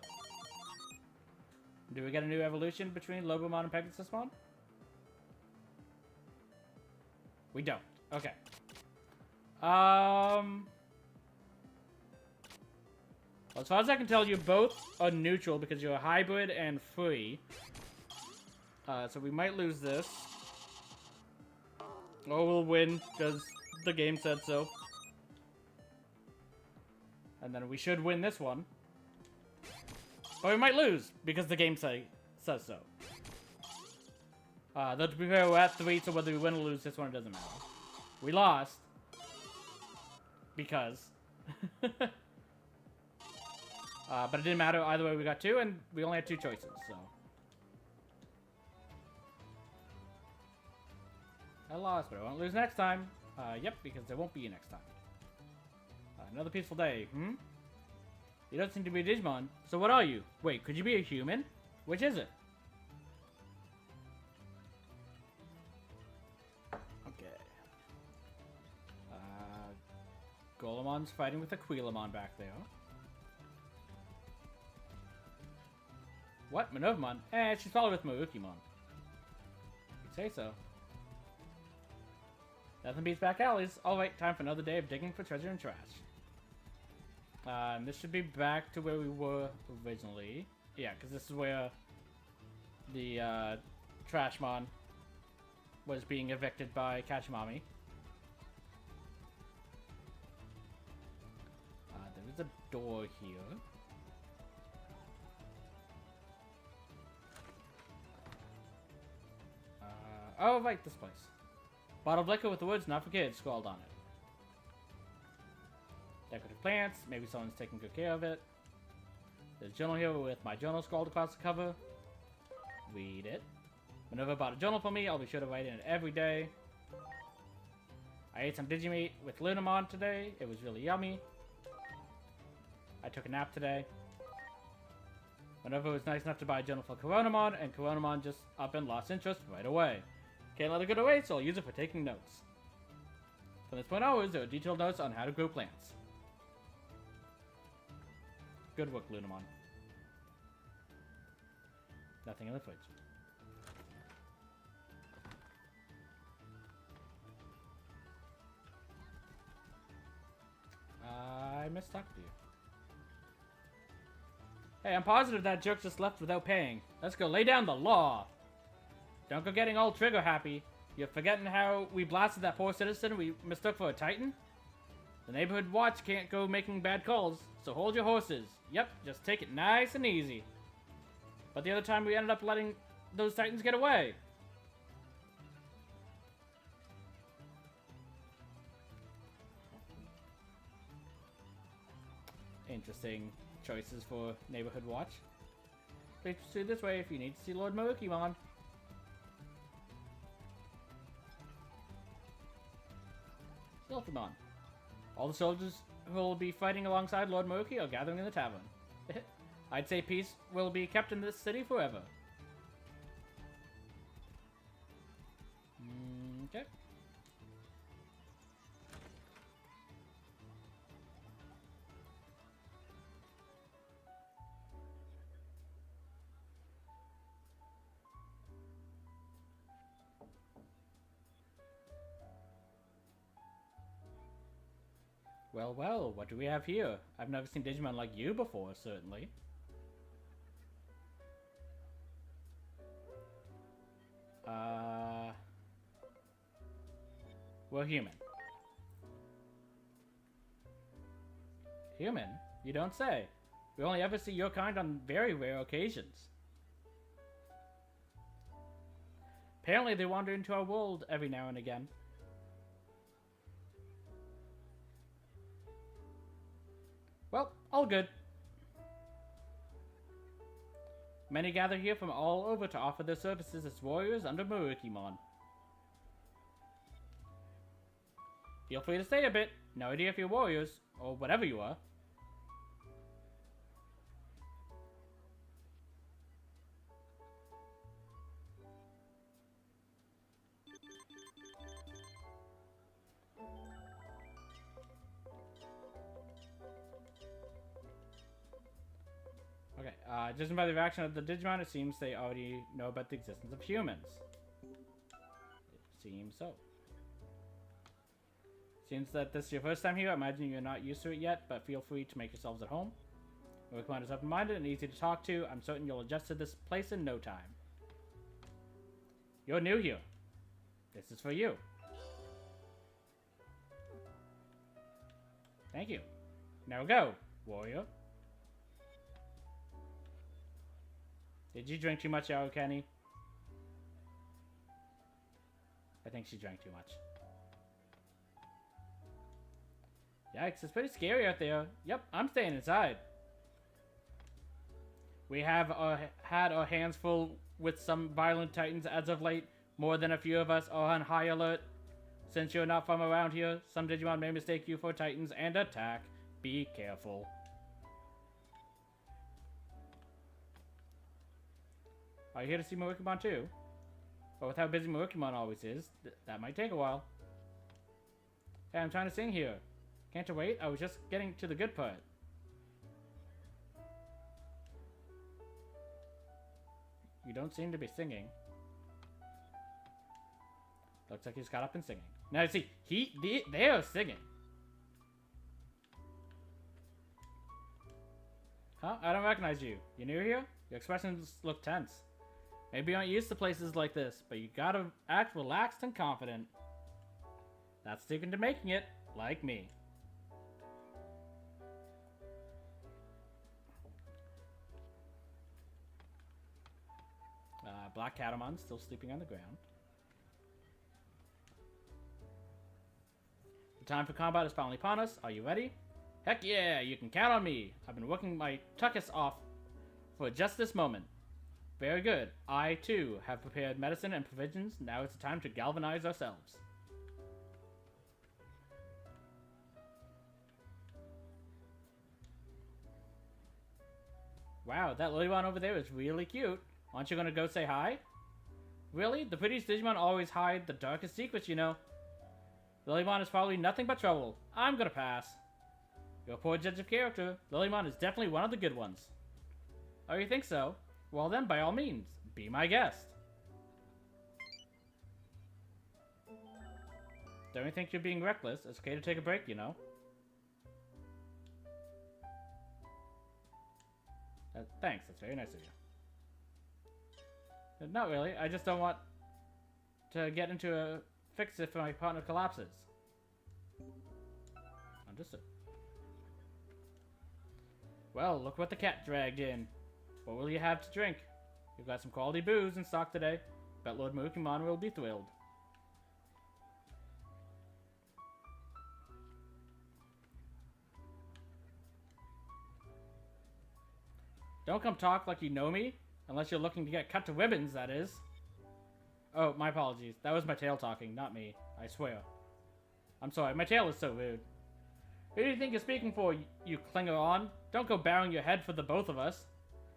Do we get a new evolution between Lobomon and Pegasusmon? We don't. Okay. Well, as far as I can tell, you both are neutral because you're a hybrid and free. So we might lose this. Or we'll win because the game said so. And then we should win this one. Or we might lose because the game says so. Though to be fair, we're at 3, so whether we win or lose this one, it doesn't matter. We lost. Because. But it didn't matter either way, we got 2, and we only had 2 choices, so. I lost, but I won't lose next time. Yep, because there won't be a next time. Another peaceful day, You don't seem to be a Digimon, so what are you? Wait, could you be a human? Which is it? Okay. Golomon's fighting with Aquilamon back there. What? Minervamon? She's probably with Marukimon. You'd say so. Nothing beats back alleys. Alright, time for another day of digging for treasure and trash. And this should be back to where we were originally. Yeah, because this is where the Trashmon was being evicted by Kachimami. There is a door here. Oh, right, this place. Bottled liquor with the words "not for kids" scrawled on it. Decorative plants. Maybe someone's taking good care of it. There's a journal here with my journal scrawled across the cover. Read it. Minerva bought a journal for me. I'll be sure to write in it every day. I ate some Digimeat with Lunamon today. It was really yummy. I took a nap today. Minerva was nice enough to buy a journal for Coronamon, and Coronamon just up and lost interest right away. Can't let it go to waste, so I'll use it for taking notes. From this point onwards, there are detailed notes on how to grow plants. Good work, Lunamon. Nothing in the fridge. nice talking to you. Hey, I'm positive that jerk just left without paying. Let's go lay down the law. Don't go getting all trigger happy. You're forgetting how we blasted that poor citizen we mistook for a titan? The neighborhood watch can't go making bad calls, so hold your horses. Yep, just take it nice and easy. But the other time we ended up letting those titans get away. Interesting choices for neighborhood watch. Please proceed this way if you need to see Lord Minervamon. Minervamon. All the soldiers who will be fighting alongside Lord Minervamon are gathering in the tavern. I'd say peace will be kept in this city forever. Okay. Well, well, what do we have here? I've never seen Digimon like you before, certainly. We're human. Human? You don't say. We only ever see your kind on very rare occasions. Apparently they wander into our world every now and again. Well, all good. Many gather here from all over to offer their services as warriors under Minervamon. Feel free to stay a bit. No idea if you're warriors, or whatever you are. Okay, judging by the reaction of the Digimon, it seems they already know about the existence of humans. It seems so. Seems that this is your first time here. I imagine you're not used to it yet, but feel free to make yourselves at home. Minervamon is open-minded and easy to talk to. I'm certain you'll adjust to this place in no time. You're new here. This is for you. Thank you. Now go, warrior. Did you drink too much, Kenny? I think she drank too much. Yikes, it's pretty scary out there. Yep, I'm staying inside. We have had our hands full with some violent titans as of late. More than a few of us are on high alert. Since you're not from around here, some Digimon may mistake you for titans and attack. Be careful. Are you here to see Minervamon too? But with how busy Minervamon always is, that might take a while. Hey, I'm trying to sing here. Can't you wait? I was just getting to the good part. You don't seem to be singing. Looks like he's got up and singing. Now see, they are singing. Huh? I don't recognize you. You new here? Your expressions look tense. Maybe you aren't used to places like this, but you gotta act relaxed and confident. That's sticking to making it, like me. Black Catamon still sleeping on the ground. The time for combat is finally upon us. Are you ready? Heck yeah, you can count on me. I've been working my tuchus off for just this moment. Very good. I, too, have prepared medicine and provisions. Now it's time to galvanize ourselves. Wow, that Lilymon over there is really cute. Aren't you gonna go say hi? Really? The prettiest Digimon always hide the darkest secrets, you know. Lilymon is probably nothing but trouble. I'm gonna pass. You're a poor judge of character. Lilymon is definitely one of the good ones. Oh, you think so? Well then, by all means, be my guest. Don't you think you're being reckless? It's okay to take a break, you know. Thanks, that's very nice of you. Not really, I just don't want to get into a fix if my partner collapses. Understood. Well, look what the cat dragged in. What will you have to drink? You've got some quality booze in stock today. Bet Lord Minervamon will be thrilled. Don't come talk like you know me, unless you're looking to get cut to ribbons, that is. Oh, my apologies. That was my tail talking, not me. I swear. I'm sorry, my tail is so rude. Who do you think you're speaking for, you clinger on? Don't go bowing your head for the both of us.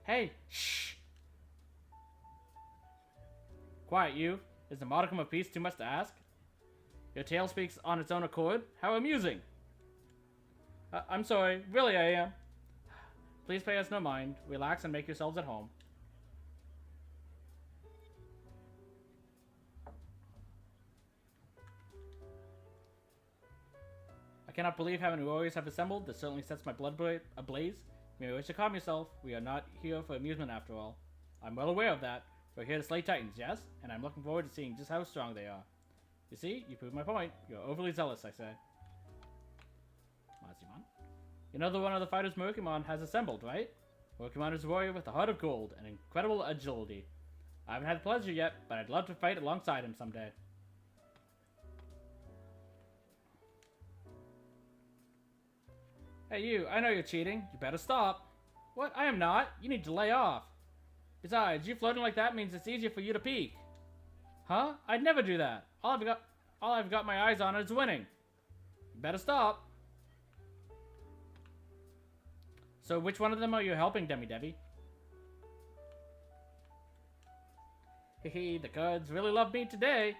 Hey, shh! Quiet, you. Is the modicum of peace too much to ask? Your tail speaks on its own accord? How amusing! I'm sorry, really I am. Please pay us no mind. Relax and make yourselves at home. I cannot believe how many warriors have assembled. This certainly sets my blood ablaze. You may wish to calm yourself. We are not here for amusement after all. I'm well aware of that. We're here to slay titans, yes? And I'm looking forward to seeing just how strong they are. You see? You prove my point. You're overly zealous, I say. Mazimon? You know the one of the fighters Minervamon has assembled, right? Minervamon is a warrior with a heart of gold and incredible agility. I haven't had the pleasure yet, but I'd love to fight alongside him someday. Hey you, I know you're cheating. You better stop. What? I am not. You need to lay off. Besides, you floating like that means it's easier for you to peek. Huh? I'd never do that. All I've got my eyes on is winning. You better stop. So which one of them are you helping, Demi Debbie? Hehe, the cards really love me today.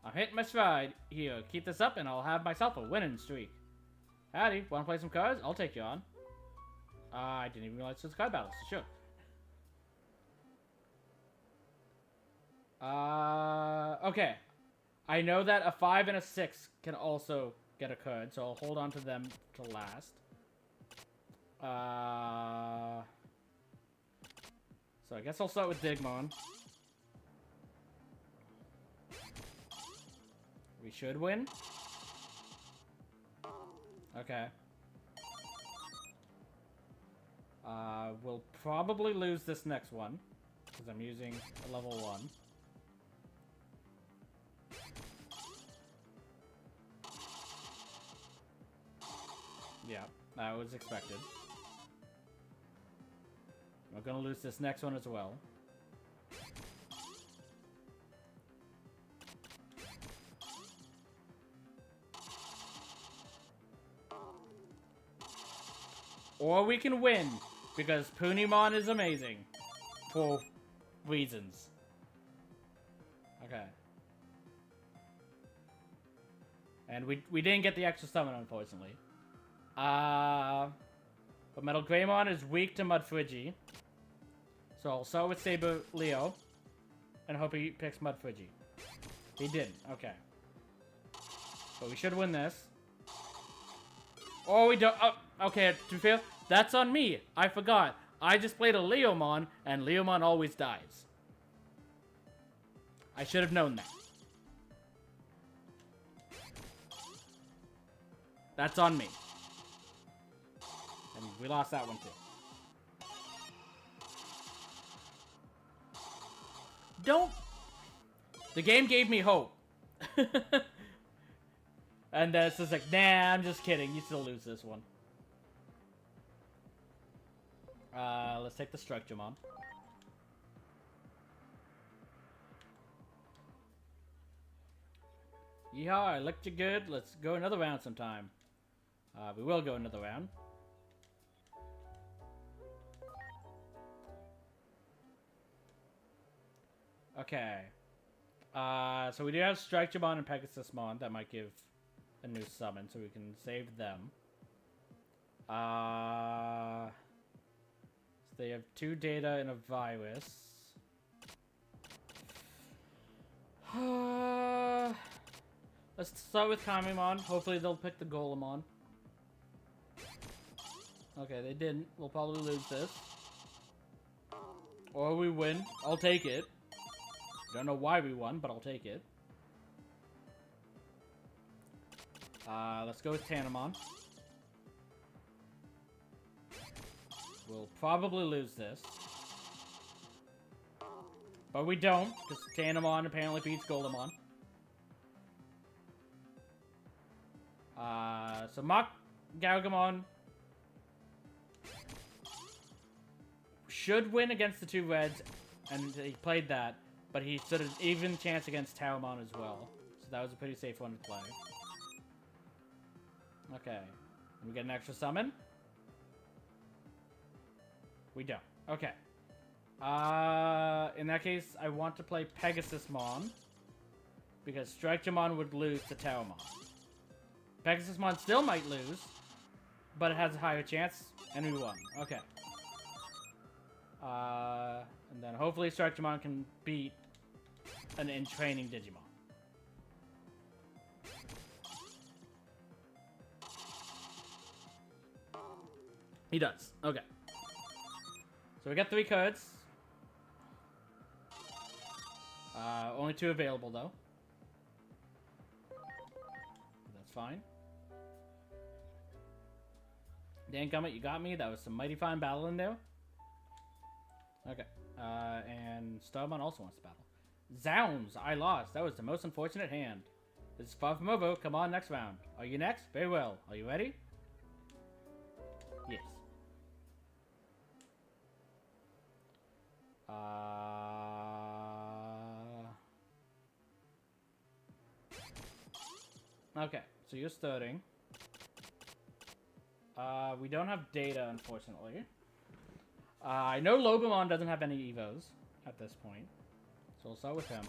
I'm hitting my stride. Here, keep this up and I'll have myself a winning streak. Howdy, wanna play some cards? I'll take you on. I didn't even realize it was card battles, sure. Okay. I know that a 5 and a 6 can also get a card, so I'll hold on to them to last. So I guess I'll start with Digimon. We should win. Okay. We'll probably lose this next one, because I'm using a level 1. Yeah, that was expected. We're gonna lose this next one as well. Or we can win, because Punimon is amazing. For reasons. Okay. And we didn't get the extra summon, unfortunately. But Metal Greymon is weak to Mud Frigi. So I'll start with Saber Leo. And hope he picks Mud Frigi. He didn't. Okay. But we should win this. Oh, we don't. Oh, okay, to be fair, that's on me. I forgot. I just played a Leomon, and Leomon always dies. I should have known that. That's on me. And we lost that one too. Don't. The game gave me hope. And then it's just like, nah, I'm just kidding. You still lose this one. Let's take the Structuremon. Yeehaw, I licked you good. Let's go another round sometime. We will go another round. Okay. So we do have Structuremon and Pegasusmon that might give a new summon, so we can save them. So they have 2 data and a virus. Let's start with Kamimon. Hopefully they'll pick the Golemon. Okay, they didn't. We'll probably lose this. Or we win. I'll take it. Don't know why we won, but I'll take it. Let's go with Tanamon. We'll probably lose this. But we don't, because Tanamon apparently beats Golemon. So Mach Galgamon should win against the two reds, and he played that, but he stood an even chance against Taumon as well. So that was a pretty safe one to play. Okay. We get an extra summon? We don't. Okay. In that case, I want to play Pegasusmon, because Strikemon would lose to Taumon. Pegasusmon still might lose, but it has a higher chance, and we won. Okay. And then hopefully Strikemon can beat an in-training Digimon. He does. Okay. So we got 3 cards. Only 2 available, though. That's fine. Dan Gummit, you got me. That was some mighty fine battle in there. Okay. And Starmon also wants to battle. Zounds! I lost. That was the most unfortunate hand. This is far from over. Come on, next round. Are you next? Very well. Are you ready? Yes. Okay, so you're starting. We don't have data, unfortunately. I know Lobomon doesn't have any Evos at this point, so we'll start with him.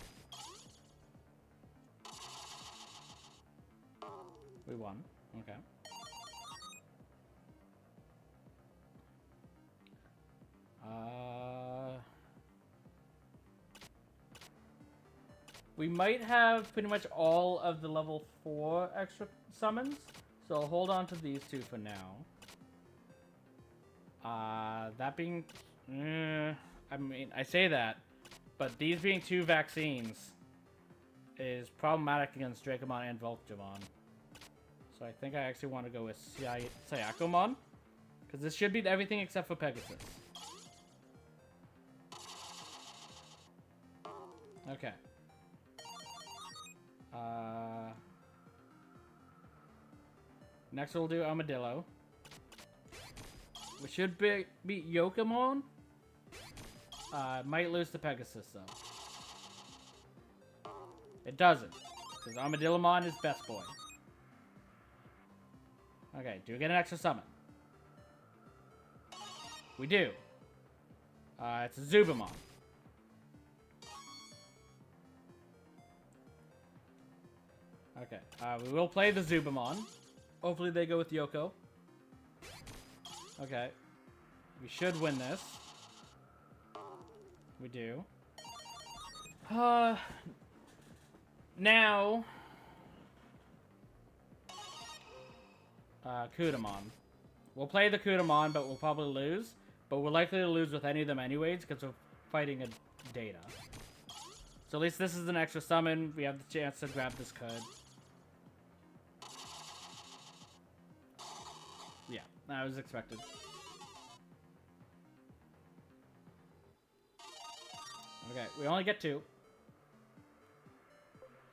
We won. Okay. We might have pretty much all of the level 4 extra summons, so I'll hold on to these 2 for now. That being... I mean, I say that, but these being 2 vaccines is problematic against Dracomon and Voltramon. So I think I actually want to go with Sayakomon, because this should be everything except for Pegasus. Okay. Next we'll do Armadillo. We should beat Yokomon. Might lose to Pegasus though. It doesn't, because Armadillomon is best boy. Okay, do we get an extra summon? We do. It's a Zubamon. Okay, we will play the Zubamon. Hopefully they go with Yoko. Okay. We should win this. We do. Now... Kudamon. We'll play the Kudamon, but we'll probably lose. But we're likely to lose with any of them anyways, because we're fighting a data. So at least this is an extra summon. We have the chance to grab this card. Yeah, that was expected. Okay, we only get 2.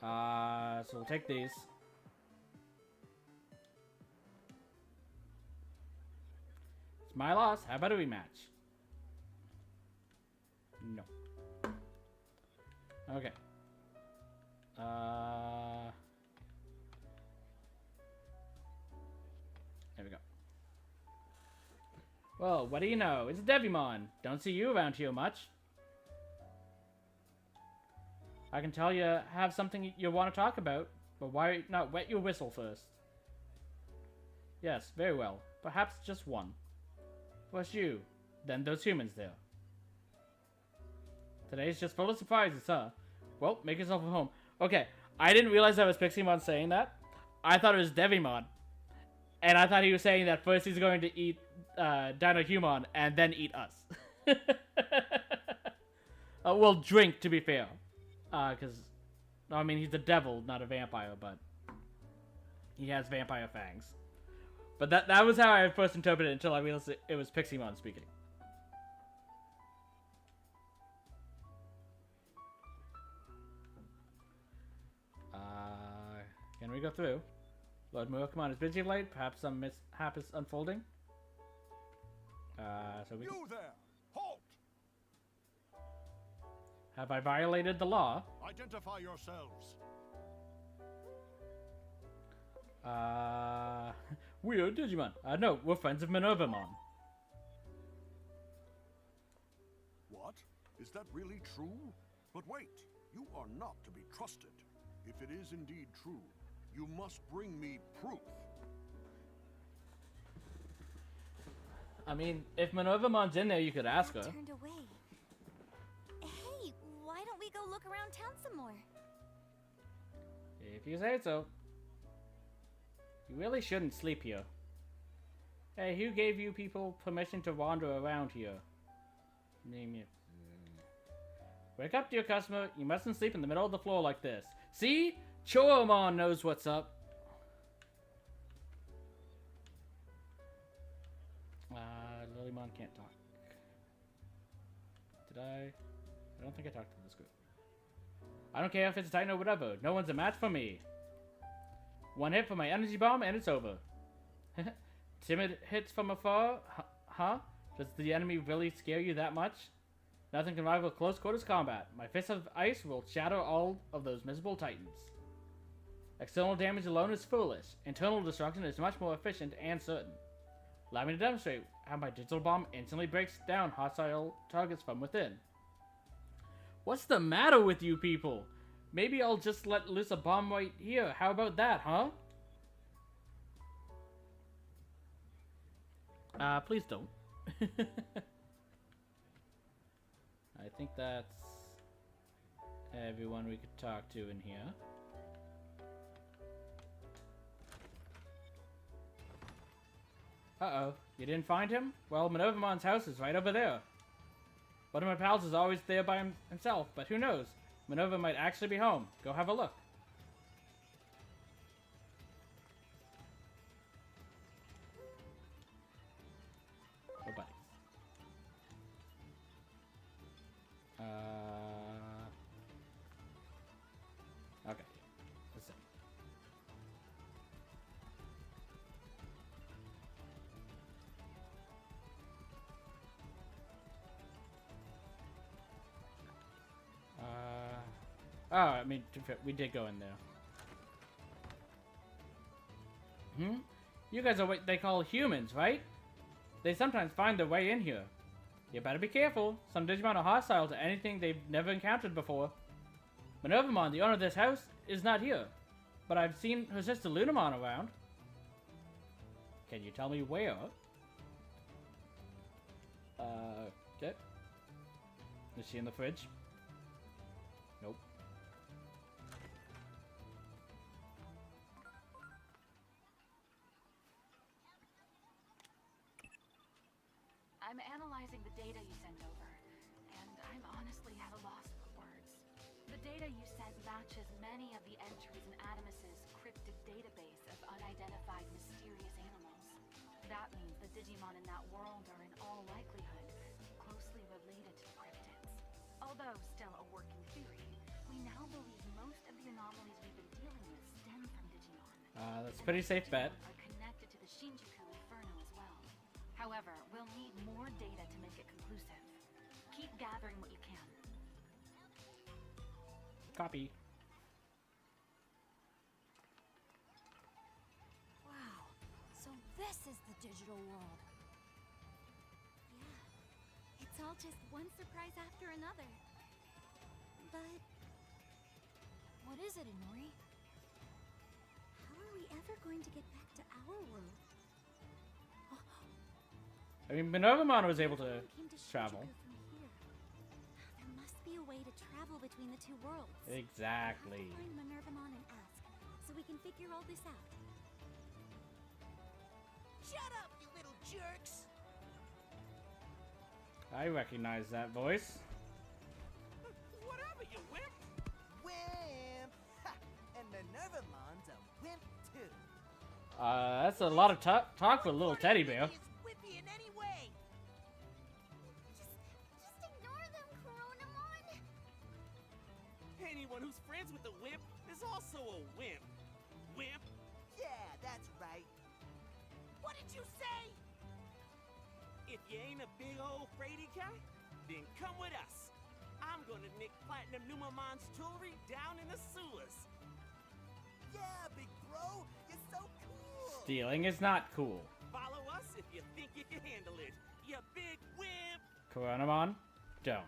So we'll take these. It's my loss. How about a rematch? No. Okay. There we go. Well, what do you know? It's Devimon. Don't see you around here much. I can tell you have something you want to talk about, but why not wet your whistle first? Yes, very well. Perhaps just one. First you, then those humans there. Today's just full of surprises, huh? Well, make yourself at home. Okay, I didn't realize that was Piximon saying that. I thought it was Devimon. And I thought he was saying that first he's going to eat Dinohumon and then eat us. Well, drink, to be fair. Because, I mean, he's a devil, not a vampire, but he has vampire fangs. But that was how I first interpreted it until I realized it was Piximon speaking. Can we go through? Lord Murakimon is busy of late. Perhaps some mishap is unfolding. So we... You there! Halt! Have I violated the law? Identify yourselves. We are Digimon. No, we're friends of Minervamon. What? Is that really true? But wait, you are not to be trusted. If it is indeed true, you must bring me proof. I mean, if Minervamon's in there, you could ask her. Turned away. Hey, why don't we go look around town some more? If you say so. You really shouldn't sleep here. Hey, who gave you people permission to wander around here? Name you. Wake up, dear customer. You mustn't sleep in the middle of the floor like this. See? Choromon knows what's up. Lilymon can't talk. Did I? I don't think I talked to this group. I don't care if it's a Titan or whatever. No one's a match for me. One hit from my energy bomb and it's over. Timid hits from afar? Huh? Does the enemy really scare you that much? Nothing can rival close quarters combat. My fist of ice will shatter all of those miserable Titans. External damage alone is foolish. Internal destruction is much more efficient and certain. Allow me to demonstrate how my digital bomb instantly breaks down hostile targets from within. What's the matter with you people? Maybe I'll just let loose a bomb right here. How about that, huh? Please don't. I think that's everyone we could talk to in here. Uh-oh, you didn't find him? Well, Minervamon's house is right over there. One of my pals is always there by himself, but who knows? Minerva might actually be home. Go have a look. Oh, buddies. Okay. Let's see. Oh, I mean, we did go in there. You guys are what they call humans, right? They sometimes find their way in here. You better be careful. Some Digimon are hostile to anything they've never encountered before. Minervamon, the owner of this house, is not here. But I've seen her sister Lunamon around. Can you tell me where? Okay. Is she in the fridge? Nope. I'm analyzing the data you sent over, and I'm honestly at a loss for words. The data you sent matches many of the entries in Adamus's cryptic database of unidentified mysterious animals. That means the Digimon in that world are in all likelihood closely related to the cryptids. Although still a working theory, we now believe most of the anomalies we've been dealing with stem from Digimon. That's a pretty safe bet. Are connected to the Shinjuku Inferno as well. However, we'll need more data to make it conclusive. Keep gathering what you can. Copy. Wow, so this is the digital world. Yeah, it's all just one surprise after another. But What is it, Inori? how are we ever going to get back to our world? I mean, Minervamon was able to Came to travel. Shinjuku from here. There must be a way to travel between the two worlds. Exactly. We'll find Minervamon and ask, so we can figure all this out. Shut up, you little jerks! I recognize that voice. That's a lot of talk for a little teddy bear. Is whippy in any way. Just ignore them, Coronamon. Anyone who's friends with a wimp is also a wimp. Wimp? Yeah, that's right. What did you say? If you ain't a big old fraidy cat, then come with us. I'm gonna nick Platinum Numamon's jewelry down in the sewers. Yeah, big bro, you're so cool. Stealing is not cool. Follow us if you think you can handle it, you big wimp! Coronamon, don't.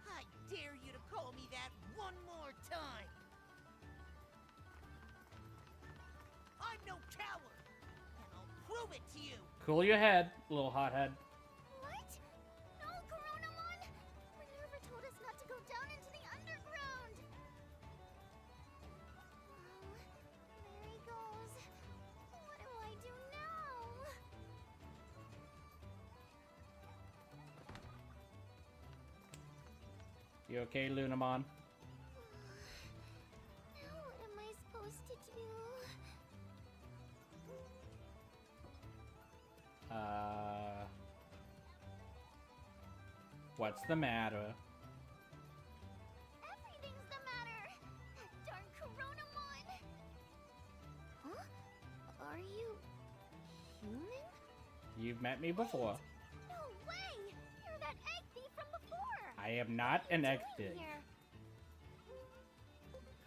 I dare you to call me that one more time. I'm no coward, and I'll prove it to you. Cool your head, little hothead. What? No, Coronamon! Minerva told us not to go down into the underground! Well, there he goes. What do I do now? You okay, Lunamon? Now what am I supposed to do? What's the matter? Everything's the matter! That darn Coronamon! Huh? Are you... human? You've met me before. No way! You're that egg thief from before! I am not an egg thief. Here.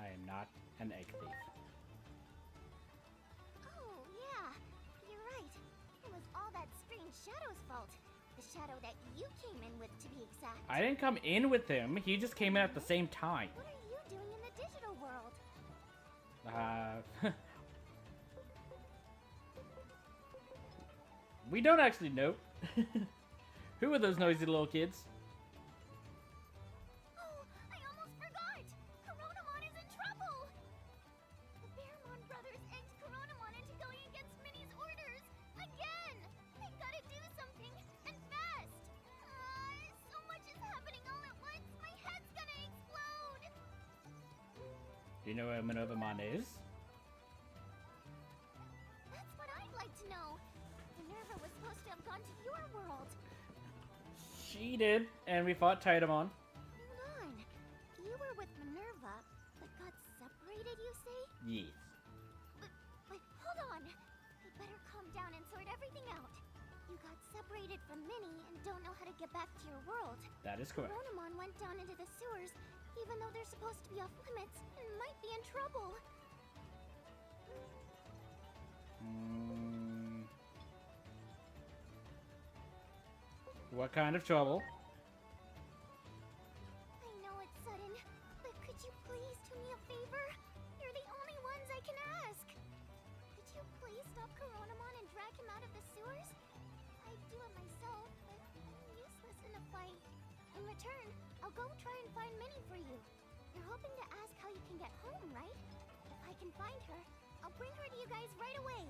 I am not an egg thief. Oh, yeah. You're right. It was all that strange shadow's fault. The shadow that you came in with, to be exact. I didn't come in with him. He just came in at the same time. What are you doing in the digital world? We don't actually know. Who are those noisy little kids? Oh, I almost forgot! Coronamon is in trouble! The Bearmon brothers egged Coronamon into going against Minnie's orders! Again! They've gotta do something, and fast! So much is happening all at once, my head's gonna explode! Do you know where Minervamon is? That's what I'd like to know! Minerva was supposed to have gone to your world! She did, and we fought Titamon. Hold on. You were with Minerva, but got separated, you say? Yes. But hold on. I better calm down and sort everything out. You got separated from Minnie and don't know how to get back to your world. That is correct. Coronamon went down into the sewers, even though they're supposed to be off limits and might be in trouble. What kind of trouble? I know it's sudden, but could you please do me a favor? You're the only ones I can ask. Could you please stop Coronamon and drag him out of the sewers? I'd do it myself, but I'm useless in a fight. In return, I'll go try and find Minnie for you. You're hoping to ask how you can get home, right? If I can find her, I'll bring her to you guys right away.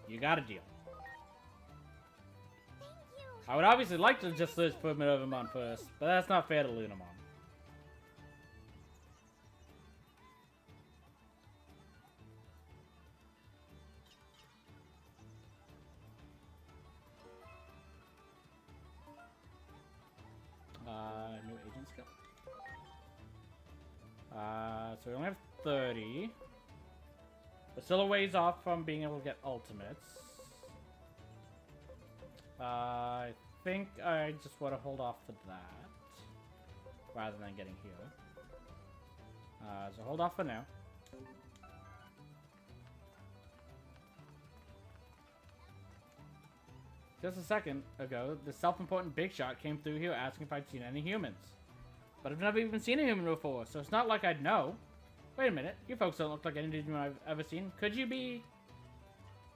You got a deal. Thank you. I would obviously like to just search for Minervamon first, but that's not fair to Lunamon. New agent skill. So we only have 30. We're still a ways off from being able to get ultimates. I think I just want to hold off for that, rather than getting here. So hold off for now. Just a second ago, the self-important big shot came through here asking if I'd seen any humans. But I've never even seen a human before, so it's not like I'd know. Wait a minute, you folks don't look like any Digimon I've ever seen. Could you be...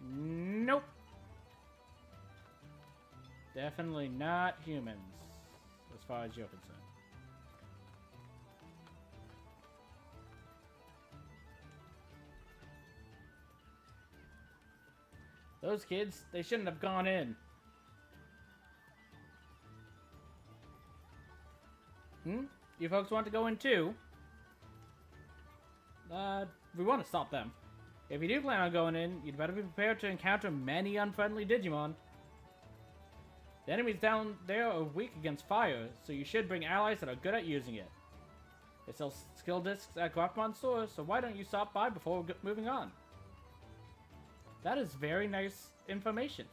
Nope. Definitely not humans, as far as you're concerned. Those kids, they shouldn't have gone in. you folks want to go in too, we want to stop them. If you do plan on going in, you'd better be prepared to encounter many unfriendly Digimon. The enemies down there are weak against fire, so you should bring allies that are good at using it. They sell skill discs at Guapmon stores, so why don't you stop by before moving on? That is very nice information.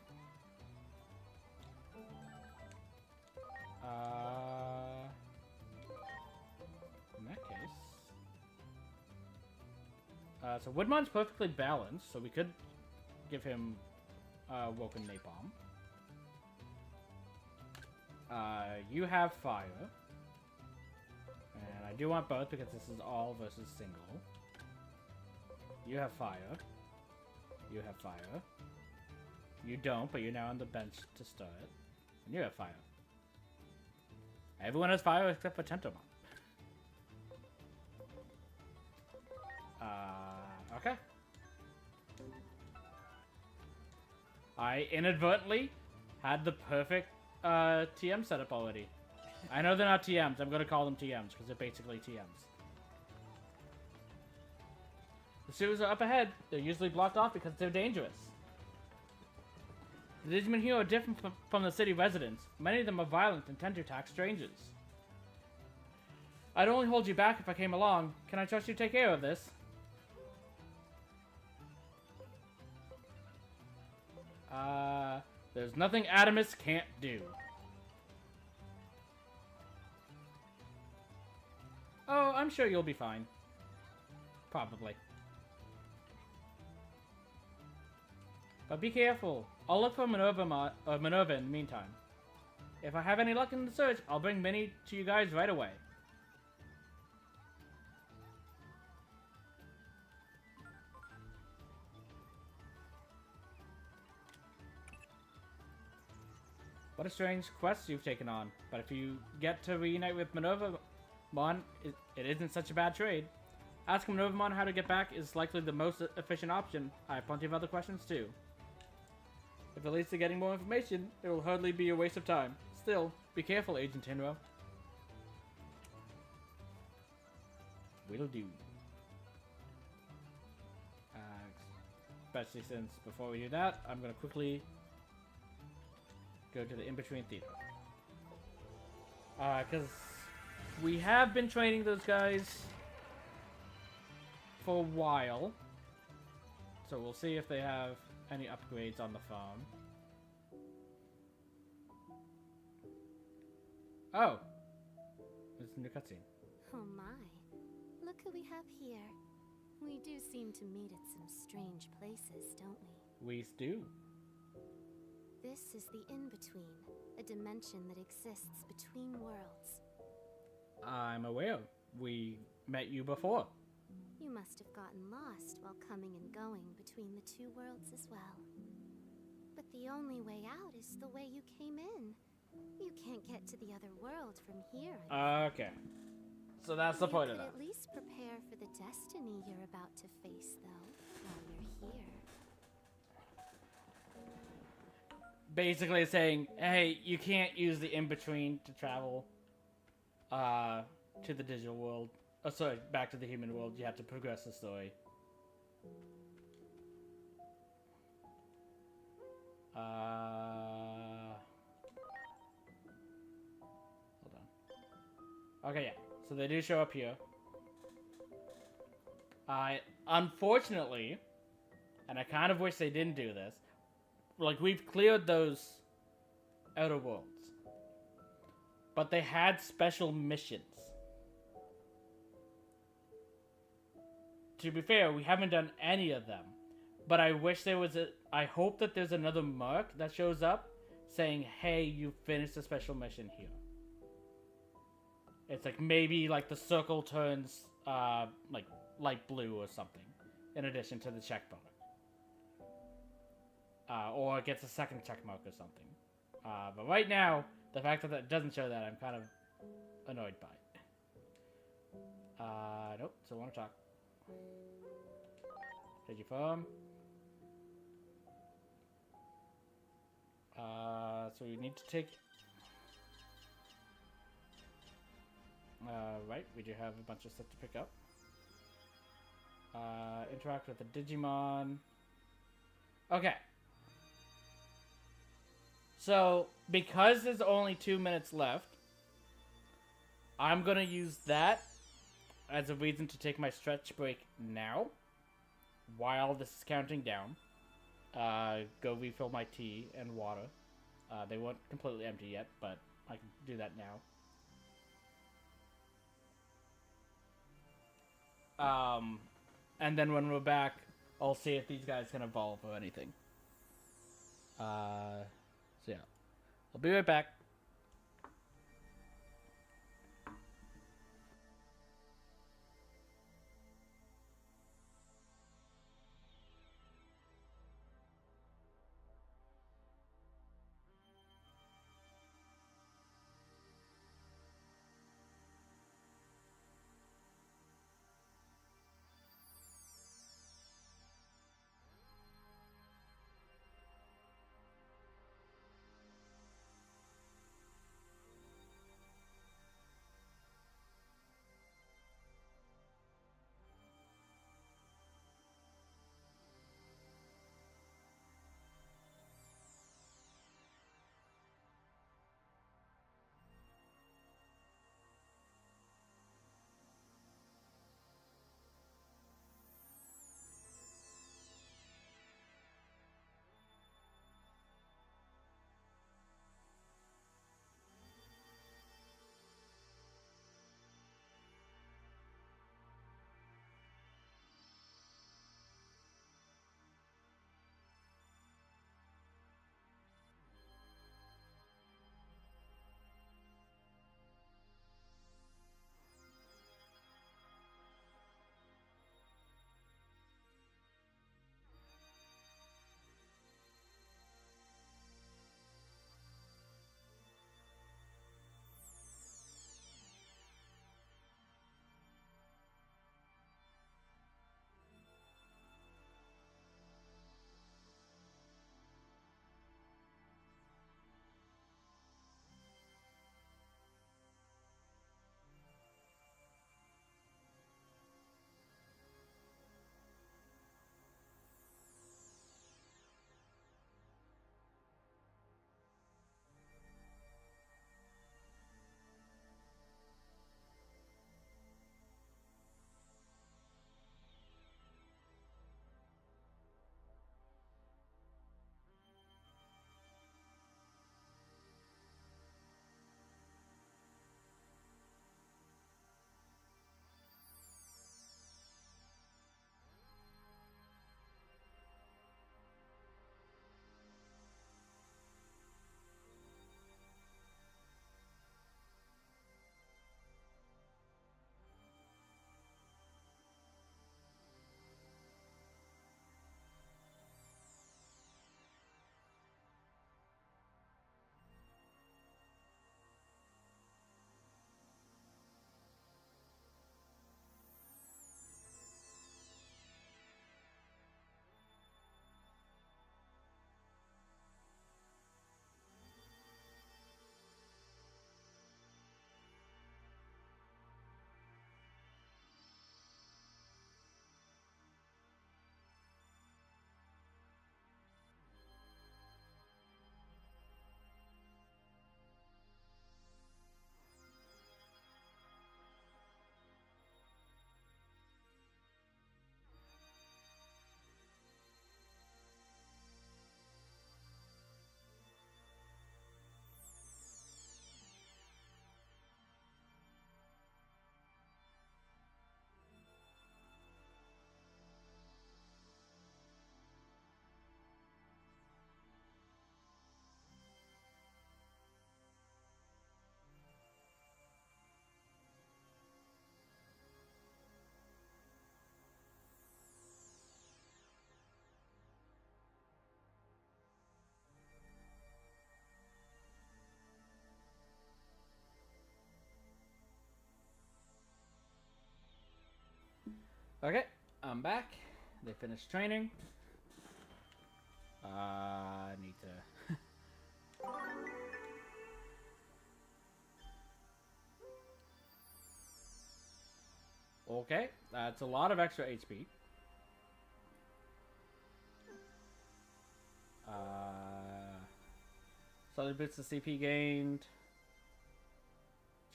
In that case... so Woodmon's perfectly balanced, so we could give him Woken Napalm. You have fire. And I do want both because this is all versus single. You have fire. You have fire. You don't, but you're now on the bench to start. And you have fire. Everyone has fire except for Tentomon. Okay. I inadvertently had the perfect TM setup already. I know they're not TMs. I'm going to call them TMs because they're basically TMs. The sewers are up ahead. They're usually blocked off because they're dangerous. The Digimon here are different from the city residents. Many of them are violent and tend to attack strangers. I'd only hold you back if I came along. Can I trust you to take care of this? There's nothing Adamus can't do. Oh, I'm sure you'll be fine. Probably. But be careful. I'll look for Minerva in the meantime. If I have any luck in the search, I'll bring Minnie to you guys right away. What a strange quest you've taken on. But if you get to reunite with Minervamon, it isn't such a bad trade. Asking Minervamon how to get back is likely the most efficient option. I have plenty of other questions too. If it leads to getting more information, it will hardly be a waste of time. Still, be careful, Agent Hinro. Will do. Especially since before we do that, I'm going to quickly go to the in-between theater. Because we have been training those guys for a while. So we'll see if they have any upgrades on the farm. Oh! There's a new cutscene. Oh my. Look who we have here. We do seem to meet at some strange places, don't we? We do. This is the in-between, a dimension that exists between worlds. I'm aware. We met you before. You must have gotten lost while coming and going between the two worlds as well. But the only way out is the way you came in. You can't get to the other world from here. Okay. So that's the point of that. You could at least prepare for the destiny you're about to face, though, while you're here. Basically saying, hey, you can't use the in-between to travel to the digital world. Oh, sorry, back to the human world. You have to progress the story. Hold on. Okay, yeah. So they do show up here. Unfortunately, and I kind of wish they didn't do this, like, we've cleared those outer worlds. But they had special missions. To be fair, we haven't done any of them. But I wish there was I hope that there's another mark that shows up saying, hey, you finished a special mission here. It's like maybe like the circle turns like light blue or something. In addition to the check mark. Or it gets a second check mark or something. But right now, the fact that it doesn't show that, I'm kind of annoyed by it. Nope, still want to talk. Digifarm. So we need to take... Right, we do have a bunch of stuff to pick up. Interact with the Digimon. Okay. So, because there's only 2 minutes left, I'm gonna use that as a reason to take my stretch break now, while this is counting down. Go refill my tea and water. They weren't completely empty yet, but I can do that now. And then when we're back, I'll see if these guys can evolve or anything. So yeah, I'll be right back. Okay, I'm back. They finished training. I need to... Okay, that's a lot of extra HP. Solid bits of CP gained.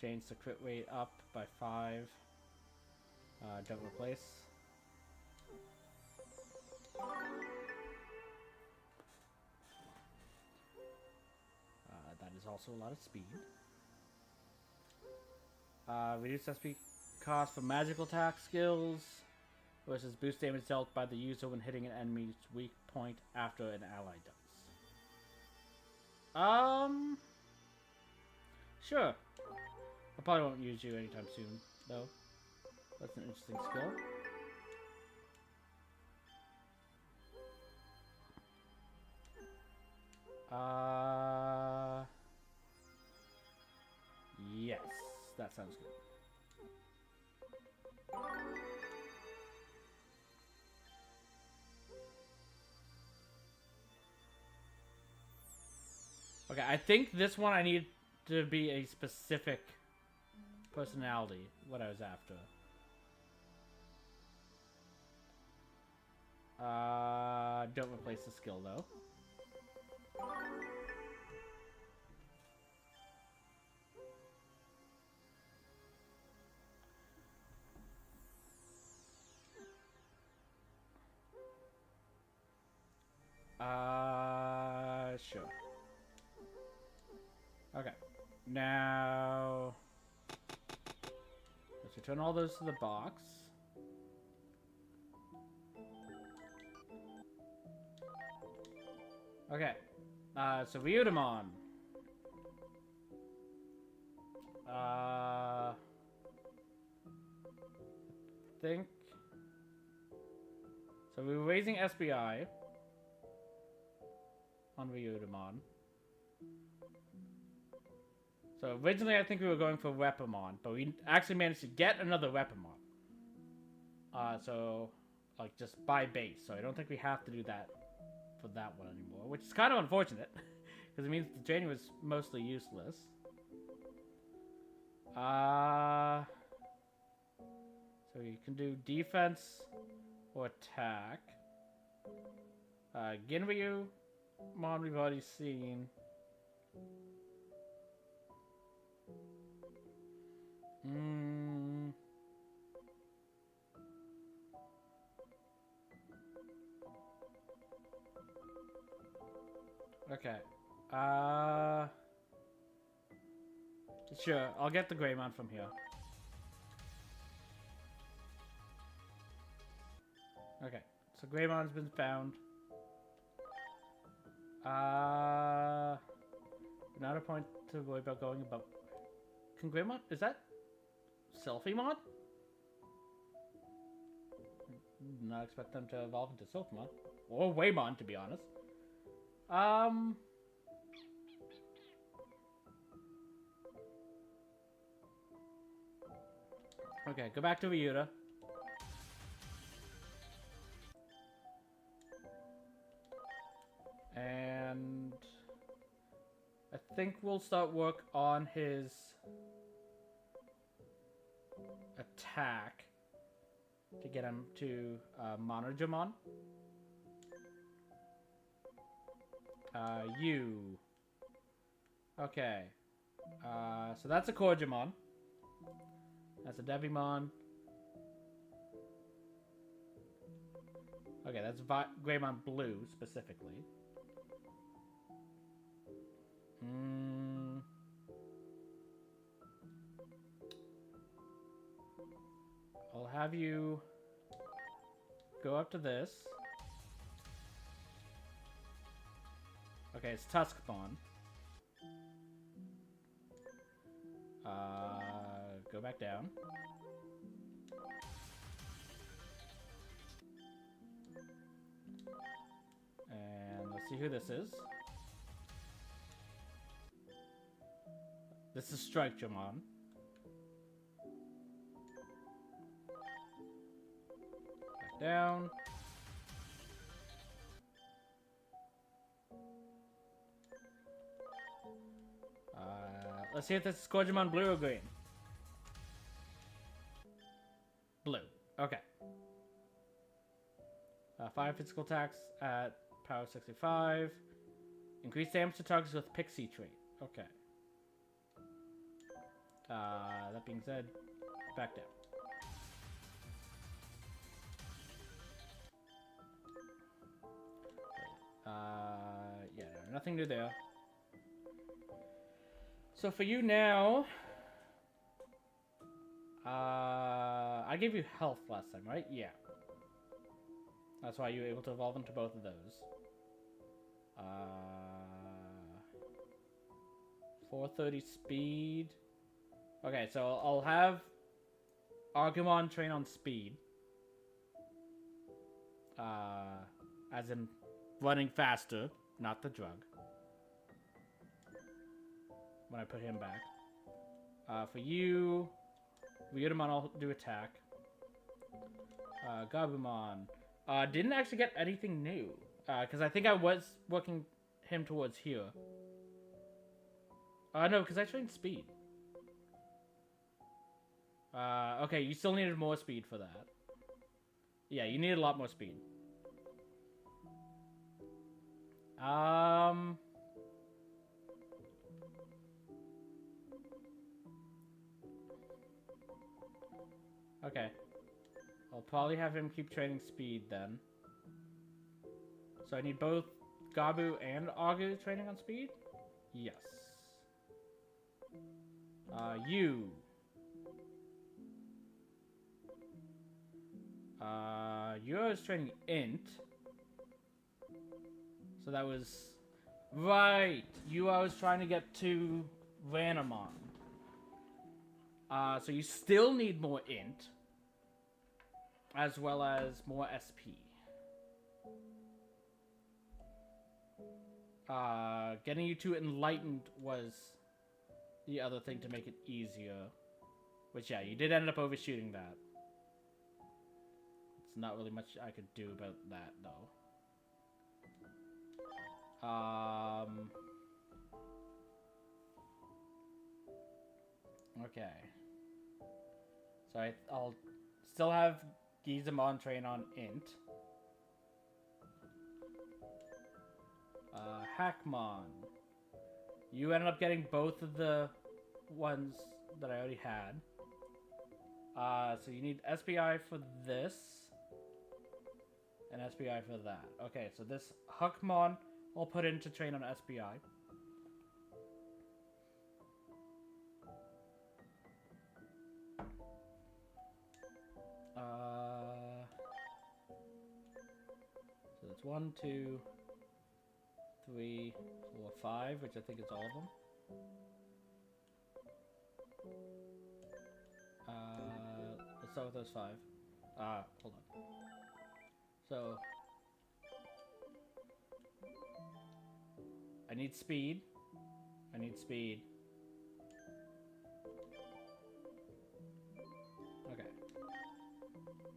Change the crit rate up by 5. Don't replace. That is also a lot of speed. Reduce SP cost for magical attack skills versus boost damage dealt by the user when hitting an enemy's weak point after an ally does. Sure. I probably won't use you anytime soon, though. That's an interesting skill. Yes, that sounds good. Okay, I think this one I need to be a specific personality, what I was after. Don't replace the skill, though. Sure. Okay. Now, let's return all those to the box. Okay. So Ryudamon. I think. So we were raising SBI on Ryudamon. So originally I think we were going for Repamon, but we actually managed to get another Repamon. So, like, just by base. So I don't think we have to do that for that one anymore, which is kind of unfortunate, because it means the training was mostly useless. So you can do defense or attack. Ginryu, Mon we've already seen. Okay. Sure, I'll get the Greymon from here. Okay, so Greymon's been found. Not a point to worry about going about. Can Greymon? Is that Selfie-mon? Did not expect them to evolve into Silphimon. Or Waymon, to be honest. Okay, go back to Ryuta. And I think we'll start work on his attack to get him to Minervamon. You. Okay. So that's a Corgimon. That's a Devimon. Okay, that's Greymon Blue, specifically. I'll have you go up to this. Okay, it's Tuskmon. Go back down. And let's see who this is. This is Strike-Jamon. Back down. Let's see if this is Corgimon Blue or Green. Blue. Okay. 5 physical attacks at power 65. Increase damage to targets with Pixie trait. Okay. That being said, back down. Yeah, nothing new there. So for you now, I gave you health last time, right? Yeah. That's why you were able to evolve into both of those. 430 speed. Okay, so I'll have Agumon train on speed. As in running faster, not the drug. When I put him back. For you, Ryudamon, I'll do attack. Gabumon. Didn't actually get anything new. Because I think I was working him towards here. No, because I trained speed. Okay, you still needed more speed for that. Yeah, you needed a lot more speed. Okay. I'll probably have him keep training speed then. So I need both Gabu and Agu training on speed? Yes. You. You was training int. So that was... Right! You I was trying to get to Vanamon. So you still need more int. As well as more SP. Getting you to Enlightened was the other thing to make it easier. Which, yeah, you did end up overshooting that. It's not really much I could do about that, though. Okay. So I'll still have Gizamon train on int. Hackmon. You ended up getting both of the ones that I already had. So you need SPI for this. And SPI for that. Okay, so this Huckmon I'll put in to train on SPI. So that's 1, 2, 3, 4, 5, which I think is all of them. Let's start with those 5. Hold on. So I need speed. I need speed. Okay.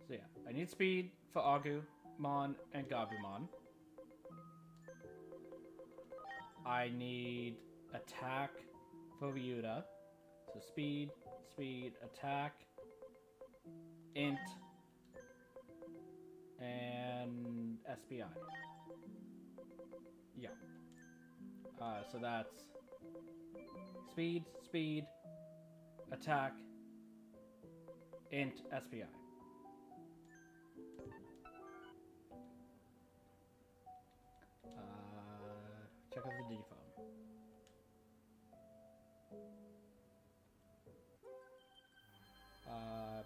So yeah, I need speed for Agumon and Gabumon. I need attack for Ryuda. So speed, speed, attack, int, and SPI. Yeah. So that's speed, speed, attack, int, SPI. Check out the Digimon.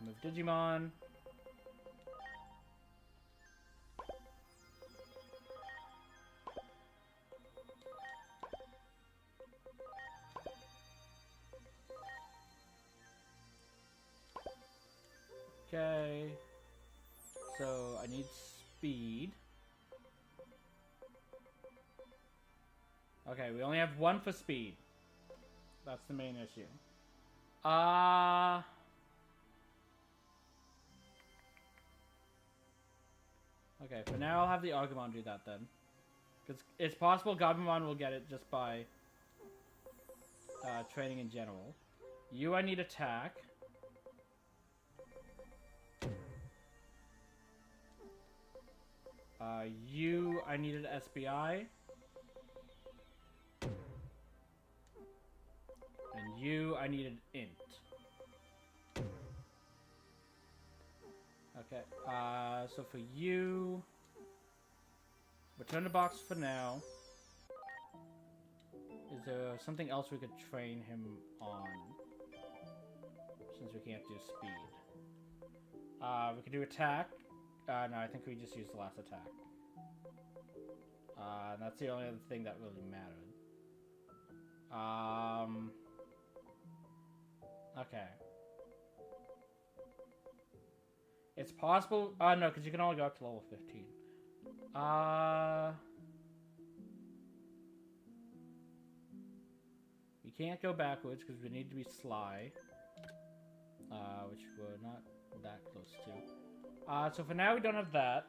Move Digimon. Okay. So I need speed. Okay, we only have 1 for speed. That's the main issue. Okay, for now I'll have the Agumon do that then. Because it's possible Gabumon will get it just by training in general. You, I need attack. You, I needed SBI. And you, I needed int. Okay, so for you, return the box for now. Is there something else we could train him on? Since we can't do speed. We could do attack. No, I think we just used the last attack. And that's the only other thing that really mattered. Okay. It's possible. No, because you can only go up to level 15. We can't go backwards because we need to be sly. Which we're not that close to. So for now we don't have that.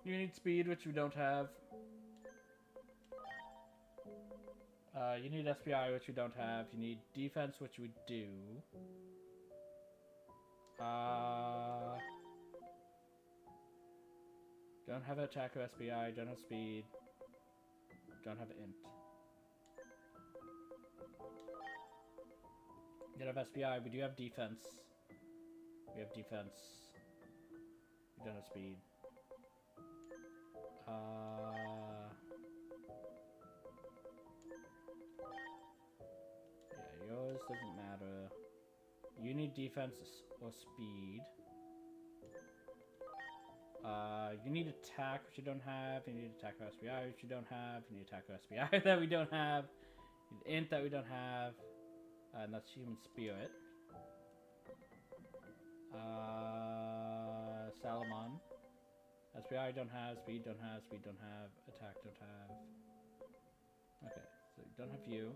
You need speed, which we don't have. You need SPI, which we don't have. You need defense, which we do. Don't have attack or SPI, don't have speed. Don't have int. We don't have SPI, we do have defense. We have defense. We don't have speed. Yeah, yours doesn't matter. You need defense or speed. You need attack, which you don't have. You need attack or SPI, which you don't have. You need attack or SPI that we don't have. You need int that we don't have. And that's human spirit. Salamon. SPI don't have, speed don't have, speed don't have, attack don't have. Okay, so we don't have you.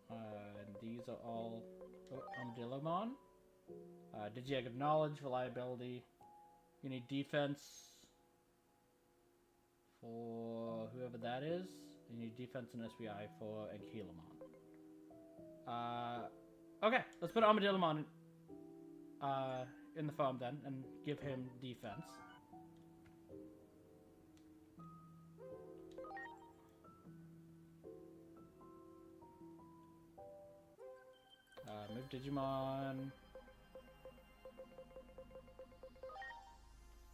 And these are all Digimon. Digimon of knowledge, reliability. You need defense for whoever that is. You need defense and SPI for Ankylamon. Okay, let's put Armadillomon in the farm then, and give him defense. Move Digimon.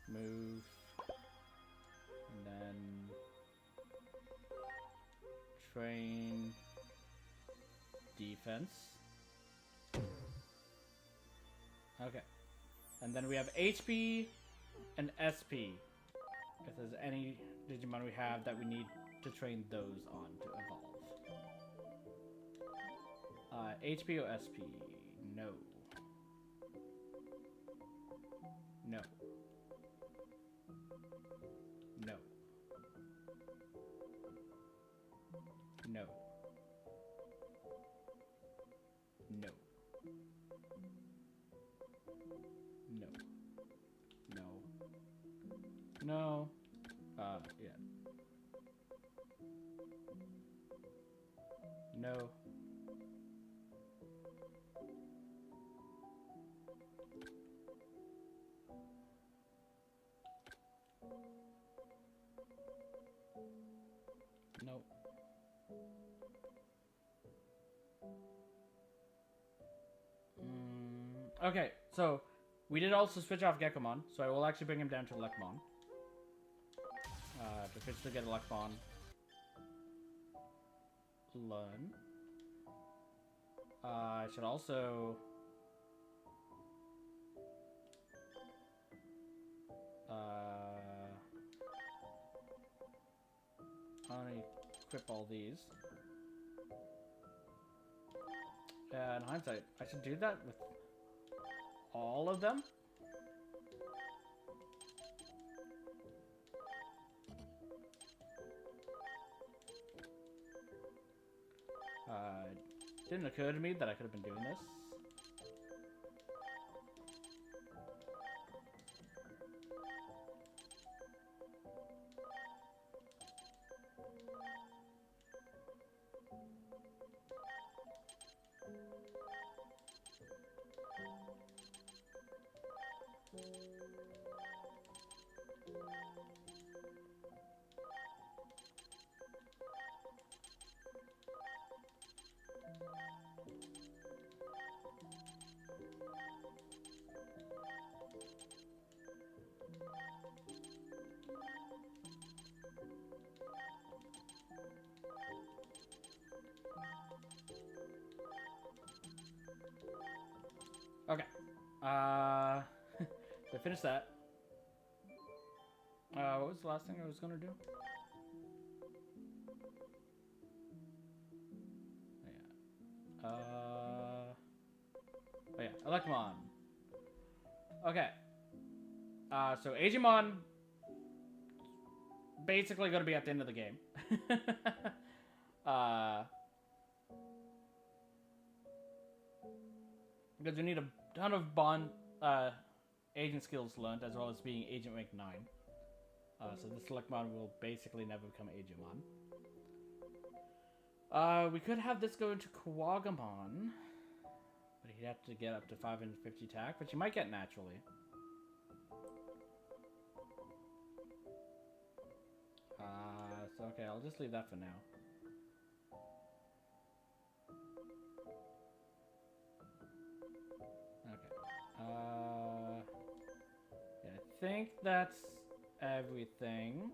Move. And then train defense. Okay. And then we have HP and SP. If there's any Digimon we have that we need to train those on to evolve. HP or SP? No. No. No. No. No. No. No. No. Yeah. No. No. Okay, so we did also switch off Gekomon, so I will actually bring him down to Lekmon. To officially get a Lekmon. Learn. I should also... I want to equip all these. In hindsight, I should do that with all of them? Didn't occur to me that I could have been doing this. Okay. So finish that. What was the last thing I was gonna do? Oh, yeah. Electromon. Okay. So Digimon basically gonna be at the end of the game. Because we need a ton of bond agent skills learned, as well as being agent rank 9. So this Selectmon will basically never become Agemon. We could have this go into Quagamon, but he'd have to get up to 550 attack, which he might get naturally. So okay, I'll just leave that for now. Yeah, I think that's everything.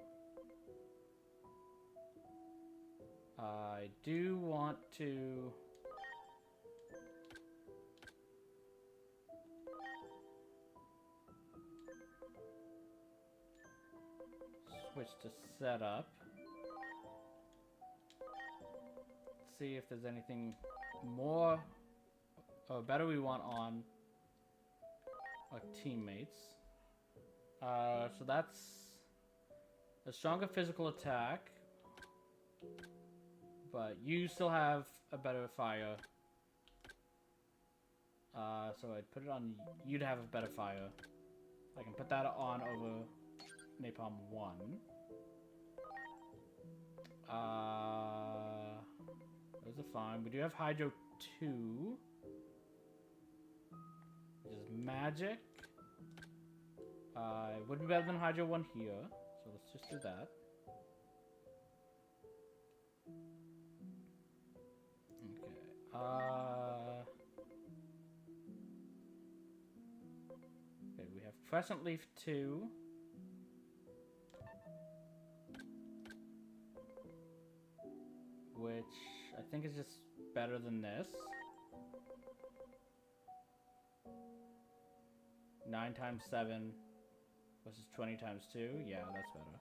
I do want to switch to setup. See if there's anything more or better we want on our teammates. So that's a stronger physical attack, but you still have a better fire. So I'd put it on you to have a better fire. I can put that on over Napalm 1. Those are fine. We do have Hydro 2. Which is magic. It would be better than Hydro 1 here. So let's just do that. Okay. Okay, we have Crescent Leaf 2. Which I think is just better than this. 9 times 7 versus 20 times 2. Yeah, that's better.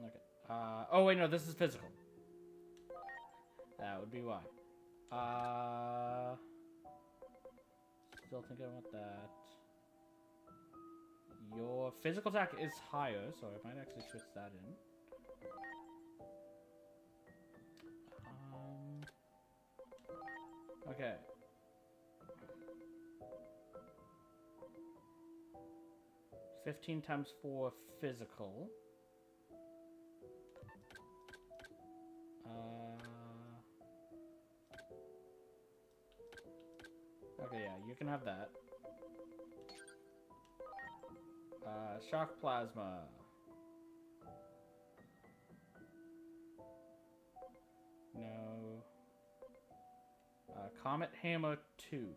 Okay. Oh wait, no, this is physical. That would be why. Still thinking about that. Your physical attack is higher, so I might actually switch that in. Okay. $15 times 4 physical. Okay, yeah, you can have that. Shock Plasma. No. Comet Hammer 2.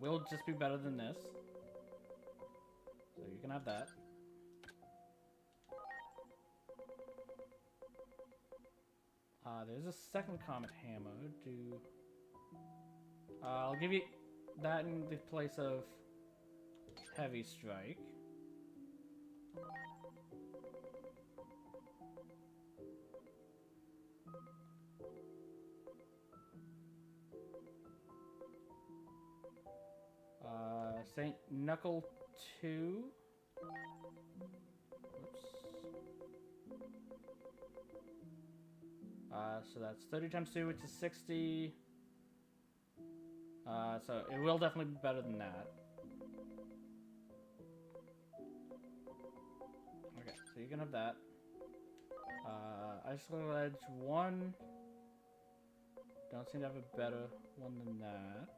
Will just be better than this. So you can have that. There's a second Comet Hammer. I'll give you that in the place of Heavy Strike. Saint Knuckle 2. Oops. So that's 30 times 2, which is 60. So it will definitely be better than that. Okay, so you can have that. Icicle Edge 1. Don't seem to have a better one than that.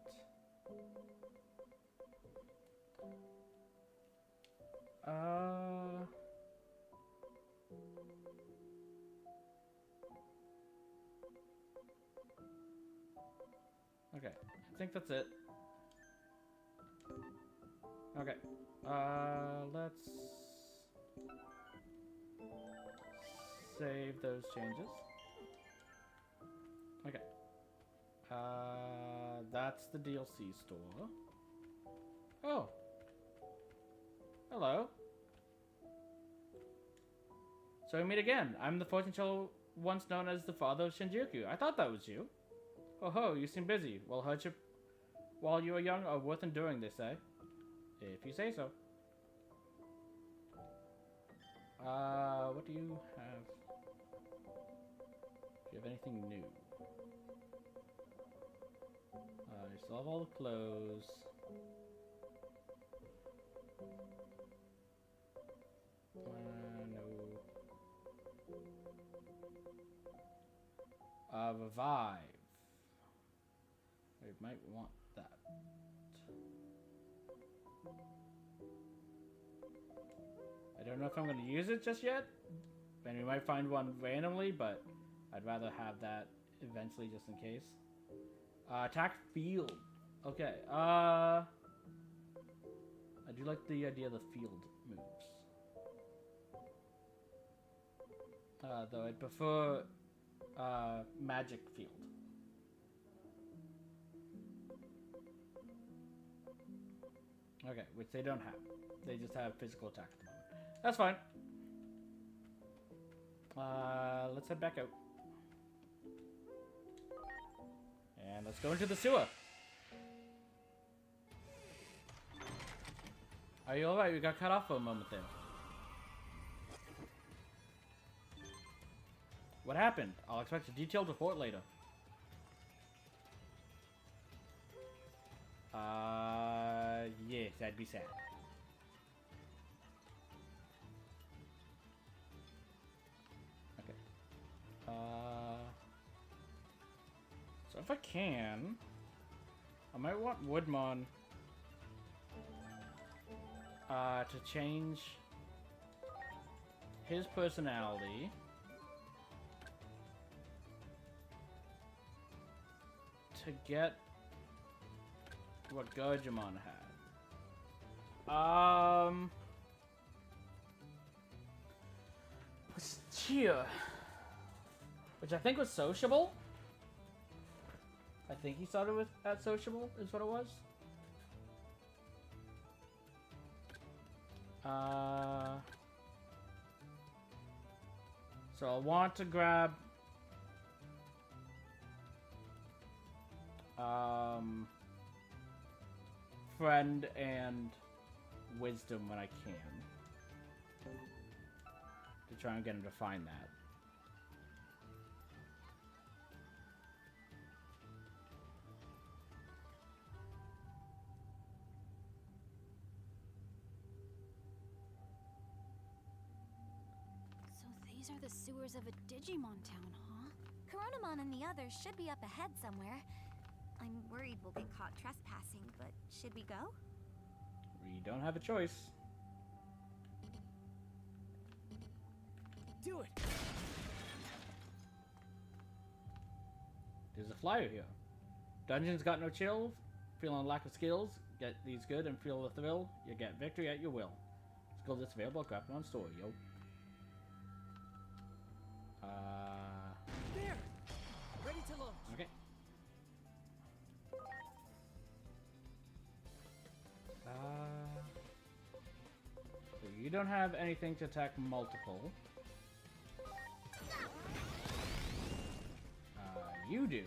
Okay, I think that's it. Okay, let's save those changes. Okay. That's the DLC store. Oh. Hello. So we meet again. I'm the fortune teller once known as the father of Shinjuku. I thought that was you. Oh ho, you seem busy. Well, hardship while you are young are worth enduring, they say. If you say so. What do you have? Do you have anything new? You still have all the clothes. No. Revive. We might want that. I don't know if I'm going to use it just yet. And we might find one randomly, but I'd rather have that eventually just in case. Attack field. Okay. I do like the idea of the field moves. Though I'd prefer magic field. Okay, which they don't have. They just have physical attack at the moment. That's fine. Let's head back out. And let's go into the sewer. Are you alright? We got cut off for a moment there. What happened? I'll expect a detailed report later. Yes, that'd be sad. Okay. So if I can, I might want Woodmon to change his personality to get what Digimon had. What's here? Which I think was sociable. I think he started with at sociable is what it was. So I'll want to grab friend and wisdom when I can to try and get him to find that. So these are the sewers of a Digimon town, huh? Coronamon and the others should be up ahead somewhere. I'm worried we'll get caught trespassing, but should we go? We don't have a choice. Do it! There's a flyer here. Dungeons got no chill. Feeling lack of skills? Get these good and feel the thrill. You get victory at your will. Skills that's available at Craft One store, yo. There! Ready to launch. Okay. So you don't have anything to attack multiple. You do.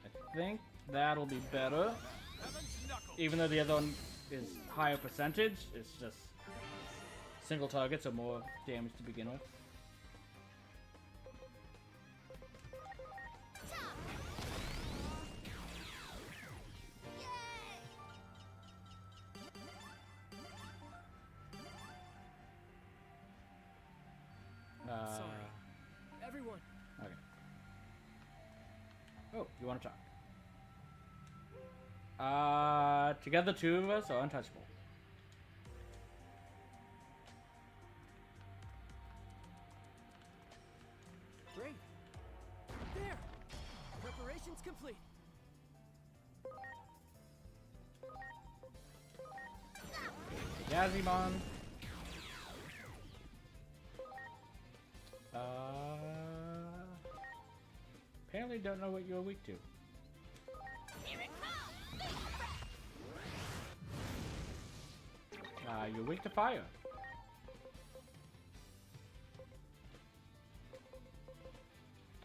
I think that'll be better. Even though the other one is higher percentage, it's just single targets or more damage to begin with. Sorry. Everyone. Okay. Oh, you want to talk? Together, two of us are untouchable. Great. There. Preparations complete. Digimon. Apparently don't know what you're weak to. You're weak to fire.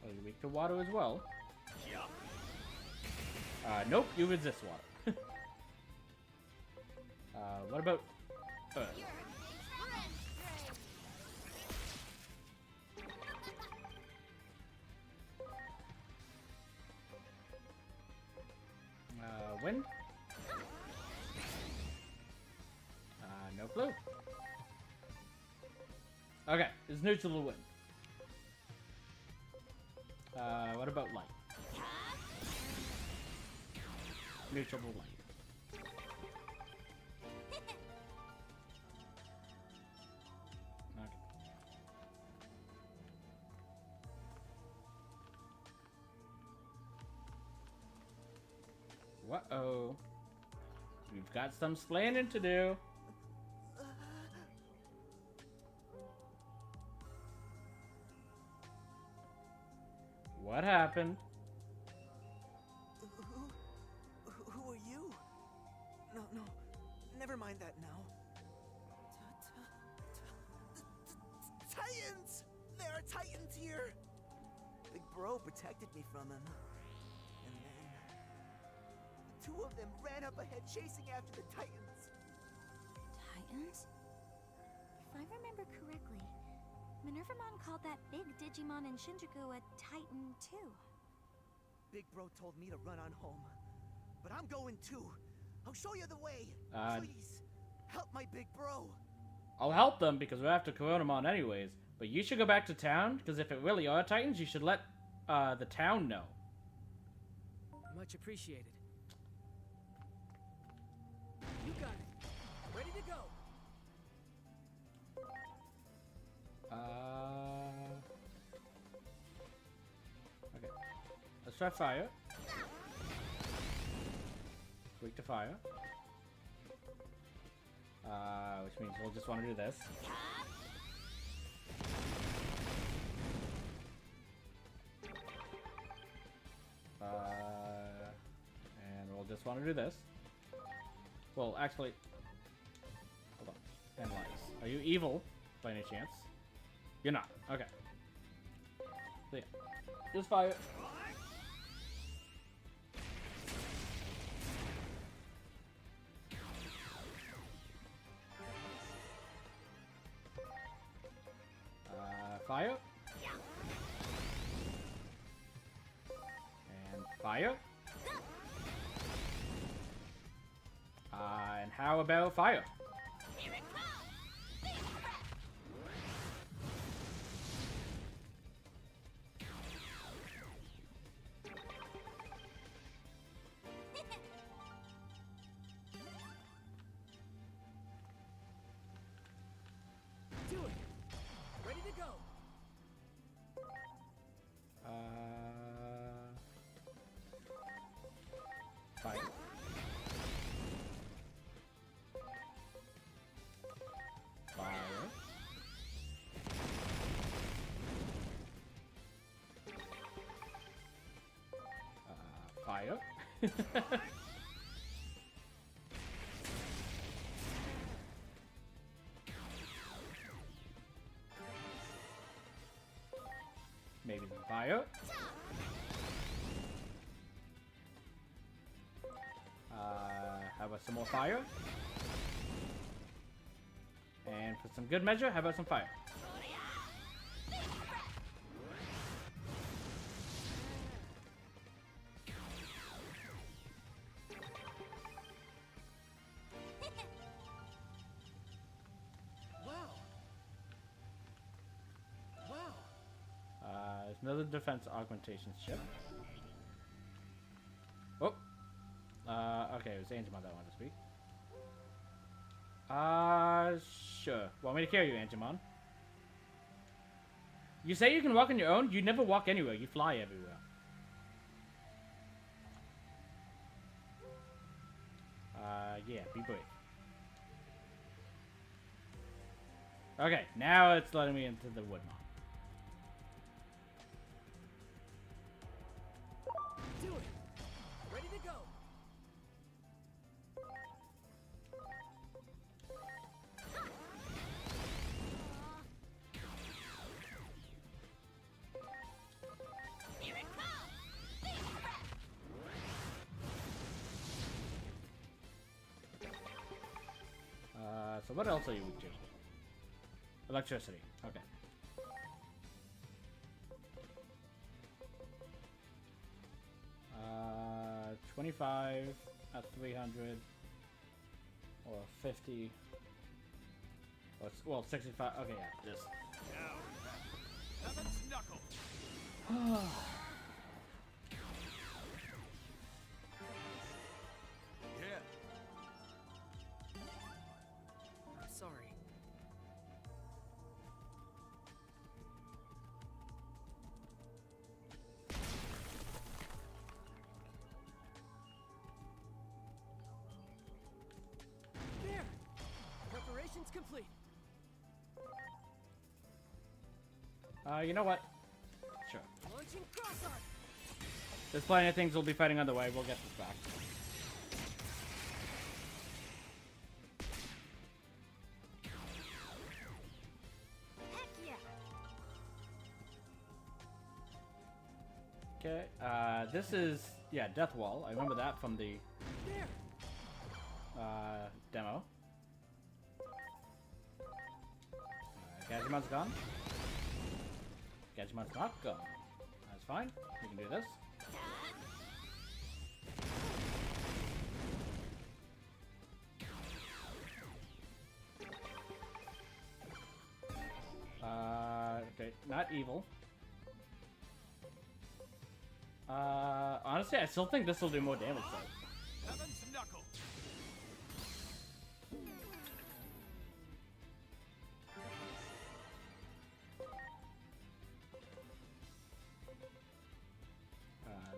Oh, you're weak to water as well. Nope, you resist water. What about earth? Wind? No clue. Okay, it's neutral to wind. What about light? Neutral to light. Okay. Uh-oh. We've got some splaining to do. What happened? Who are you? No, never mind that now. Titans! There are Titans here! Big Bro protected me from them. And then the two of them ran up ahead chasing after the Titans. Titans? If I remember correctly, Minervamon called that big Digimon in Shinjuku a Titan too. Big Bro told me to run on home. But I'm going too. I'll show you the way. Please, help my Big Bro. I'll help them because we're after Coronamon anyways. But you should go back to town, because if it really are Titans, you should let the town know. Much appreciated. You got it. Ready to go. Okay. Let's try fire. Weak to fire. Which means we'll just want to do this. And we'll just want to do this. Well, actually, hold on. Analyze. Are you evil, by any chance? You're not. Okay. So yeah, just fire. Fire. And fire. And how about fire? Do it. Ready to go. Fire. Fire. Fire. Maybe some fire. How about some more fire? And for some good measure, how about some fire? There's another defense augmentation ship. Oh! Okay, it was Angemon that wanted to speak. Sure. Want me to carry you, Angemon? You say you can walk on your own? You never walk anywhere. You fly everywhere. Yeah, be brave. Okay, now it's letting me into the Woodmon. Do it! Ready to go! Here it comes! So what else are you weak to? Electricity. Okay. Uh, 25 at 300 or 50 or well 65. Okay, yeah, this. Heaven's knuckle. Yeah. I'm sorry. There! Preparations complete. You know what? Sure. Launching cross arc. There's plenty of things we'll be fighting on the way. We'll get this back. Heck yeah! Okay. This is yeah, Death Wall. I remember that from the There! demo. Gajimon's gone. Gajimon's not gone. That's fine. We can do this. Okay, not evil. Honestly, I still think this will do more damage though. Heaven's knuckle.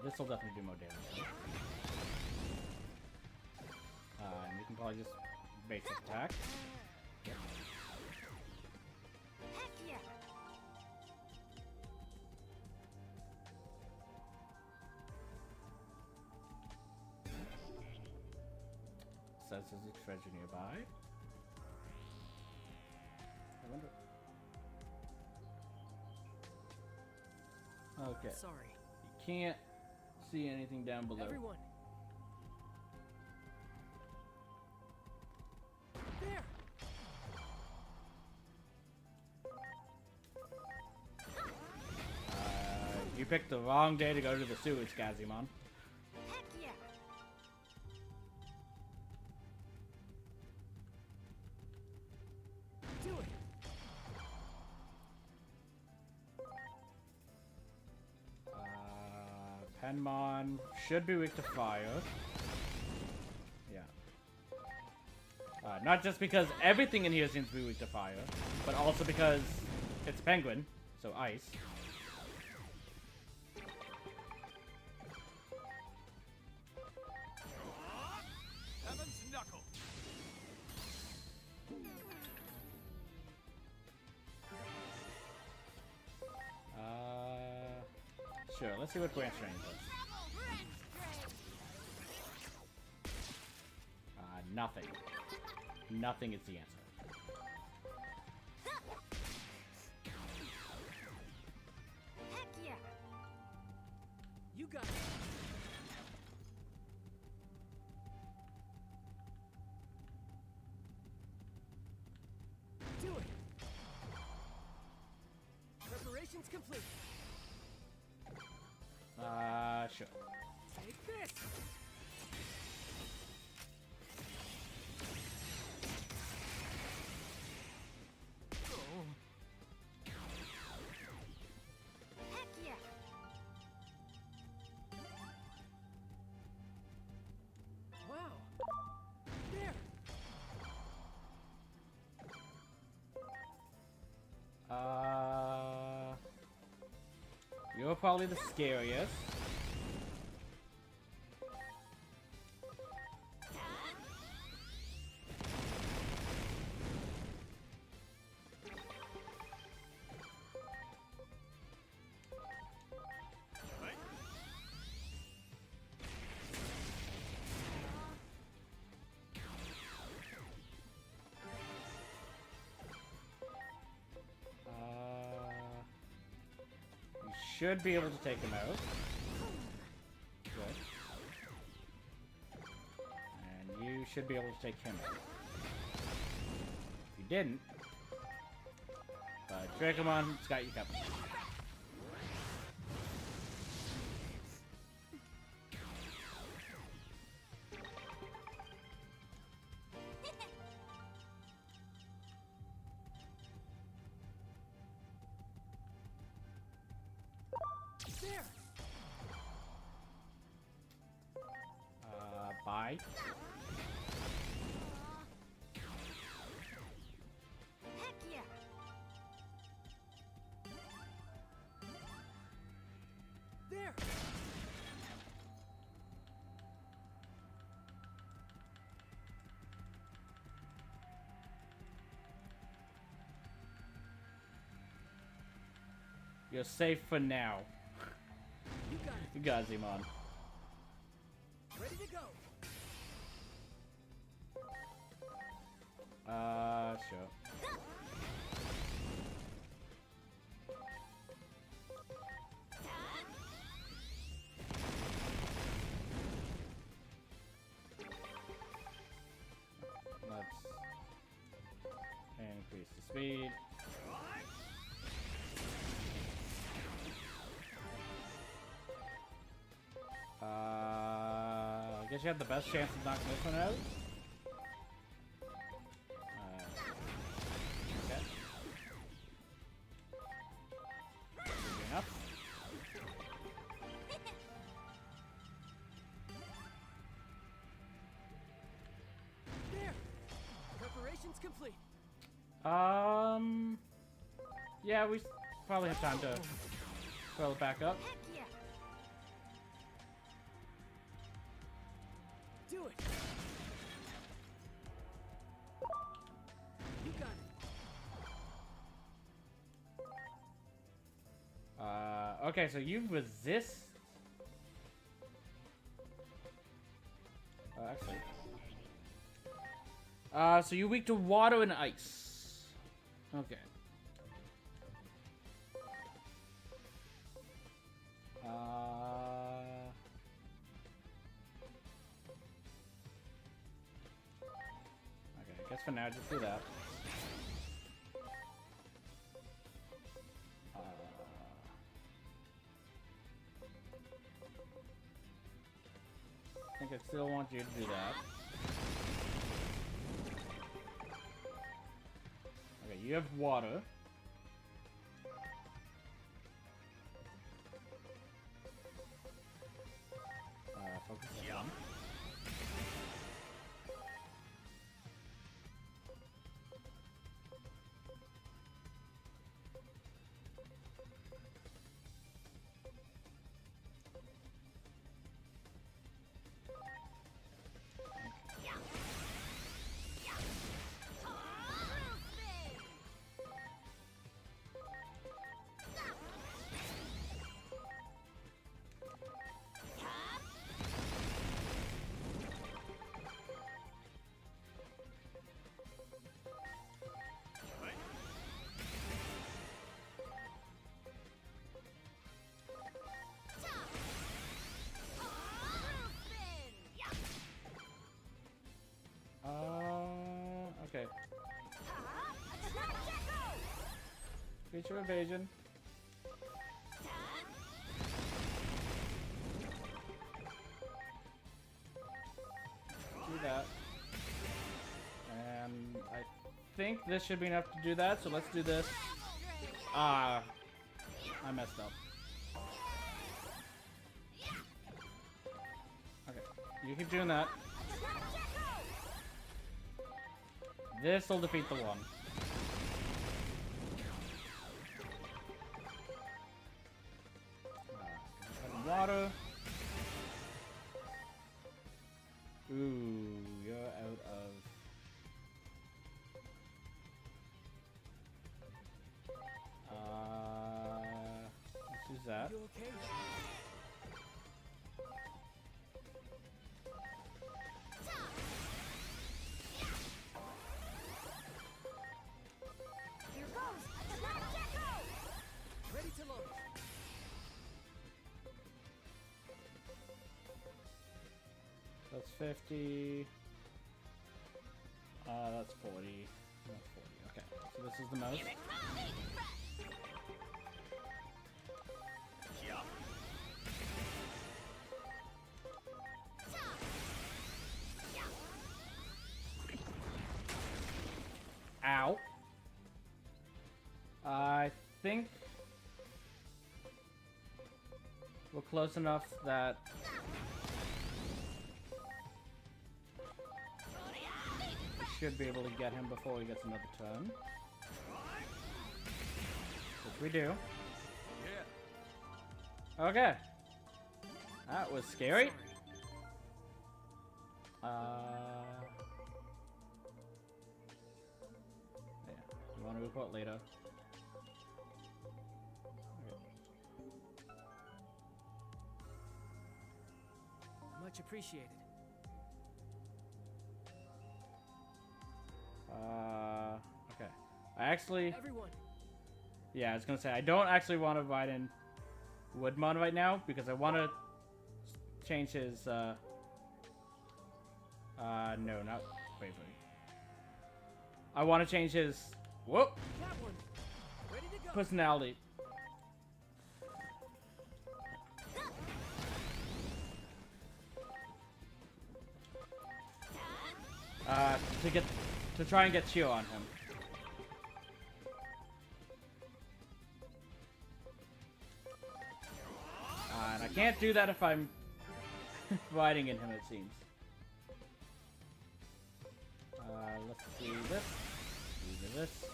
This will definitely do more damage. And we can probably just basic attack. Yep. Heck yeah! Says there's a treasure nearby. I wonder. Okay. Sorry. You can't see anything down below. Everyone. There! You picked the wrong day to go to the sewage, Gazimon. Heck yeah! Do it! Penmon should be weak to fire. Yeah. Not just because everything in here seems to be weak to fire, but also because it's penguin, so ice. Heaven's knuckle. Sure, let's see what branch range does. Nothing. Nothing is the answer. Heck yeah! You got it! Preparations complete. Sure. Take this. Heck yeah! Wow. There. You're probably the scariest. You should be able to take him out. Good. And you should be able to take him out. You didn't. But Dracomon's got you covered. There. Bye. Heck yeah! There. You're safe for now. You got it. You got Digimon. Ready to go. Sure. Let's increase the speed. I guess you have the best chance of knocking this one out. Okay. Easy enough. There. Preparations complete. Yeah, we probably have time to fill it back up. Heck yeah! Do it. You got it. Okay, so you resist. Actually. So you're weak to water and ice. Okay. Okay, I guess for now, just do that. I think I still want you to do that. Okay, you have water. Focus on. Okay. Creature evasion. think this should be enough to do that, so let's do this. I messed up. Okay, you keep doing that. This will defeat the one. Water. Ooh, you're out of... let's use that. You okay? Here goes! Ready to launch. That's 50. That's 40. That's 40. Okay, so this is the most. Ow. I think we're close enough that we should be able to get him before he gets another turn. Which we do. Yeah. Okay. That was scary. Yeah. You want to report later. Much appreciated. Okay. I actually... Everyone. Yeah, I was gonna say, I don't actually want to ride in Woodmon right now, because I want to change his, no, not bravery. I want to change his, whoop, That one. Ready to go. personality. To try and get chill on him. And I can't do that if I'm riding in him, it seems. Let's do this. Do this.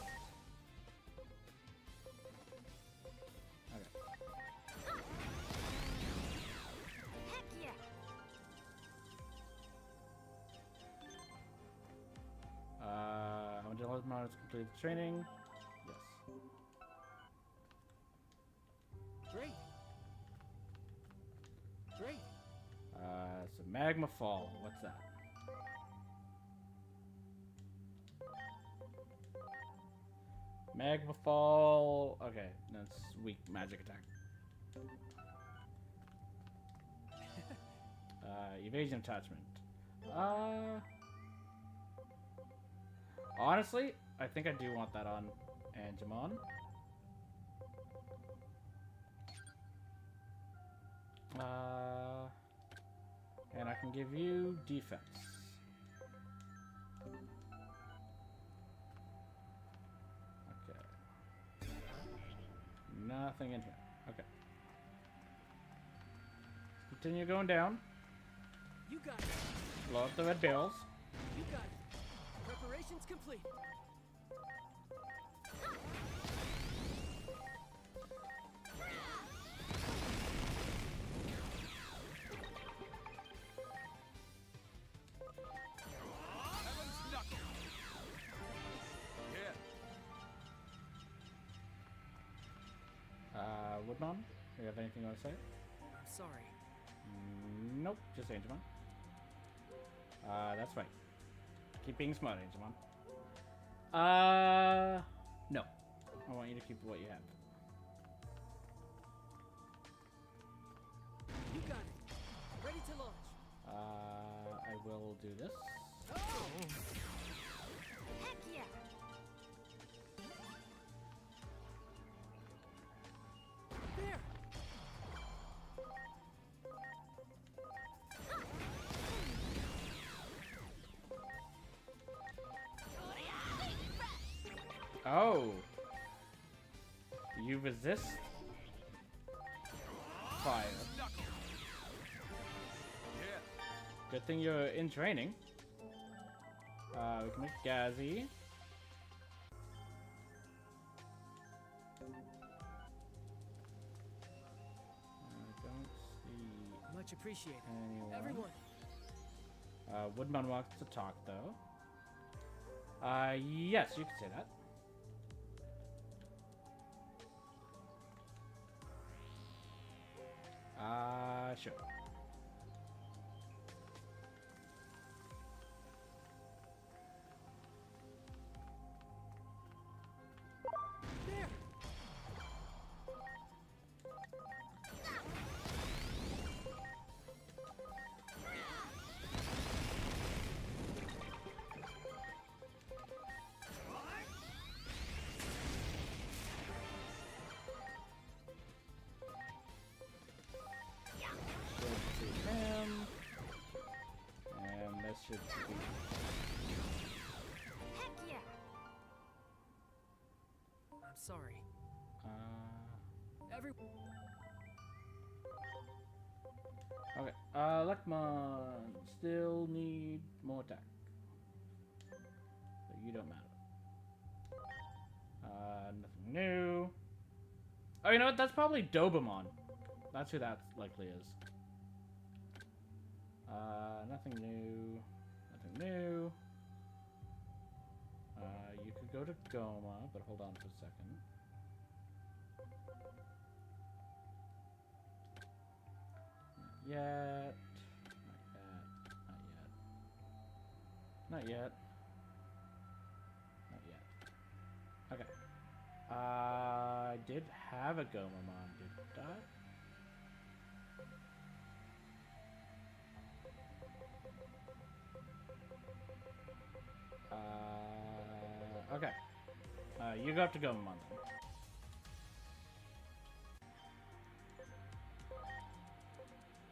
Okay. Heck yeah! How many monitors complete the training? Yes. Great. Great. So Magma Fall. What's that? Magma Fall. Okay, that's weak magic attack. Evasion attachment. Honestly, I think I do want that on Angemon. And I can give you defense. Okay. Nothing in here. Okay. Continue going down. You got it. Blow up the red barrels. You got it. Preparations complete. Woodmon, do you have anything you want to say? I'm sorry. Nope, just Angemon. That's right. Keep being smart, Angemon. No. I want you to keep what you have. You got it. Ready to launch. I will do this. Oh! Heck yeah! There. you resist fire. Good thing you're in training. We can make Gazzy. I don't see Much appreciated. anyone. Everyone. Woodman wants to talk though. Yes, you can say that. Sure. There. Should be him. And this should be. Heck yeah! I'm sorry. Uh, Every. okay. Lekmon still need more attack. So you don't matter. Nothing new. Oh, you know what? That's probably Dobamon. That's who that likely is. Nothing new. Nothing new. You could go to Goma, but hold on for a second. Not yet. Not yet. Not yet. Not yet. Okay. I did have a Gomamon, did I? Okay. You go up to Gomamon then.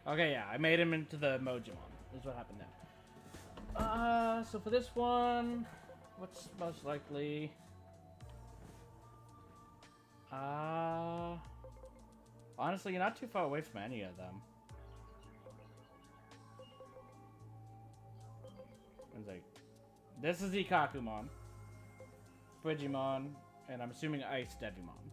Okay, yeah, I made him into the Mojimon. Is what happened there. So for this one, what's most likely? Honestly, you're not too far away from any of them. It's like, this is Ikakumon, Frigimon, and I'm assuming Ice Devimon.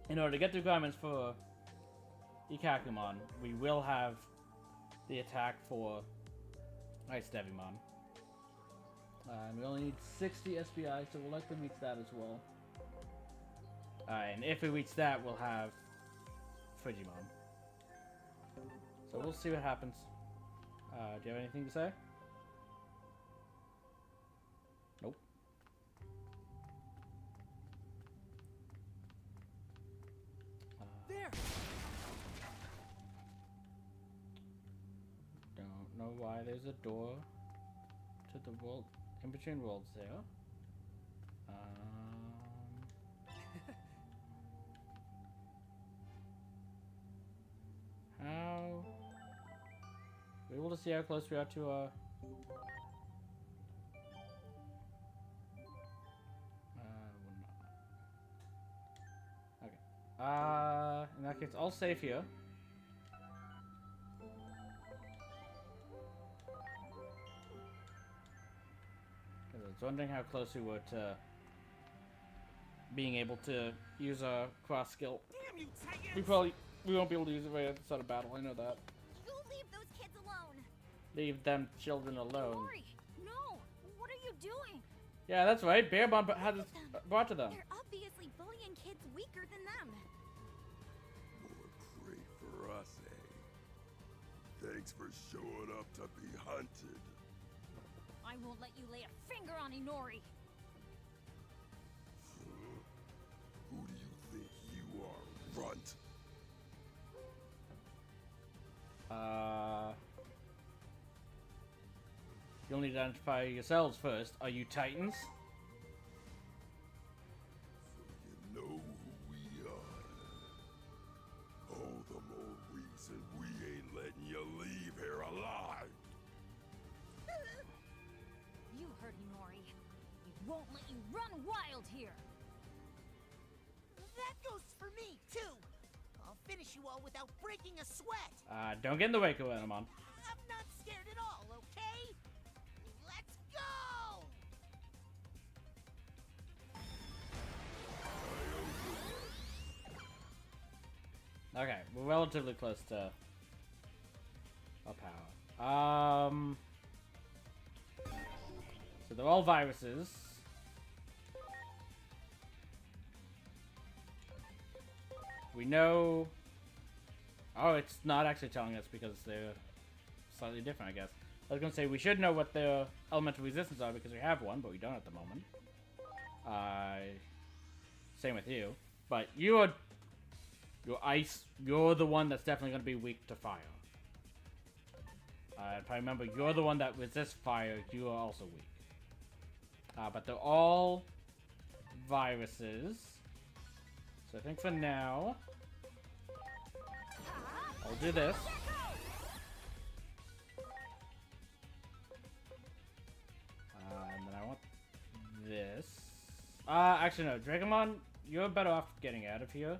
In order to get the requirements for Ikakumon, we will have the attack for Ice Devimon. And we only need 60 SPI, so we'll likely reach that as well. And if we reach that, we'll have Frigimon. So we'll see what happens. Do you have anything to say? Nope. There. Don't know why there's a door to the world, in between worlds there. How? We're able to see how close we are to we're not. Okay. In that case, I'll save here. I was wondering how close we were to being able to use a cross skill. Damn you, Titans! We won't be able to use it right at the start of battle. I know that. You leave those kids alone. Leave them children alone. Rory, no. What are you doing? Yeah, that's right. Bearbon had this brought to them. They're obviously bullying kids weaker than them. More prey for us, eh? Thanks for showing up to be hunted. I won't let you lay a finger on Inori. Who do you think you are, runt? You'll need to identify yourselves first. Are you Titans? So you know who we are. All the more reason we ain't letting you leave here alive. You heard Inori. won't let you run wild here. That goes for me, too. I'll finish you all without breaking a sweat. Don't get in the way, Minervamon. I'm not scared at all, okay? Let's go! Okay, we're relatively close to our power. So they're all viruses. We know... Oh, it's not actually telling us because they're slightly different, I guess. I was gonna say we should know what their elemental resistance are because we have one, but we don't at the moment. Same with you. But you're ice. You're the one that's definitely gonna be weak to fire. If I remember, you're the one that resists fire. You are also weak. But they're all viruses. So I think for now, I'll do this. And then I want this. Actually no, Digimon, you're better off getting out of here.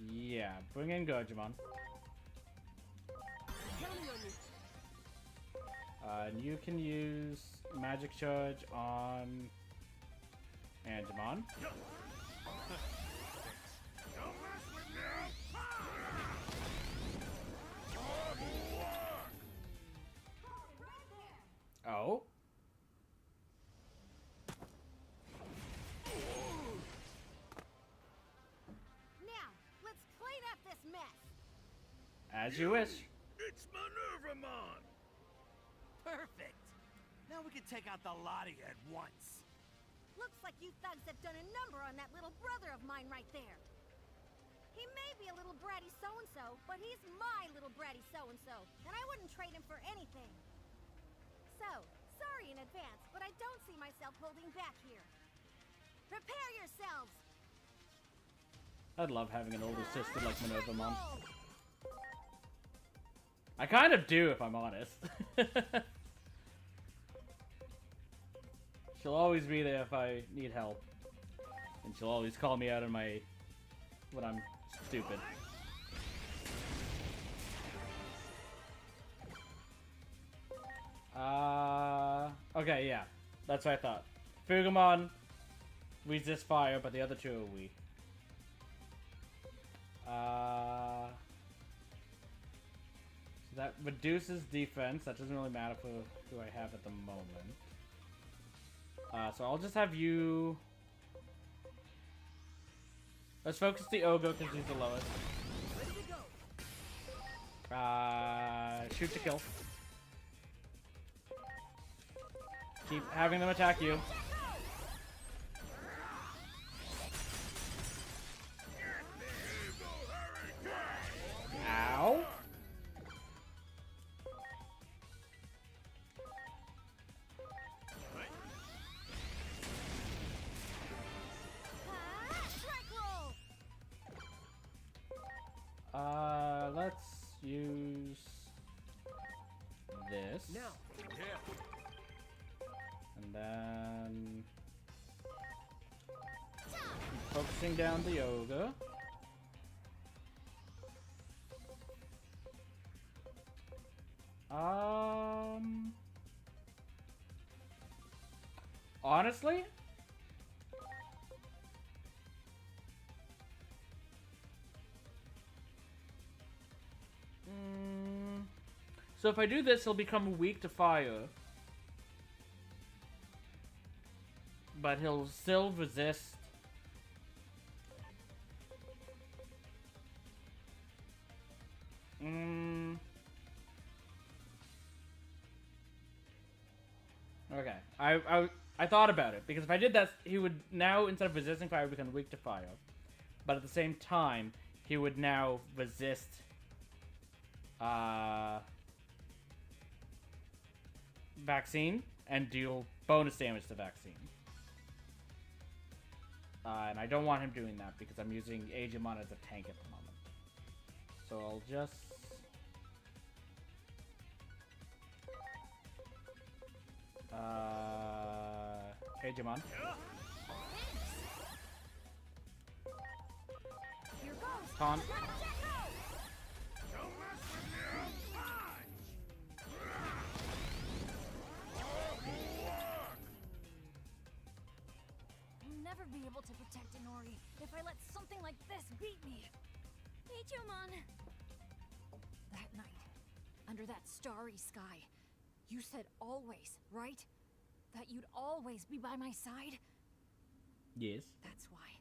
Yeah, bring in Digimon. And you can use Magic Charge on Angemon. Oh? Now, let's clean up this mess. As you wish. It's Minervamon! Perfect. Now we can take out the lot of you at once. Looks like you thugs have done a number on that little brother of mine right there. He may be a little bratty so-and-so, but he's my little bratty so-and-so, and I wouldn't trade him for anything. So, sorry in advance, but I don't see myself holding back here. Prepare yourselves! I'd love having an older sister like Minervamon. I kind of do, if I'm honest. She'll always be there if I need help. And she'll always call me out on my... when I'm stupid. Okay, yeah. That's what I thought. Fugamon resist fire, but the other two are weak. So that reduces defense. That doesn't really matter for who I have at the moment. So I'll just have you... Let's focus the Ogre because he's the lowest. Shoot to kill. Keep having them attack you. Ow. Let's use this. Now, And then keep focusing down the Ogre. Honestly, so if I do this, he'll become weak to fire. But he'll still resist. Okay. I thought about it, because if I did that, he would now, instead of resisting fire, become weak to fire. But at the same time, he would now resist vaccine. and deal bonus damage to vaccine. And I don't want him doing that because I'm using Digimon as a tank at the moment. So I'll just... Digimon. Taunt. I'll never be able to protect Inori if I let something like this beat me. Digimon! That night, under that starry sky, you said always, right? That you'd always be by my side? Yes. That's why.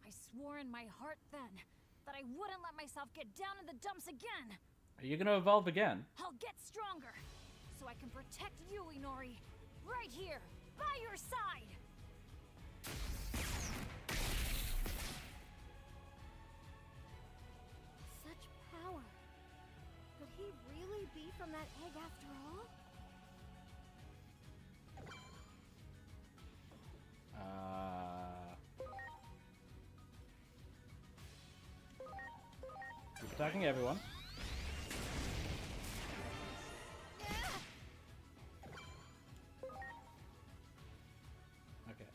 I swore in my heart then that I wouldn't let myself get down in the dumps again. Are you gonna evolve again? I'll get stronger, so I can protect you, Inori. Right here, by your side. Such power. Could he really be from that egg after all? Keep attacking everyone. Okay.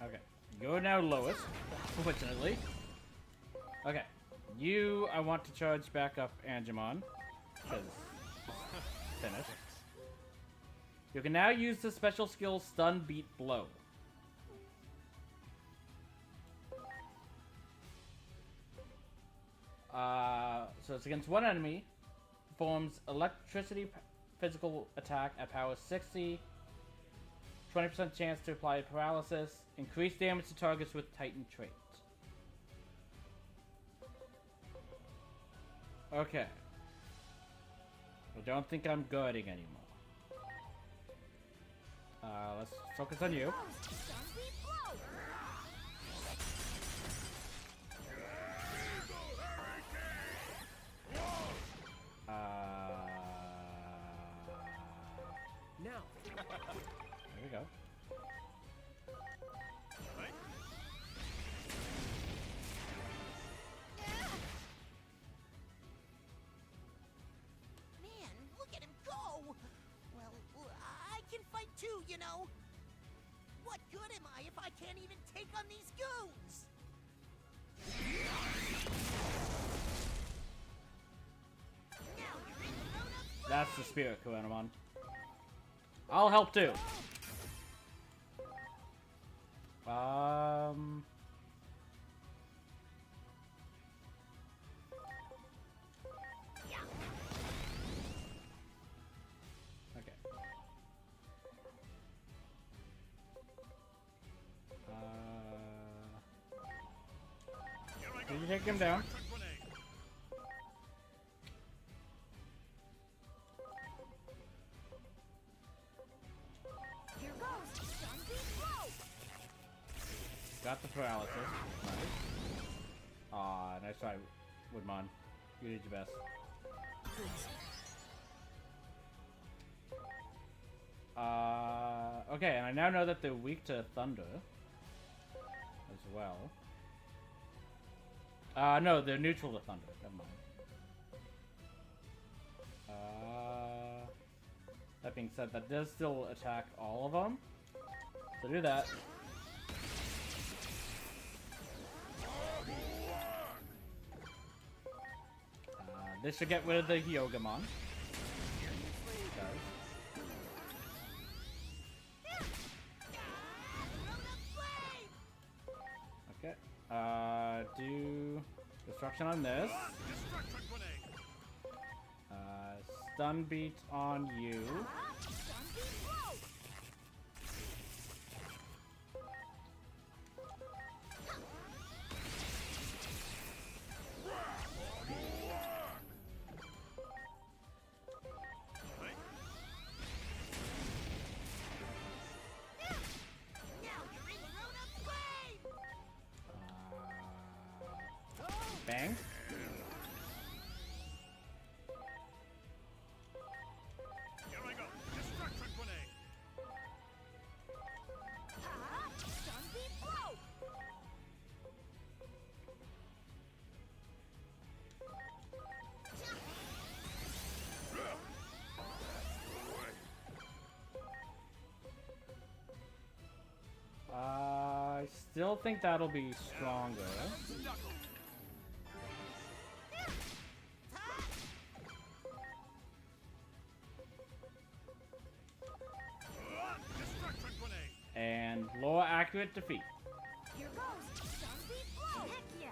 Okay. You're now lowest, fortunately. Okay. You, I want to charge back up Angemon. Because finished. You can now use the special skill Stun Beat Blow. So it's against one enemy. Performs electricity physical attack at power 60. 20% chance to apply paralysis. Increase damage to targets with Titan trait. Okay. I don't think I'm guarding anymore. Let's focus on you. Now. There we go. Man, look at him go! Well, I can fight too, you know. What good am I if I can't even take on these goons? Now you're in the grown-up That's the spirit, Kuenamon. I'll help too. Okay. Did you take him down? Here goes. Stun Beat Blow. Got the paralysis. Nice. Aw, nice try, Woodmon. You did your best. Okay, and I now know that they're weak to thunder as well. No, they're neutral to thunder. Never mind. That being said, that does still attack all of them. So do that. This should get rid of the Hyogamon. It does. Okay. Do destruction on this. Stun beat on you. still think that'll be stronger. And lower accurate defeat. Here goes. Zombie blow. Heck yeah.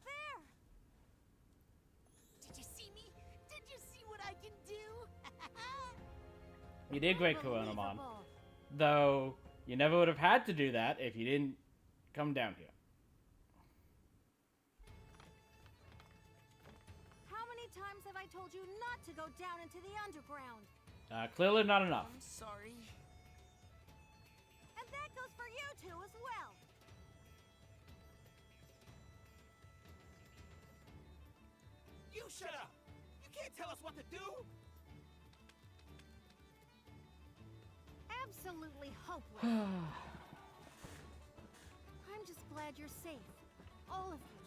There. Did you see me? Did you see what I can do? You did great, Kuronomon. Unbelievable. Though, you never would have had to do that if you didn't come down here. How many times have I told you not to go down into the underground? Clearly not enough. I'm sorry. And that goes for you two as well. You shut up! You can't tell us what to do! Absolutely hopeless. I'm just glad you're safe. All of you.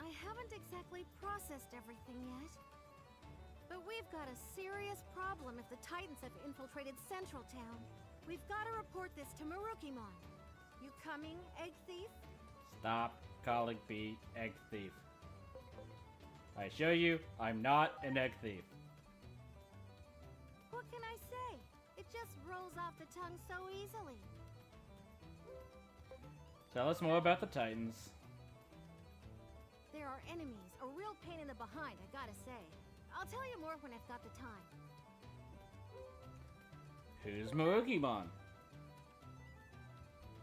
I haven't exactly processed everything yet. But we've got a serious problem if the Titans have infiltrated Central Town. We've got to report this to Marukimon. You coming, Egg Thief? Stop calling me Egg Thief. I assure you, I'm not an Egg Thief. What can I say? It just rolls off the tongue so easily. Tell us more about the Titans. There are enemies, a real pain in the behind, I gotta say. I'll tell you more when I've got the time. Who's Marukimon?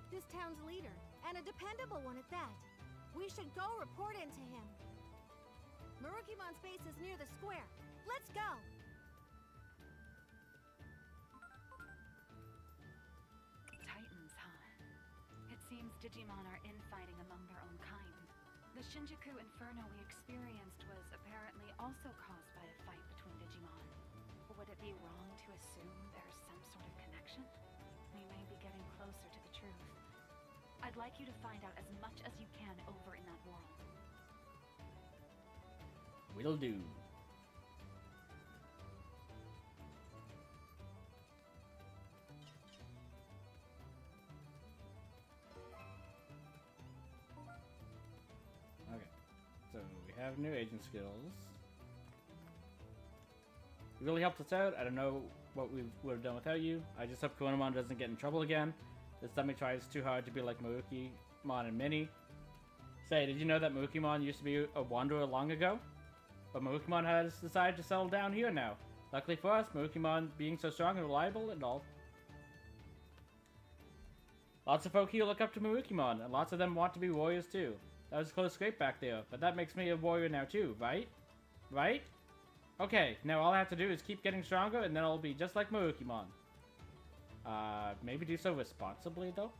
This town's leader, and a dependable one at that. We should go report into him. Marukimon's base is near the square. Let's go! Titans, huh? It seems Digimon are infighting among their own kind. The Shinjuku Inferno we experienced was apparently also caused by a fight between Digimon. Would it be wrong to assume there's some sort of connection? We may be getting closer to the truth. I'd like you to find out as much as you can over in that world. Will do. Okay, so we have new agent skills. You really helped us out. I don't know what we would have done without you. I just hope Kuronomon doesn't get in trouble again. This time he tries too hard to be like Marukimon and Minnie. Say, did you know that Marukimon used to be a wanderer long ago? But Marukimon has decided to settle down here now. Luckily for us, Marukimon being so strong and reliable and all. Lots of folk here look up to Marukimon, and lots of them want to be warriors too. That was a close scrape back there, but that makes me a warrior now too, right? Right? Okay, now all I have to do is keep getting stronger, and then I'll be just like Marukimon. Maybe do so responsibly, though?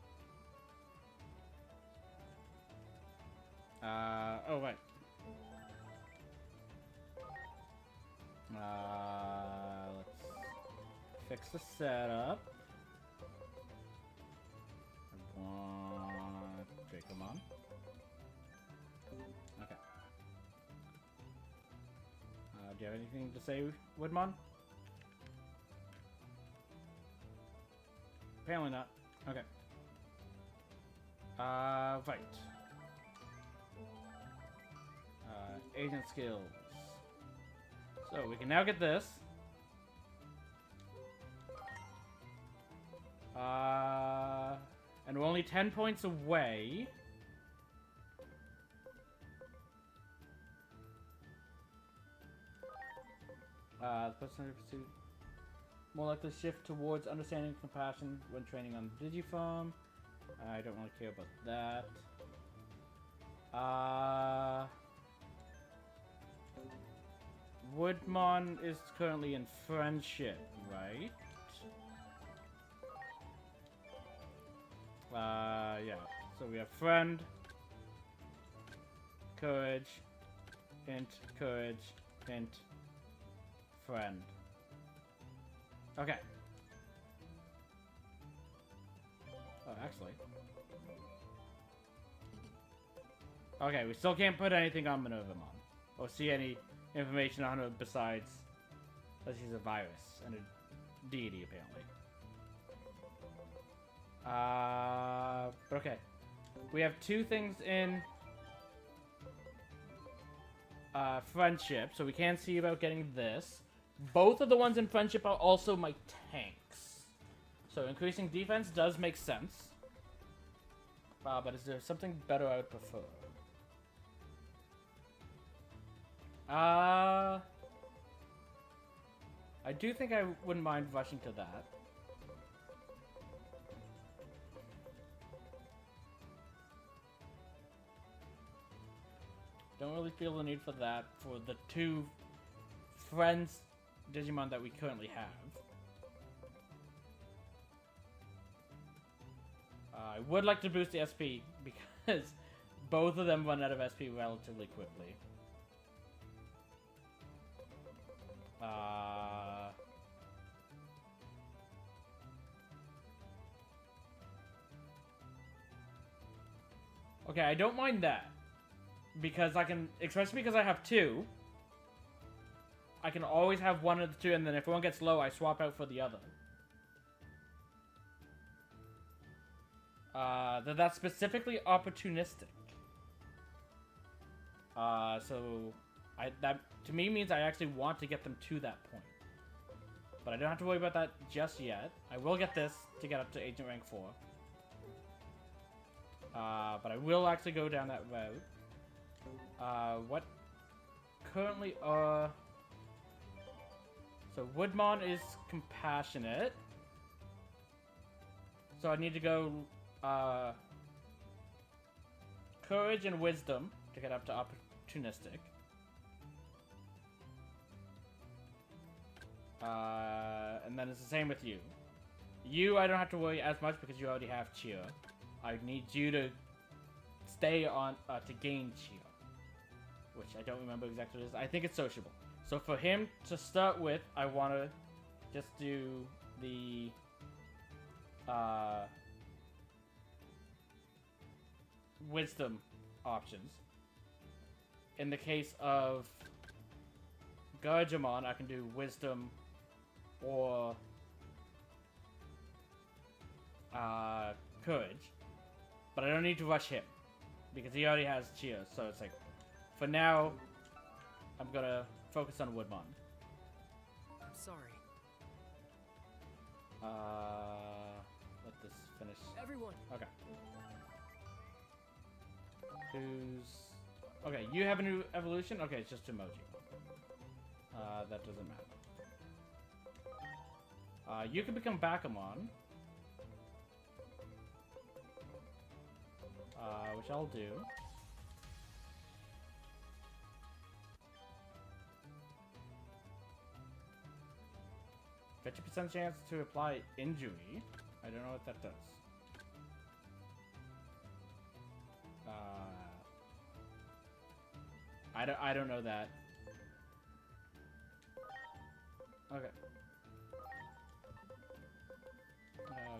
Oh, right. Let's fix the setup. I want Dracomon. Okay. Do you have anything to say, Woodmon? Apparently not. Okay. Right. Agent skills. So we can now get this. And we're only 10 points away. The person who pursued more likely shift towards understanding and compassion when training on the Digifarm. I don't really care about that. Woodmon is currently in friendship, right? Yeah. So we have friend, courage, hint, friend. Okay. Oh, actually. Okay, we still can't put anything on Minervamon. Or see any information on her besides that she's a virus and a deity, apparently. But okay. We have 2 things in friendship, so we can see about getting this. Both of the ones in friendship are also my tanks. So increasing defense does make sense. But is there something better I would prefer? I do think I wouldn't mind rushing to that. Don't really feel the need for that for the 2 friends Digimon that we currently have. I would like to boost the SP because both of them run out of SP relatively quickly. Okay, I don't mind that. Because I can, especially because I have 2, I can always have one of the 2, and then if one gets low, I swap out for the other. That's specifically opportunistic. So that to me means I actually want to get them to that point. But I don't have to worry about that just yet. I will get this to get up to Agent Rank 4. But I will actually go down that route. What currently so Woodmon is compassionate. So I need to go courage and wisdom to get up to opportunistic. And then it's the same with you. You, I don't have to worry as much because you already have cheer. I need you to stay on to gain cheer, which I don't remember exactly what it is. I think it's sociable. So for him to start with, I want to just do the wisdom options. In the case of Digimon, I can do wisdom or courage, but I don't need to rush him because he already has cheer. So it's like, for now, I'm gonna focus on Woodmon. I'm sorry. Let this finish. Everyone. Okay. Who's... Okay, you have a new evolution? Okay, it's just emoji. That doesn't matter. You can become Bakamon. Which I'll do. %50 chance to apply injury. I don't know what that does. I don't know that. Okay.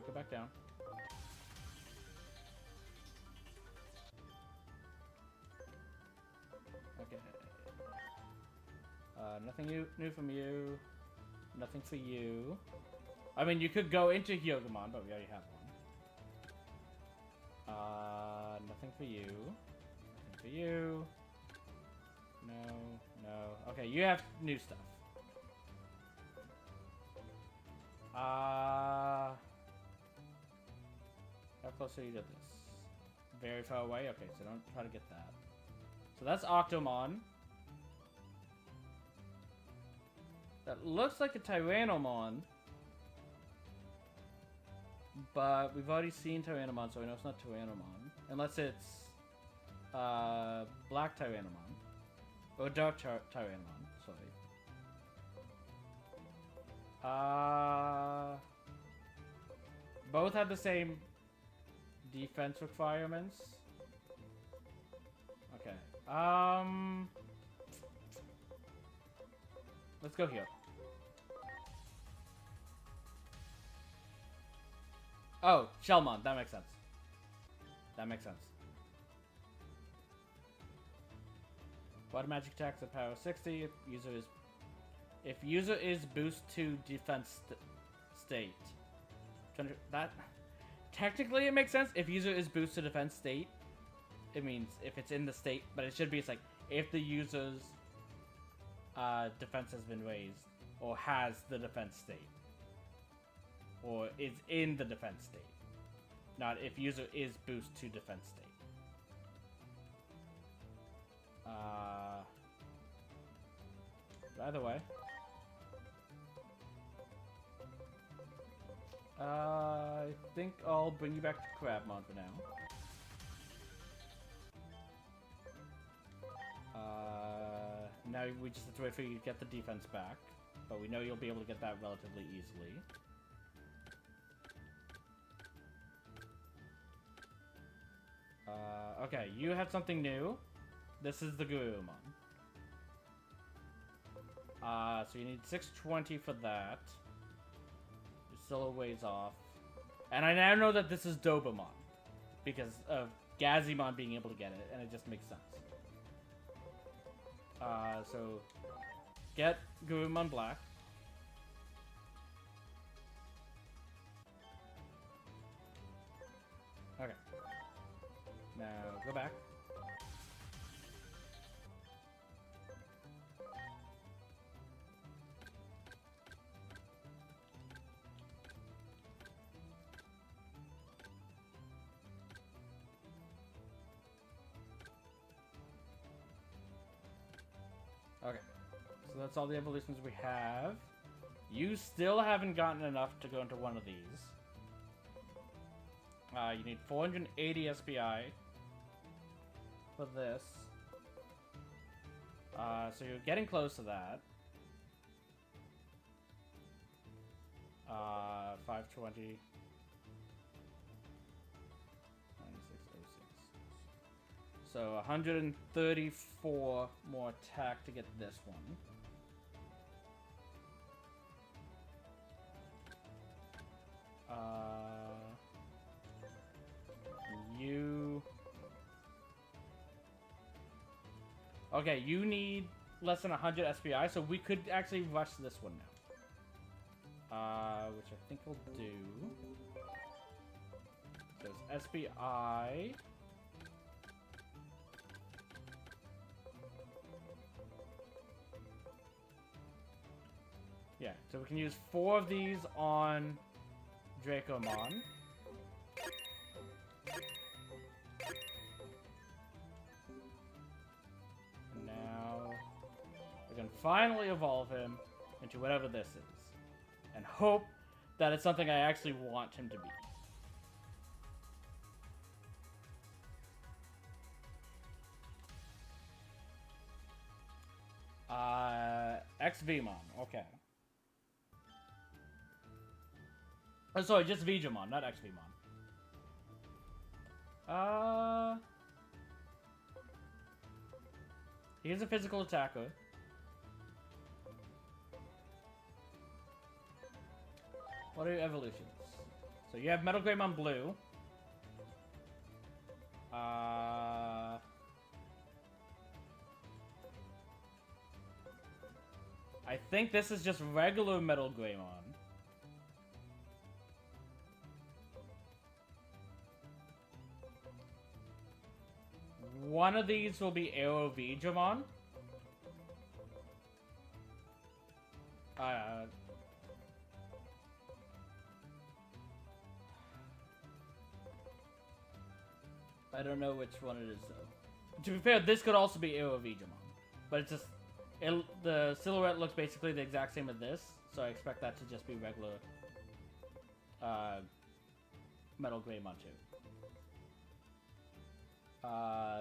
Go back down. Okay. Nothing new from you. Nothing for you. I mean, you could go into Hyogumon, but we already have one. Nothing for you. Nothing for you. No, no. Okay, you have new stuff. How close are you to this? Very far away? Okay, so don't try to get that. So that's Octomon. That looks like a Tyrannomon. But we've already seen Tyrannomon, so I know it's not Tyrannomon. Unless it's Black Tyrannomon. Or Dark Tyrannomon, sorry. Both have the same defense requirements. Okay. Let's go here. Oh, Shellmon. That makes sense. That makes sense. Water magic attacks at power 60. If user is boost to defense state. technically it makes sense if user is boost to defense state. It means if it's in the state, but it should be it's like if the user's defense has been raised or has the defense state or is in the defense state, not if user is boost to defense state. Either way, I think I'll bring you back to Crabmon for now. Now we just have to wait for you to get the defense back, but we know you'll be able to get that relatively easily. Okay, you have something new. This is the Gurumon. So you need 620 for that. You're still a ways off. And I now know that this is Dobamon, because of Gazimon being able to get it, and it just makes sense. So get Gurumon Black. Okay. Now go back. Okay, so that's all the evolutions we have. You still haven't gotten enough to go into one of these. You need 480 SPI for this. So you're getting close to that. 520. 9606. So 134 more attack to get this one. You... Okay, you need less than 100 SPI, so we could actually rush this one now. Which I think we'll do. So it's SPI. Yeah, so we can use 4 of these on Dracomon. And now we can finally evolve him into whatever this is. And hope that it's something I actually want him to be. XVmon, okay. Oh, sorry, just Vegemon, not XVmon. He's a physical attacker. What are your evolutions? So you have Metal Greymon Blue. I think this is just regular Metal Greymon. One of these will be Aero Vegemon. I don't know which one it is, though. To be fair, this could also be Aero Vegemon. But it's just... the silhouette looks basically the exact same as this, so I expect that to just be regular... Metal Greymon too.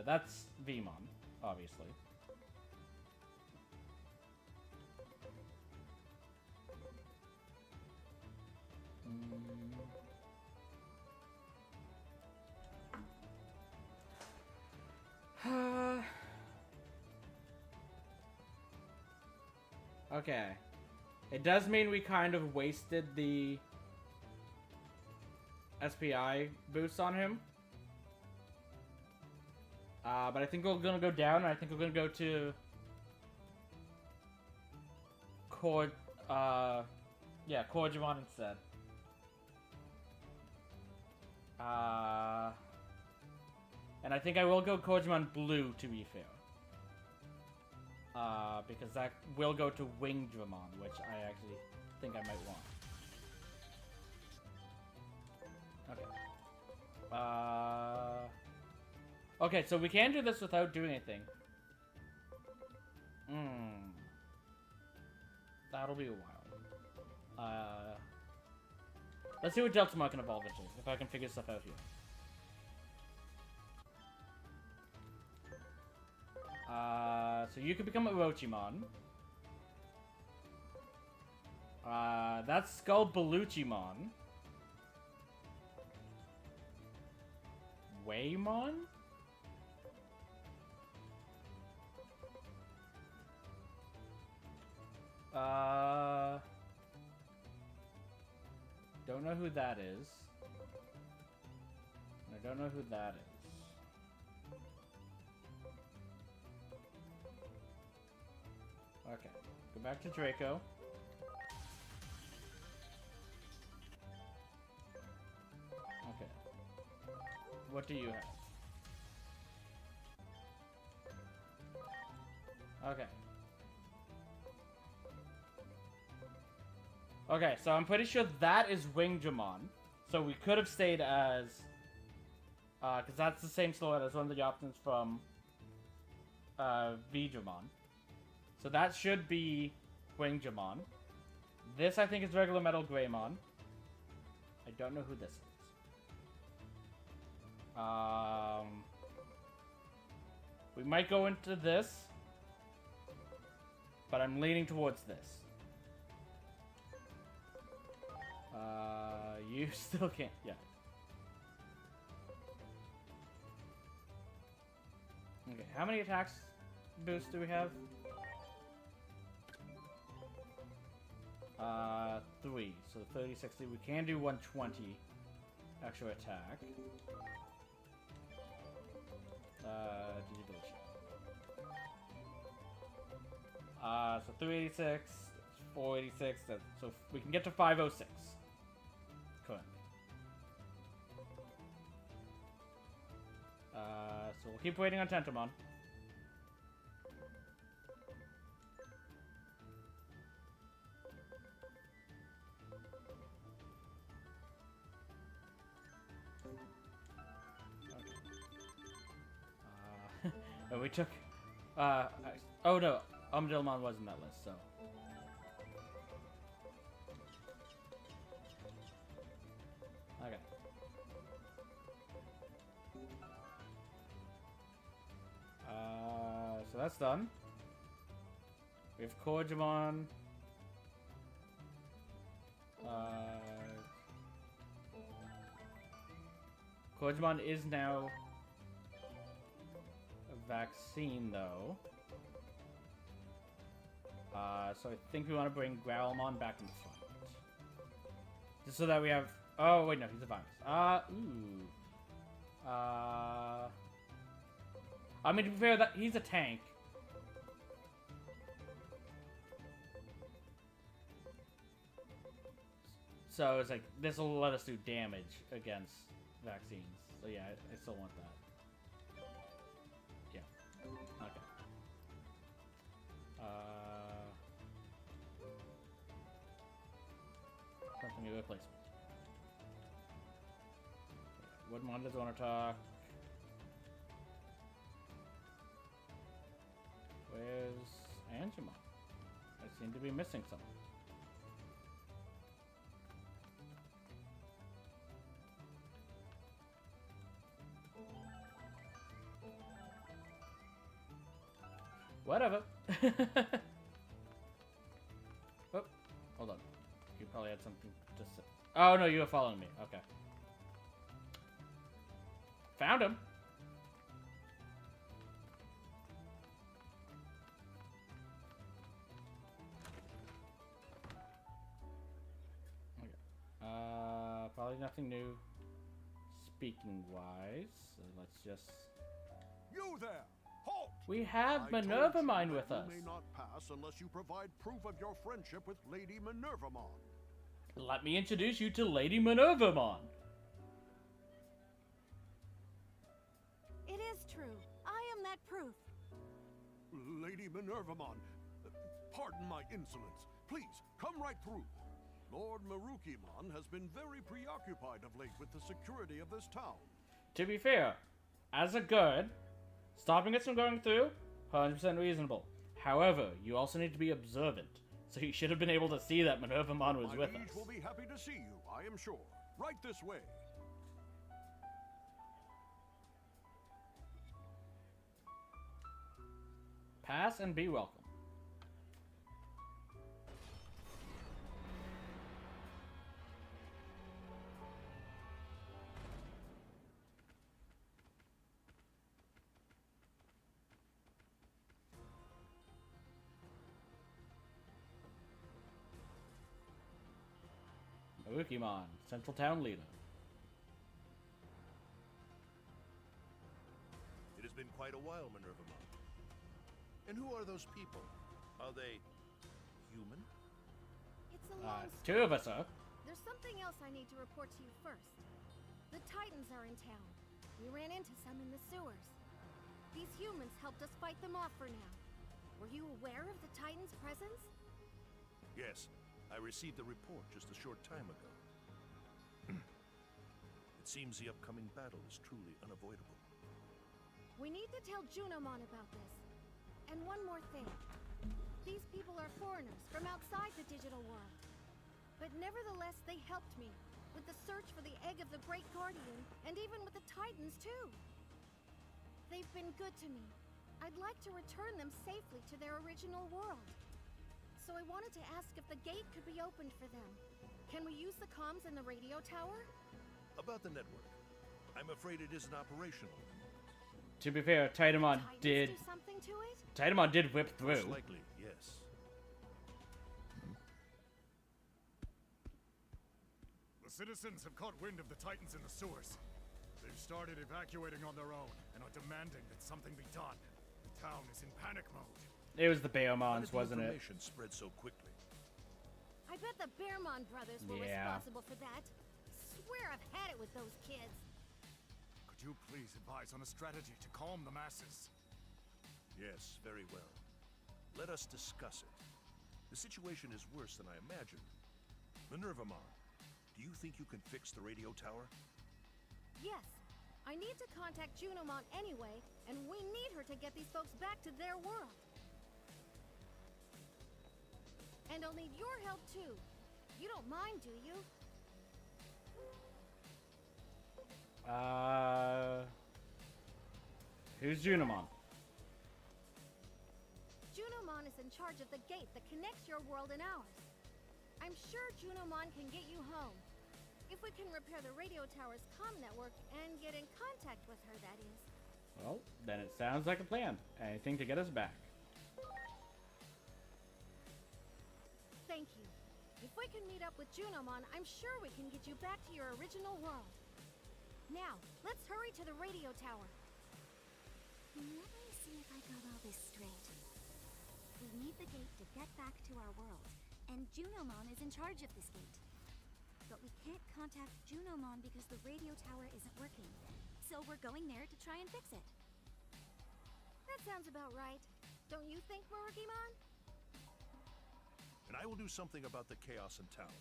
That's Vmon, obviously. Okay. It does mean we kind of wasted the SPI boost on him. But I think we're gonna go down, and I think we're gonna go to Cordigimon instead. And I think I will go Digimon Blue, to be fair. Because that will go to Wingdramon, which I actually think I might want. Okay. Okay, so we can do this without doing anything. That'll be a while. Let's see what Deltamon can evolve into, if I can figure stuff out here. So you could become a Orochimon. That's Skull Beluchimon. Waymon? Don't know who that is. I don't know who that is. Okay, go back to Draco. Okay. What do you have? Okay. Okay, so I'm pretty sure that is Wingdramon. So we could have stayed as... because that's the same silhouette as one of the options from... Vidramon. So that should be Wingdramon. This, I think, is regular Metal Greymon. I don't know who this is. We might go into this. But I'm leaning towards this. You still can't... Yeah. Okay, how many attacks boosts do we have? 3. So 30, 60. We can do 120 extra attack. So 386, 486. So we can get to 506. Currently. So we'll keep waiting on Tentamon. And we took, oh no, Umdilmon was in that list, so. Okay. So that's done. We have Korjamon. Korjamon is now vaccine though. So I think we want to bring Growlmon back in front. Just so that we have... Oh, wait, no, he's a virus. I mean, to be fair, that he's a tank. So it's like, this will let us do damage against vaccines. So yeah, I still want that. Okay. Something new replacement. What mon does want to talk? Where's Angemon? I seem to be missing something. Whatever. Oh, hold on. You probably had something to say. Oh, no, you were following me. Okay. Found him. Okay. Probably nothing new speaking-wise. So let's just... You there! Halt! We have I told Minervamon you with that us. You may not pass unless you provide proof of your friendship with Lady Minervamon. Let me introduce you to Lady Minervamon. It is true. I am that proof. Lady Minervamon, pardon my insolence. Please, come right through. Lord Marukimon has been very preoccupied of late with the security of this town. To be fair, as a guard, stopping us from going through, 100% reasonable. However, you also need to be observant, so you should have been able to see that Minervamon was with us. My liege will be happy to see you, I am sure. Right this way. Pass and be welcome. Marukimon, Central Town Leader. It has been quite a while, Minervamon. And who are those people? Are they human? It's a long story. Two of us are. There's something else I need to report to you first. The Titans are in town. We ran into some in the sewers. These humans helped us fight them off for now. Were you aware of the Titans' presence? Yes, I received a report just a short time ago. It seems the upcoming battle is truly unavoidable. We need to tell Junimon about this. And one more thing. These people are foreigners from outside the digital world. But nevertheless, they helped me with the search for the egg of the Great Guardian, and even with the Titans, too. They've been good to me. I'd like to return them safely to their original world. So I wanted to ask if the gate could be opened for them. Can we use the comms in the radio tower? About the network, I'm afraid it isn't operational. To be fair, Titamon did. Do something to it? Titamon did whip through. Most likely, yes. The citizens have caught wind of the Titans in the sewers. They've started evacuating on their own and are demanding that something be done. The town is in panic mode. It was the Bearmons, wasn't it? Information spread so quickly. I bet the Bearmon brothers were responsible for that. Swear I've had it with those kids. Could you please advise on a strategy to calm the masses? Yes, very well. Let us discuss it. The situation is worse than I imagined. Minervamon, do you think you can fix the radio tower? Yes. I need to contact Junimon anyway, and we need her to get these folks back to their world. And I'll need your help too. You don't mind, do you? Who's Junimon? Junimon is in charge of the gate that connects your world and ours. I'm sure Junimon can get you home. If we can repair the radio tower's comm network and get in contact with her, that is. Well, then it sounds like a plan. Anything to get us back. Thank you. If we can meet up with Junimon, I'm sure we can get you back to your original world. Now, let's hurry to the radio tower. Let me see if I got all this straight. We need the gate to get back to our world, and Junimon is in charge of this gate. But we can't contact Junimon because the radio tower isn't working. So we're going there to try and fix it. That sounds about right. Don't you think, Marukimon? And I will do something about the chaos in town.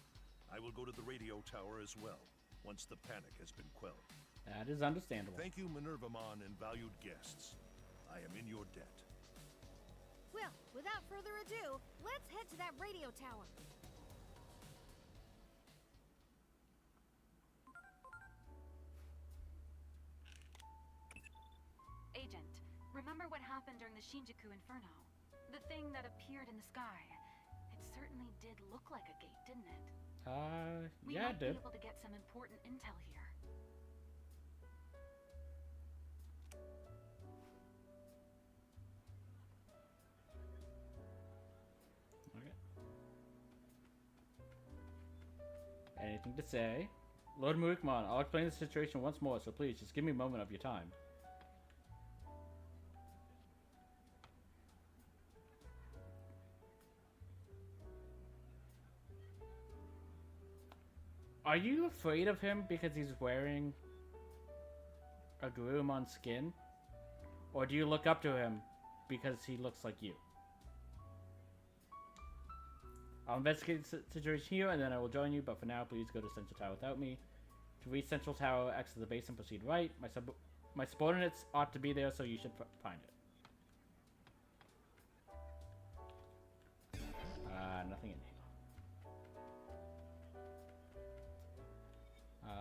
I will go to the radio tower as well, once the panic has been quelled. That is understandable. Thank you, Minervamon and valued guests. I am in your debt. Well, without further ado, let's head to that radio tower. Agent, remember what happened during the Shinjuku Inferno? The thing that appeared in the sky. It certainly did look like a gate, didn't it? Yeah, it We might did. be able to get some important intel here. Okay. Anything to say? Lord Marukimon, I'll explain the situation once more, so please, just give me a moment of your time. Are you afraid of him because he's wearing a Garurumon skin? Or do you look up to him because he looks like you? I'll investigate the situation here, and then I will join you, but for now, please go to Central Tower without me. To reach Central Tower, exit the base and proceed right. My subordinates ought to be there, so you should find it. Nothing in here.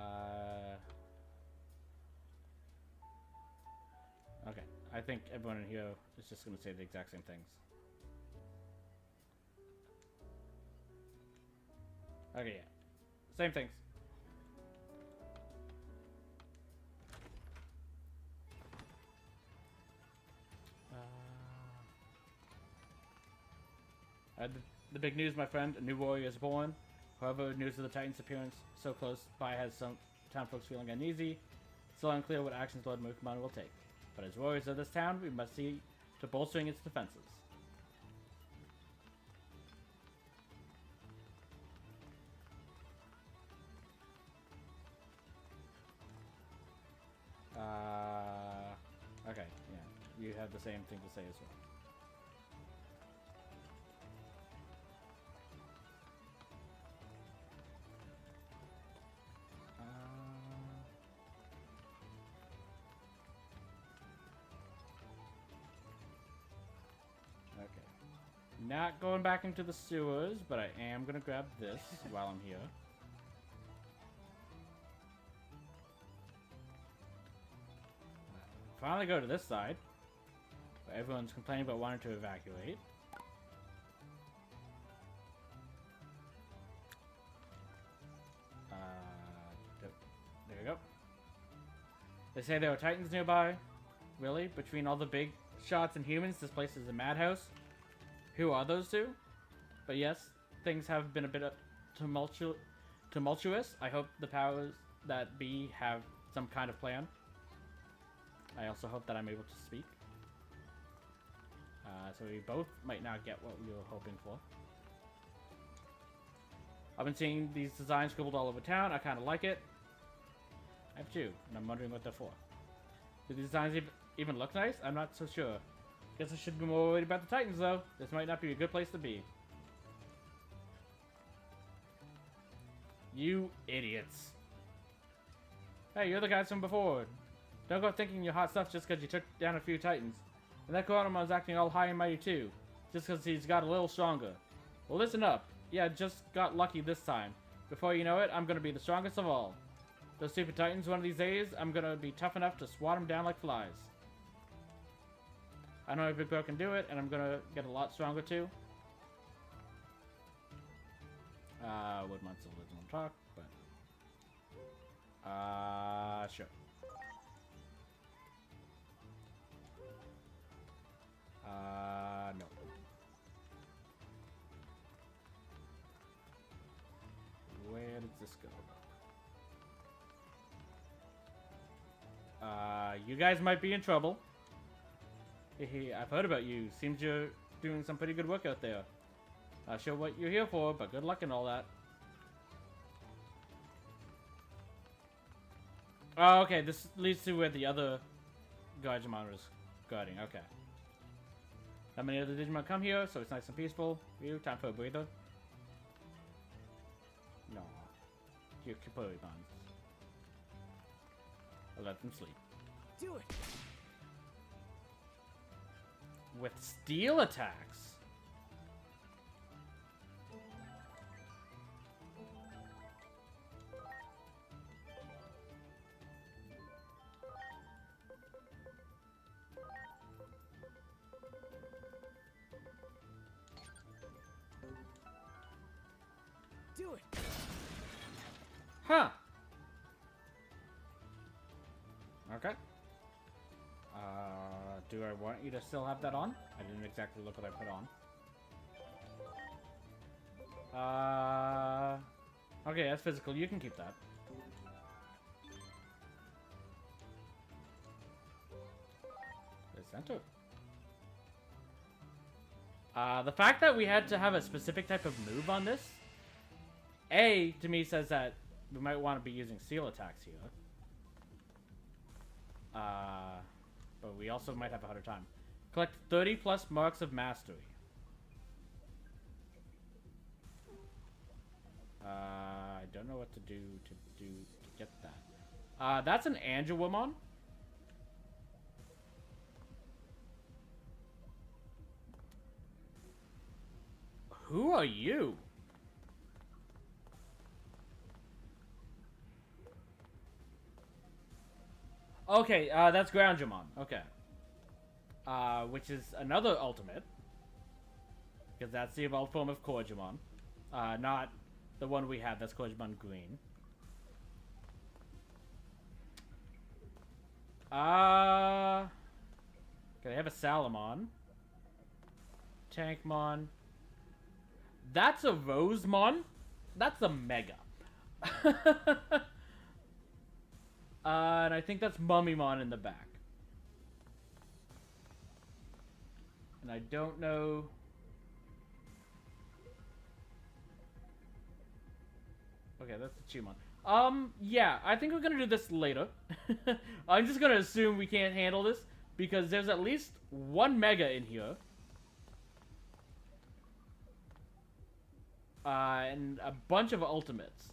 Okay, I think everyone in here is just going to say the exact same things. Okay, yeah. Same things. The big news, my friend. A new warrior is born. However, news of the Titan's appearance so close by has some town folks feeling uneasy. It's still unclear what actions Lord Minervamon will take. But as warriors of this town, we must see to bolstering its defenses. Okay, yeah. You have the same thing to say as well. Not going back into the sewers, but I am gonna grab this while I'm here. Finally go to this side, where everyone's complaining about wanting to evacuate. There we go. They say there are Titans nearby. Really? Between all the big shots and humans, this place is a madhouse? Who are those two? But yes, things have been a bit tumultuous. I hope the powers that be have some kind of plan. I also hope that I'm able to speak. So we both might not get what we were hoping for. I've been seeing these designs scribbled all over town. I kind of like it. I have two, and I'm wondering what they're for. Do the designs even look nice? I'm not so sure. Guess I should be more worried about the Titans, though. This might not be a good place to be. You idiots. Hey, you're the guys from before. Don't go thinking you're hot stuff just because you took down a few Titans. And that Koramon's acting all high and mighty, too. Just because he's got a little stronger. Well, listen up. Yeah, just got lucky this time. Before you know it, I'm gonna be the strongest of all. Those stupid Titans, one of these days, I'm gonna be tough enough to swat them down like flies. I know a big bro can do it, and I'm gonna get a lot stronger too. Woodmont still doesn't want to talk, but sure. No. Where does this go? You guys might be in trouble. Hey, I've heard about you. Seems you're doing some pretty good work out there. Not sure what you're here for, but good luck and all that. Oh, okay. This leads to where the other Digimon is guarding. Okay. Not many other Digimon come here, so it's nice and peaceful. You, time for a breather. No. You're Kipurimon. I'll let them sleep. Do it! With steel attacks. Do it! Huh. Okay. Do I want you to still have that on? I didn't exactly look what I put on. Okay, that's physical. You can keep that. The center. The fact that we had to have a specific type of move on this, to me says that we might want to be using seal attacks here. but we also might have a harder time. Collect 30 plus marks of mastery. I don't know what to do to get that. That's an Angelwomon. Who are you? Okay, that's Groundjamon. Okay. Which is another ultimate. Because that's the evolved form of Korjamon. Not the one we have, that's Korjamon Green. Okay, they have a Salamon. Tankmon. That's a Rosemon. That's a Mega. And I think that's Mummymon in the back. And I don't know... Okay, that's a Chumon. Yeah, I think we're gonna do this later. I'm just gonna assume we can't handle this, because there's at least one Mega in here. And a bunch of ultimates.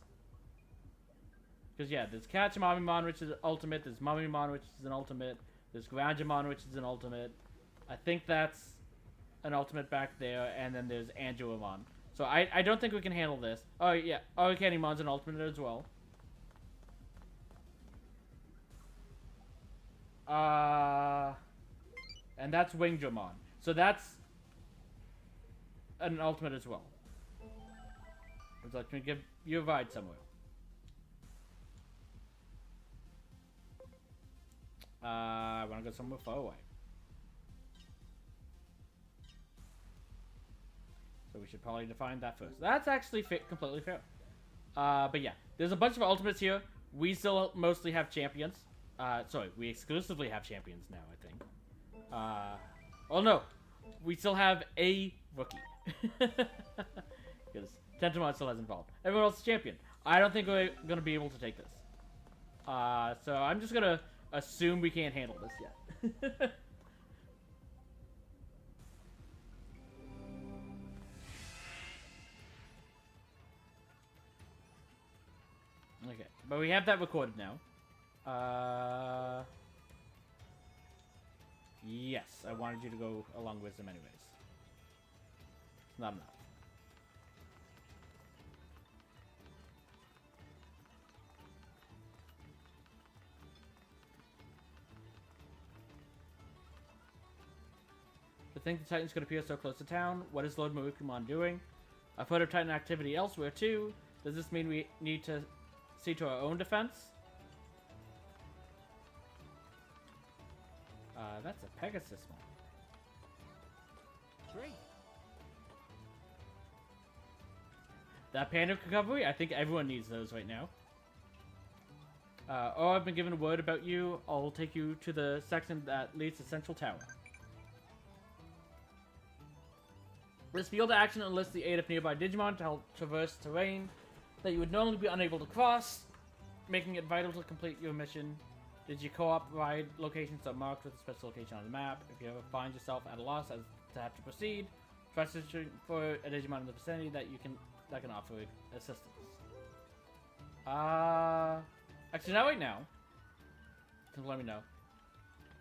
Because, yeah, there's Kachamamimon, which is an ultimate. There's Mummymon, which is an ultimate. There's Groundjamon, which is an ultimate. I think that's an ultimate back there. And then there's Angelwomon. So I don't think we can handle this. Oh, yeah. Candymon's an ultimate as well. And that's Wingdramon. So that's an ultimate as well. Would you like me to give you a ride somewhere? I want to go somewhere far away. So we should probably define that first. That's actually completely fair. But yeah, there's a bunch of ultimates here. We still mostly have champions. Sorry, we exclusively have champions now, I think. Oh no, we still have a rookie. Because Tentamon still hasn't evolved. Everyone else is champion. I don't think we're going to be able to take this. So I'm just going to assume we can't handle this yet. Okay, but we have that recorded now. Yes, I wanted you to go along with them anyways. It's not enough. To think the Titans could appear so close to town. What is Lord Minervamon doing? I've heard of Titan activity elsewhere too. Does this mean we need to see to our own defense? That's a Pegasus one. Great. That panic recovery? I think everyone needs those right now. Oh, I've been given a word about you. I'll take you to the section that leads to Central Tower. This field action enlists the aid of nearby Digimon to help traverse terrain that you would normally be unable to cross, making it vital to complete your mission. Digi co-op ride locations are marked with a special location on the map. If you ever find yourself at a loss as to have to proceed, try searching for a Digimon in the vicinity that can offer assistance. Actually, not right now. Can let me know,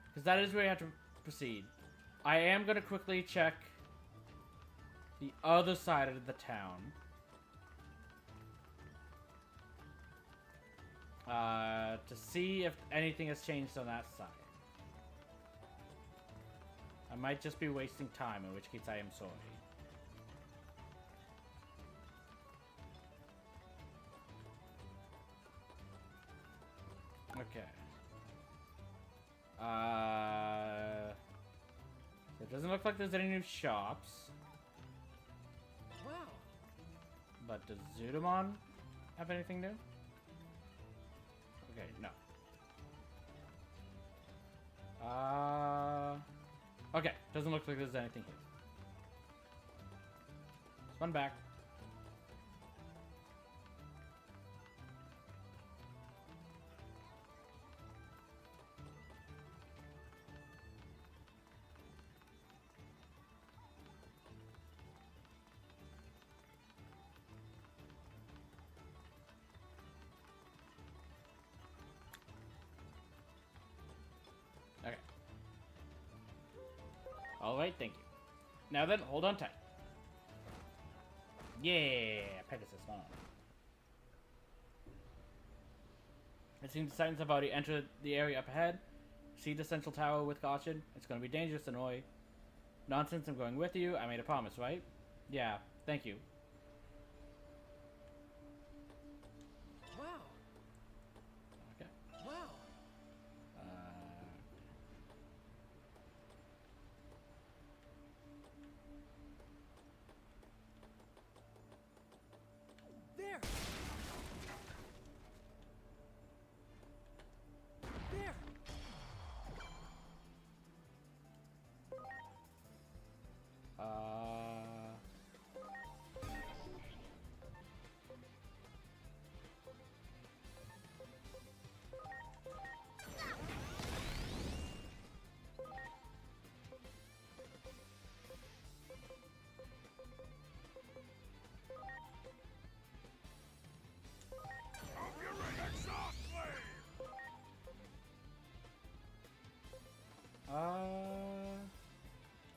because that is where you have to proceed. I am gonna quickly check the other side of the town. To see if anything has changed on that side. I might just be wasting time, in which case I am sorry. Okay. So it doesn't look like there's any new shops. Wow. But does Zudamon have anything new? Okay, no. Okay, doesn't look like there's anything here. Let's run back. Alright, thank you. Now then, hold on tight. Yeah, Pegasus on. It seems the Titans have already entered the area up ahead. See the central tower with caution. It's going to be dangerous, Anoi. Nonsense, I'm going with you. I made a promise, right? Yeah, thank you. Wow. Okay. Wow. There. There.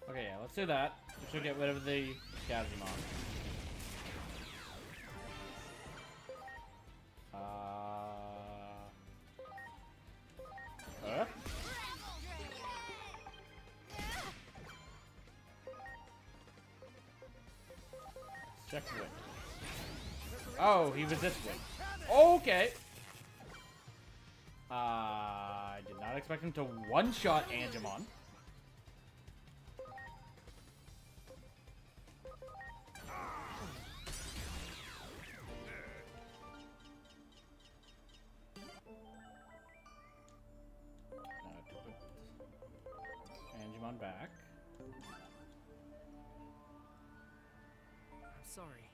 Okay, yeah, let's do that. We should get rid of the Digimon. Let's check wind. Oh, he resists wind. Okay. I did not expect him to one-shot Angemon. Angemon back. I'm sorry.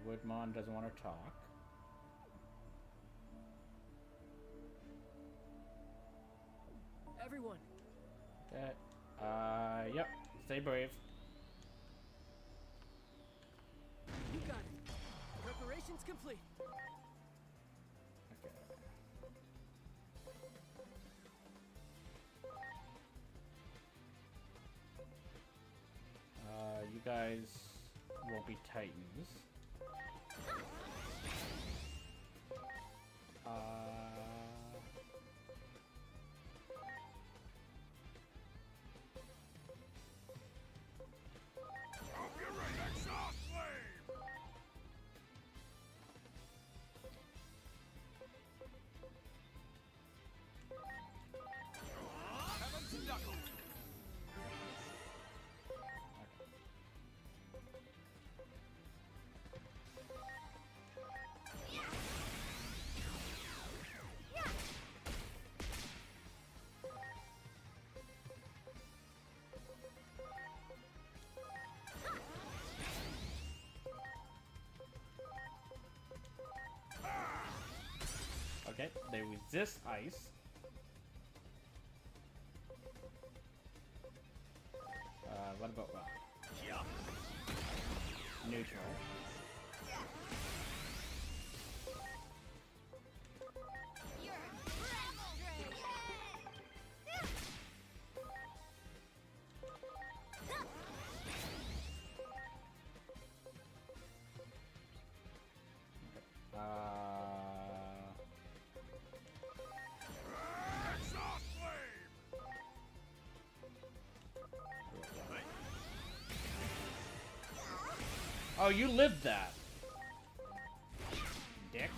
Woodmon doesn't want to talk. Everyone. Okay. Yep. Stay brave. You got it. Preparations complete. Okay. You guys won't be Titans. Okay, they resist ice. What about rock? Neutral. Oh, you lived that. Dick.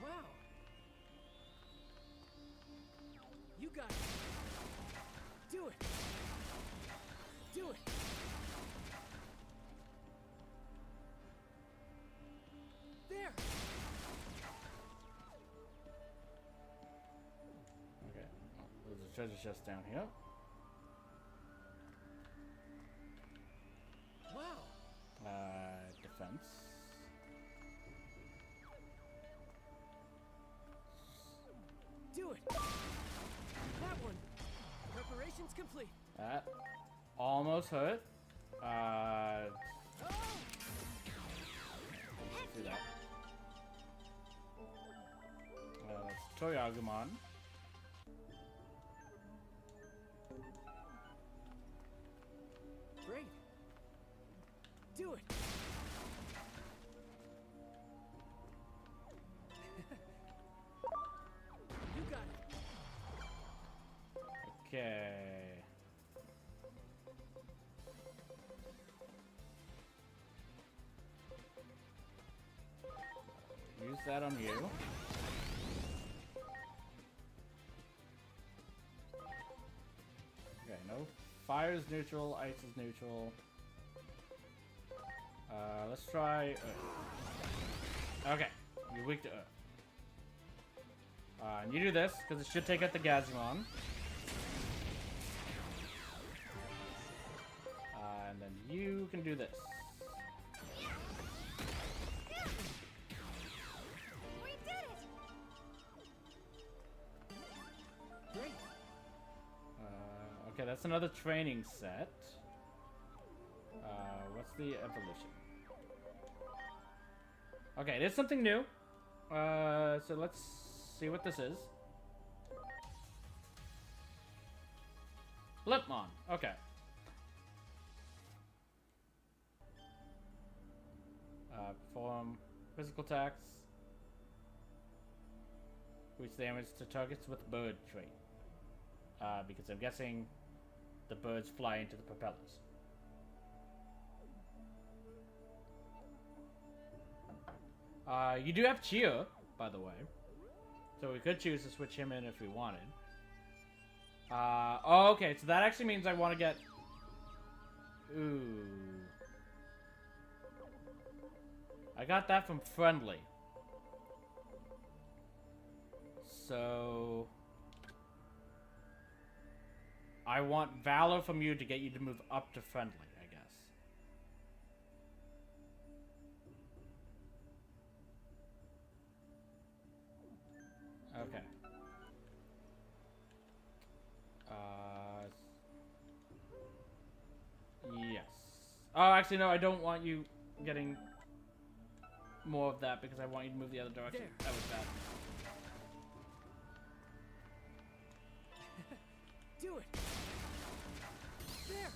Wow. You got it. Do it. Do it. There. Okay. There's a treasure chest down here. Wow. Defense. Do it. That one. Preparations complete. That almost hurt. Oh. let's do that. That's Toyagumon. Great. Do it. You got it. Okay. Use that on you. Okay, no. Fire is neutral, ice is neutral. Let's try Earth. Okay, you're weak to Earth. And you do this, because it should take out the Gazimon. And then you can do this. We did it! Great. Okay, that's another training set. What's the evolution? Okay, it is something new. So let's see what this is. Blipmon. Okay. Perform physical attacks, which damage to targets with bird trait. Because I'm guessing the birds fly into the propellers. You do have Cheer, by the way. So we could choose to switch him in if we wanted. Oh, okay, so that actually means I want to get... Ooh. I got that from Friendly. So... I want Valor from you to get you to move up to Friendly, I guess. Okay. Yes. Oh, actually, no, I don't want you getting more of that because I want you to move the other direction. There. That was bad. Do it. There.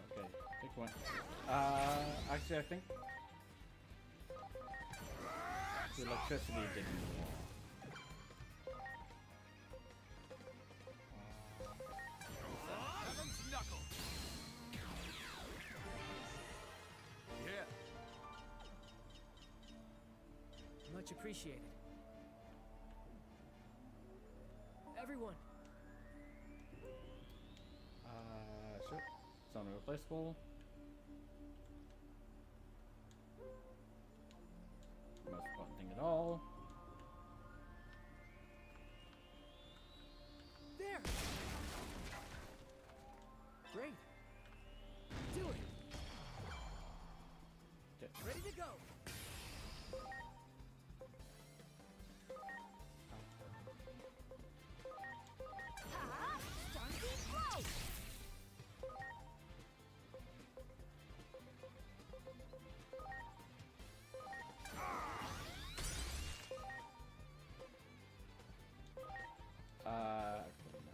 Okay, pick one. Actually, I think the electricity didn't go off. Heaven's knuckle. Yeah. Much appreciated. Everyone. Sure. It's unreplaceable. Most important thing at all. There. Great. Do it. Okay. Ready to go. Actually, no.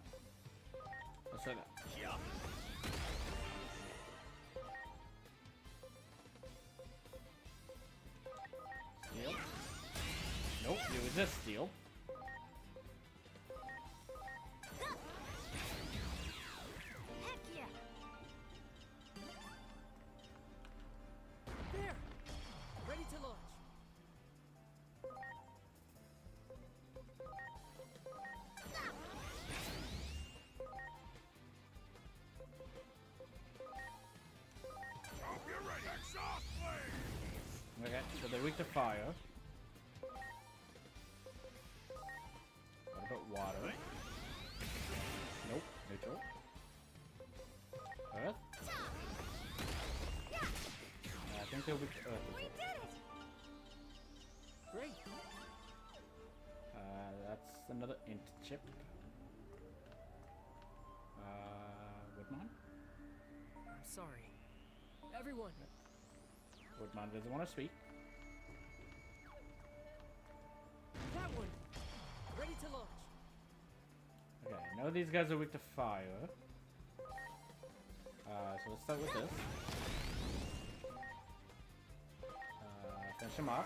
Let's try that. Yeah. Steel. Nope, you resist steel. Heck yeah! There. Ready to launch. Okay, so they're weak to fire. What about water? Nope, neutral. Earth? I think they're weak to earth as well. Great. That's another int chip. Woodmon? I'm sorry. Everyone. Woodmon doesn't want to speak. That one. Ready to launch. Okay, I know these guys are weak to fire. So let's start with this. Finish him off.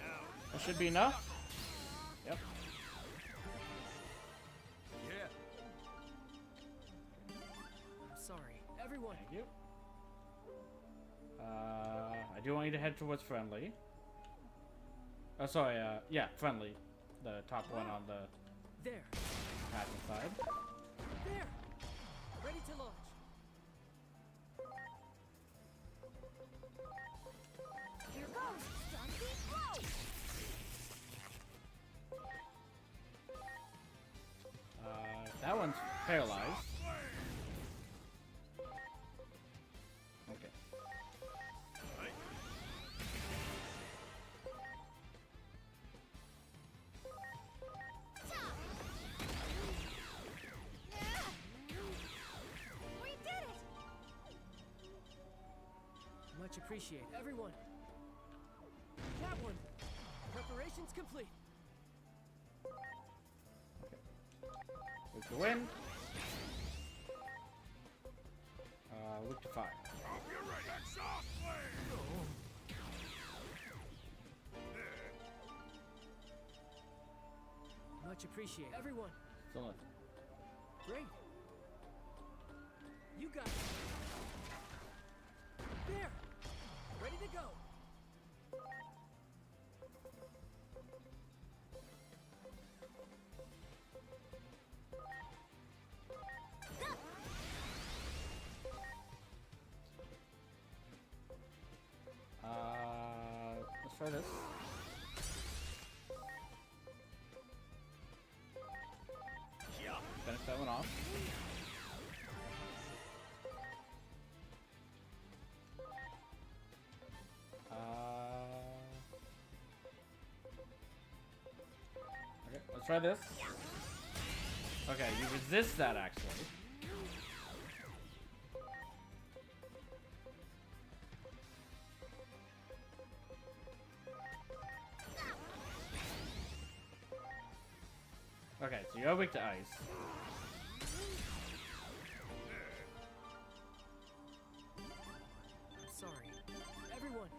And that should be enough. Yep. Yeah. I'm sorry. Everyone. Thank you. I do want you to head towards friendly. Oh, sorry, yeah, friendly. The top one on the There. passive side. There. Ready to launch. Here goes! Sunbeam blow! That one's paralyzed. Okay. We did it! Much appreciate. Everyone. That one. Preparations complete. Weak to wind. Weak to fire. Much appreciate. Everyone. Still nothing. Great. You got it. There. Ready to go. Let's try this. Finish that one off. Okay, let's try this. Okay, you resist that actually. Okay, so you're weak to ice. Sorry. Everyone.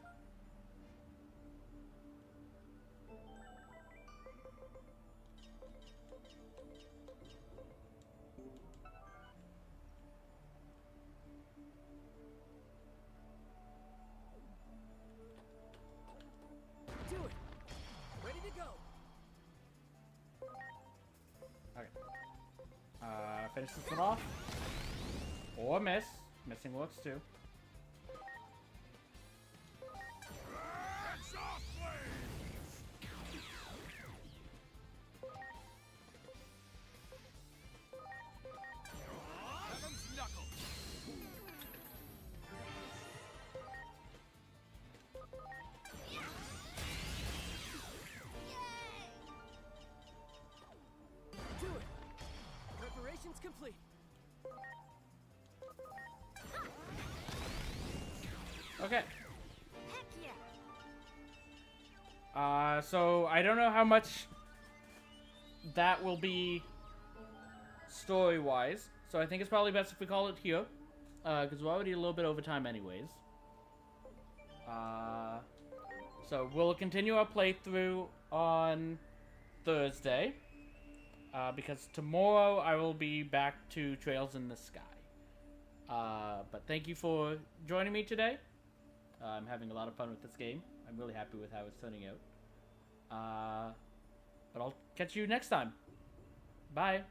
Do it. Ready to go. Okay. Finish this one off. Or miss. Missing works too. Do it. Preparations complete. Okay. Heck yeah! So I don't know how much that will be story-wise. So I think it's probably best if we call it here. Because we're already a little bit over time anyways. So we'll continue our playthrough on Thursday. Because tomorrow I will be back to Trails in the Sky. But thank you for joining me today. I'm having a lot of fun with this game. I'm really happy with how it's turning out. But I'll catch you next time. Bye.